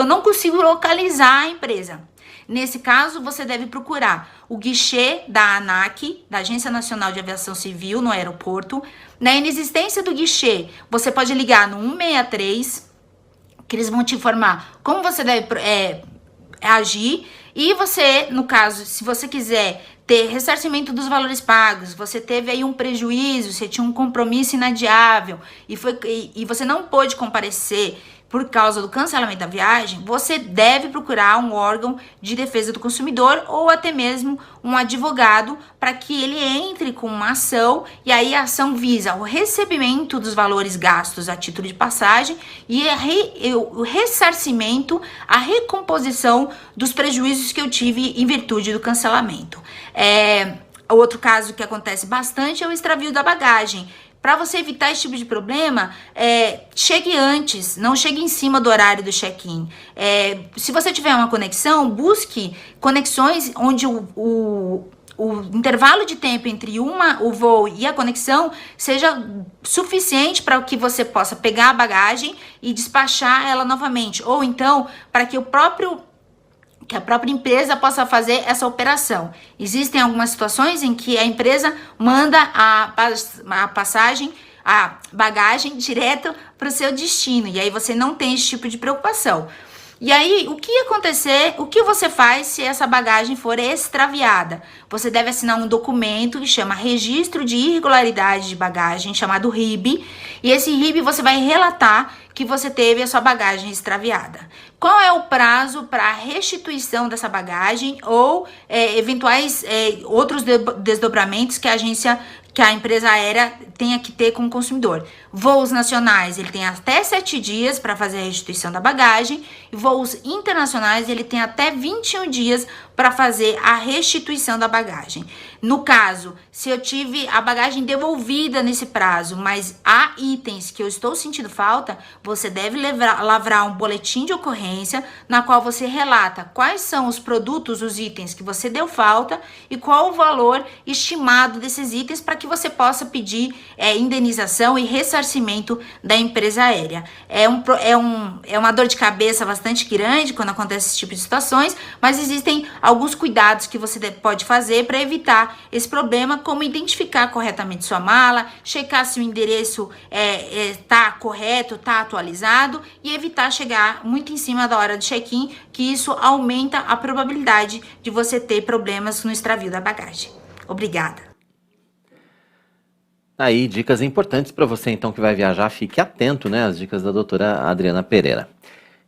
não consigo localizar a empresa. Nesse caso, você deve procurar o guichê da ANAC, da Agência Nacional de Aviação Civil, no aeroporto. Na inexistência do guichê, você pode ligar no 163, que eles vão te informar como você deve agir. E você, no caso, se você quiser ter ressarcimento dos valores pagos, você teve aí um prejuízo, você tinha um compromisso inadiável e você não pôde comparecer por causa do cancelamento da viagem, você deve procurar um órgão de defesa do consumidor ou até mesmo um advogado para que ele entre com uma ação, e aí a ação visa o recebimento dos valores gastos a título de passagem e o ressarcimento, a recomposição dos prejuízos que eu tive em virtude do cancelamento. Outro caso que acontece bastante é o extravio da bagagem. Para você evitar esse tipo de problema, chegue antes, não chegue em cima do horário do check-in. Se você tiver uma conexão, busque conexões onde o intervalo de tempo entre o voo e a conexão seja suficiente para que você possa pegar a bagagem e despachar ela novamente. Ou então, para que a própria empresa possa fazer essa operação. Existem algumas situações em que a empresa manda a bagagem direto para o seu destino, e aí você não tem esse tipo de preocupação. E aí, o que você faz se essa bagagem for extraviada? Você deve assinar um documento que chama Registro de Irregularidade de Bagagem, chamado RIB, e esse RIB você vai relatar que você teve a sua bagagem extraviada. Qual é o prazo para a restituição dessa bagagem ou eventuais outros desdobramentos que a empresa aérea tenha que ter com o consumidor? Voos nacionais, ele tem até 7 dias para fazer a restituição da bagagem, e voos internacionais, ele tem até 21 dias para fazer a restituição da bagagem. No caso, se eu tive a bagagem devolvida nesse prazo, mas há itens que eu estou sentindo falta, você deve lavrar um boletim de ocorrência na qual você relata quais são os produtos, os itens que você deu falta e qual o valor estimado desses itens para que você possa pedir indenização e ressarcimento da empresa aérea. É uma dor de cabeça bastante grande quando acontece esse tipo de situações, mas existem alguns cuidados que você pode fazer para evitar esse problema, como identificar corretamente sua mala, checar se o endereço está correto, está atualizado e evitar chegar muito em cima da hora do check-in, que isso aumenta a probabilidade de você ter problemas no extravio da bagagem. Obrigada. Aí, dicas importantes para você então que vai viajar, fique atento, né, às dicas da doutora Adriana Pereira.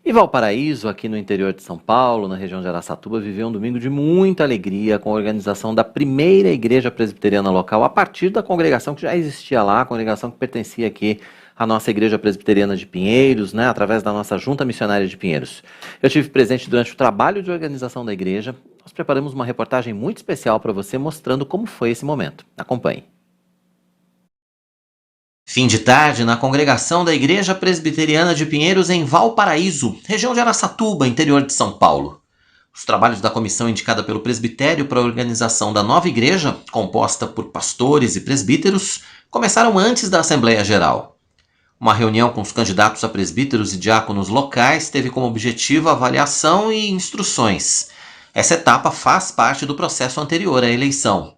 E Valparaíso, aqui no interior de São Paulo, na região de Araçatuba, viveu um domingo de muita alegria com a organização da primeira igreja presbiteriana local, a partir da congregação que já existia lá, a congregação que pertencia aqui à nossa igreja presbiteriana de Pinheiros, né, através da nossa junta missionária de Pinheiros. Eu estive presente durante o trabalho de organização da igreja. Nós preparamos uma reportagem muito especial para você, mostrando como foi esse momento. Acompanhe. Fim de tarde na congregação da Igreja Presbiteriana de Pinheiros em Valparaíso, região de Araçatuba, interior de São Paulo. Os trabalhos da comissão indicada pelo presbitério para a organização da nova igreja, composta por pastores e presbíteros, começaram antes da Assembleia Geral. Uma reunião com os candidatos a presbíteros e diáconos locais teve como objetivo a avaliação e instruções. Essa etapa faz parte do processo anterior à eleição.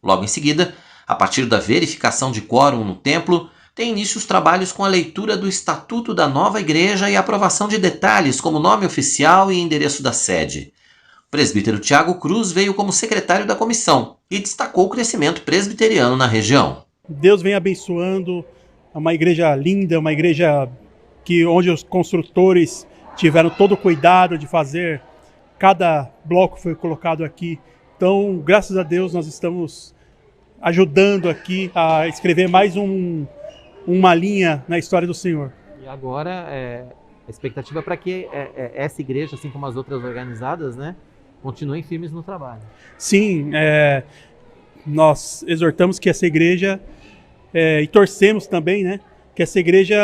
Logo em seguida, a partir da verificação de quórum no templo, tem início os trabalhos com a leitura do Estatuto da nova igreja e a aprovação de detalhes como nome oficial e endereço da sede. O presbítero Tiago Cruz veio como secretário da comissão e destacou o crescimento presbiteriano na região. Deus vem abençoando, é uma igreja linda, uma igreja onde os construtores tiveram todo o cuidado de fazer, cada bloco foi colocado aqui. Então, graças a Deus, nós estamos ajudando aqui a escrever mais uma linha na história do Senhor. E agora a expectativa é para que essa igreja, assim como as outras organizadas, né, continuem firmes no trabalho. Sim, nós exortamos que essa igreja, e torcemos também, né, que essa igreja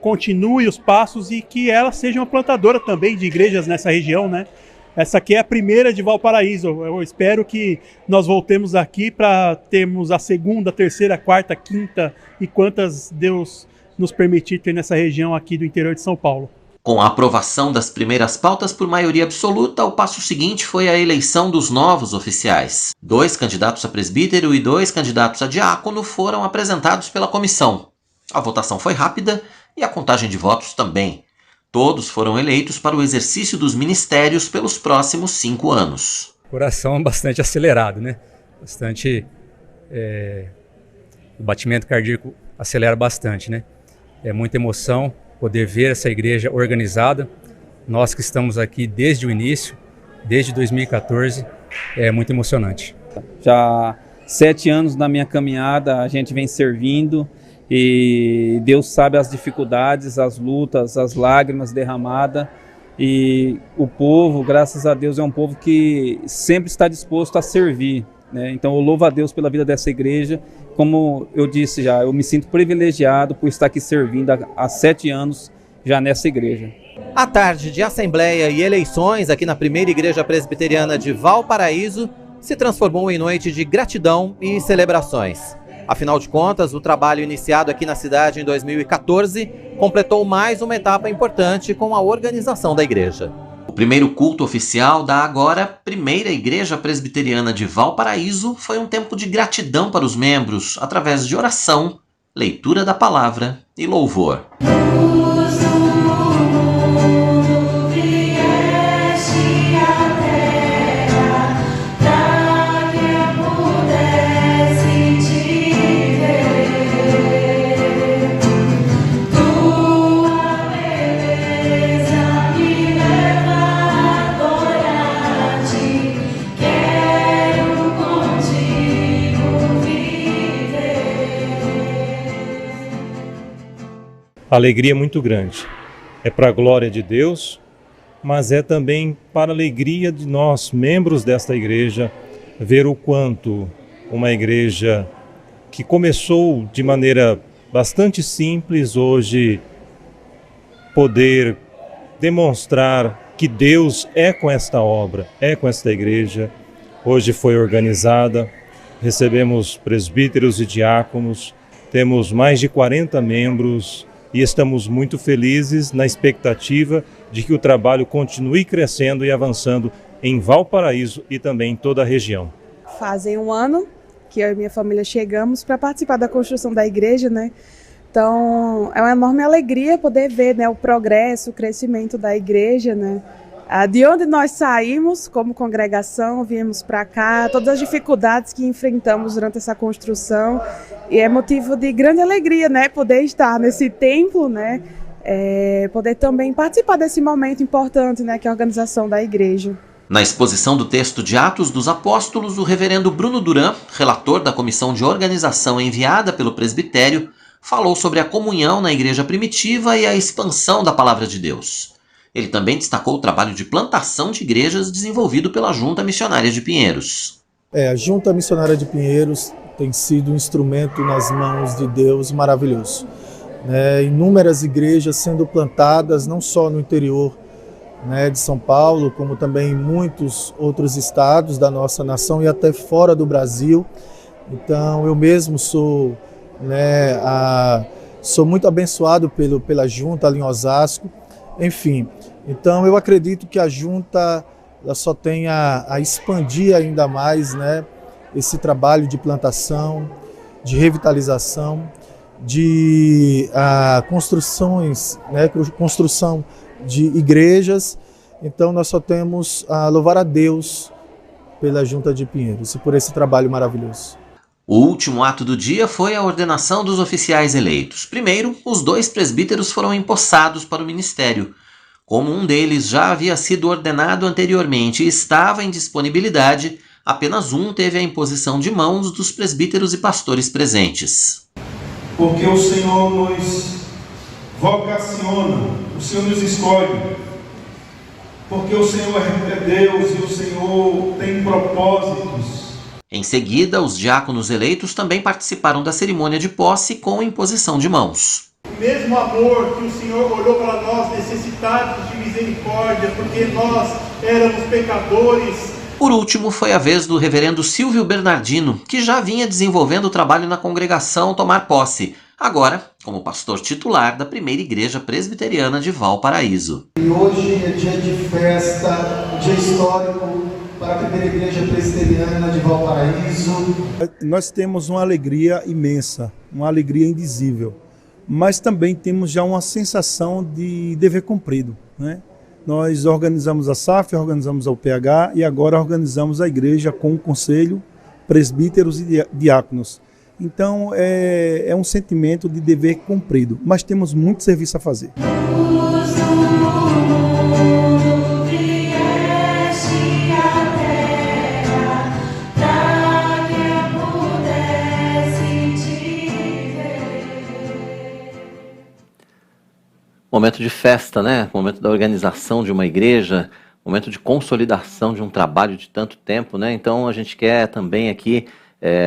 continue os passos e que ela seja uma plantadora também de igrejas nessa região, né? Essa aqui é a primeira de Valparaíso. Eu espero que nós voltemos aqui para termos a segunda, terceira, quarta, quinta e quantas Deus nos permitir ter nessa região aqui do interior de São Paulo. Com a aprovação das primeiras pautas por maioria absoluta, o passo seguinte foi a eleição dos novos oficiais. 2 candidatos a presbítero e 2 candidatos a diácono foram apresentados pela comissão. A votação foi rápida e a contagem de votos também. Todos foram eleitos para o exercício dos ministérios pelos próximos 5 anos. Coração bastante acelerado, né? O batimento cardíaco acelera bastante, né? É muita emoção poder ver essa igreja organizada. Nós que estamos aqui desde o início, desde 2014, é muito emocionante. Já 7 anos na minha caminhada, a gente vem servindo. E Deus sabe as dificuldades, as lutas, as lágrimas derramadas. E o povo, graças a Deus, é um povo que sempre está disposto a servir, né? Então eu louvo a Deus pela vida dessa igreja. Como eu disse já, eu me sinto privilegiado por estar aqui servindo há 7 anos já nessa igreja. A tarde de assembleia e eleições aqui na primeira igreja presbiteriana de Valparaíso se transformou em noite de gratidão e celebrações. Afinal de contas, o trabalho iniciado aqui na cidade em 2014 completou mais uma etapa importante com a organização da igreja. O primeiro culto oficial da agora primeira igreja presbiteriana de Valparaíso foi um tempo de gratidão para os membros, através de oração, leitura da palavra e louvor. A alegria é muito grande. É para a glória de Deus mas é também para a alegria de nós, membros desta igreja, ver o quanto uma igreja que começou de maneira bastante simples, hoje poder demonstrar que Deus é com esta obra, é com esta igreja. Hoje foi organizada, recebemos presbíteros e diáconos, temos mais de 40 membros e estamos muito felizes na expectativa de que o trabalho continue crescendo e avançando em Valparaíso e também em toda a região. Fazem um ano que eu e minha família chegamos para participar da construção da igreja, né? Então, é uma enorme alegria poder ver, né, o progresso, o crescimento da igreja, né? De onde nós saímos como congregação, viemos para cá, todas as dificuldades que enfrentamos durante essa construção, e é motivo de grande alegria, né, poder estar nesse templo, né, poder também participar desse momento importante, né, que é a organização da igreja. Na exposição do texto de Atos dos Apóstolos, o reverendo Bruno Duran, relator da comissão de organização enviada pelo presbitério, falou sobre a comunhão na igreja primitiva e a expansão da palavra de Deus. Ele também destacou o trabalho de plantação de igrejas desenvolvido pela Junta Missionária de Pinheiros. A Junta Missionária de Pinheiros tem sido um instrumento nas mãos de Deus maravilhoso. Inúmeras igrejas sendo plantadas, não só no interior, né, de São Paulo, como também em muitos outros estados da nossa nação e até fora do Brasil. Então, eu mesmo sou muito abençoado pela Junta ali em Osasco. Enfim, então eu acredito que a Junta ela só tem a expandir ainda mais, né, esse trabalho de plantação, de revitalização, de construção de igrejas. Então nós só temos a louvar a Deus pela Junta de Pinheiros e por esse trabalho maravilhoso. O último ato do dia foi a ordenação dos oficiais eleitos. Primeiro, os 2 presbíteros foram empossados para o ministério. Como um deles já havia sido ordenado anteriormente e estava em disponibilidade, apenas um teve a imposição de mãos dos presbíteros e pastores presentes. Porque o Senhor nos vocaciona, o Senhor nos escolhe. Porque o Senhor é Deus e o Senhor tem propósitos. Em seguida, os diáconos eleitos também participaram da cerimônia de posse com imposição de mãos. O mesmo amor que o Senhor olhou para nós necessitados de misericórdia, porque nós éramos pecadores. Por último, foi a vez do reverendo Silvio Bernardino, que já vinha desenvolvendo o trabalho na congregação, tomar posse, agora como pastor titular da primeira igreja presbiteriana de Valparaíso. E hoje é dia de festa, dia histórico para a primeira igreja presbiteriana de Valparaíso. Nós temos uma alegria imensa, uma alegria indizível, mas também temos já uma sensação de dever cumprido, né? Nós organizamos a SAF, organizamos a UPH e agora organizamos a igreja com o conselho, presbíteros e diáconos. Então é um sentimento de dever cumprido, mas temos muito serviço a fazer. Momento de festa, né? Momento da organização de uma igreja, momento de consolidação de um trabalho de tanto tempo, né? Então a gente quer também aqui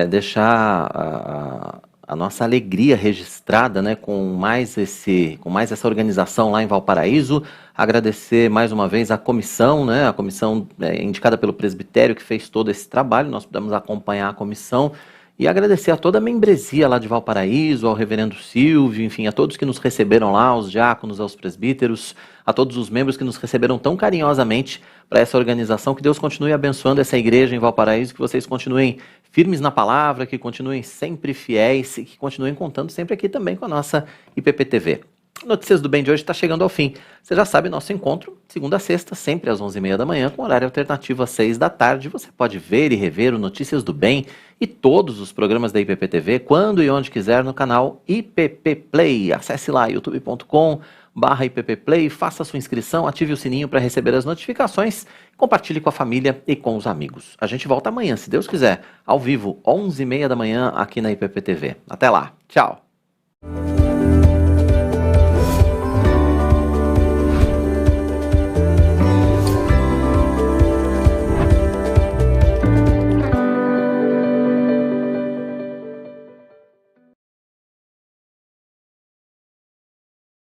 deixar a nossa alegria registrada, né? Com mais essa organização lá em Valparaíso. Agradecer mais uma vez a comissão, né? A comissão indicada pelo presbitério que fez todo esse trabalho. Nós pudemos acompanhar a comissão. E agradecer a toda a membresia lá de Valparaíso, ao reverendo Silvio, enfim, a todos que nos receberam lá, aos diáconos, aos presbíteros, a todos os membros que nos receberam tão carinhosamente para essa organização. Que Deus continue abençoando essa igreja em Valparaíso, que vocês continuem firmes na palavra, que continuem sempre fiéis e que continuem contando sempre aqui também com a nossa IPP-TV. Notícias do Bem de hoje está chegando ao fim. Você já sabe, nosso encontro, segunda a sexta, sempre às 11h30 da manhã, com horário alternativo às 6 da tarde. Você pode ver e rever o Notícias do Bem e todos os programas da IPP-TV, quando e onde quiser, no canal IPP Play. Acesse lá, youtube.com/IPP-Play, faça a sua inscrição, ative o sininho para receber as notificações, compartilhe com a família e com os amigos. A gente volta amanhã, se Deus quiser, ao vivo, 11h30 da manhã, aqui na IPP-TV. Até lá, tchau!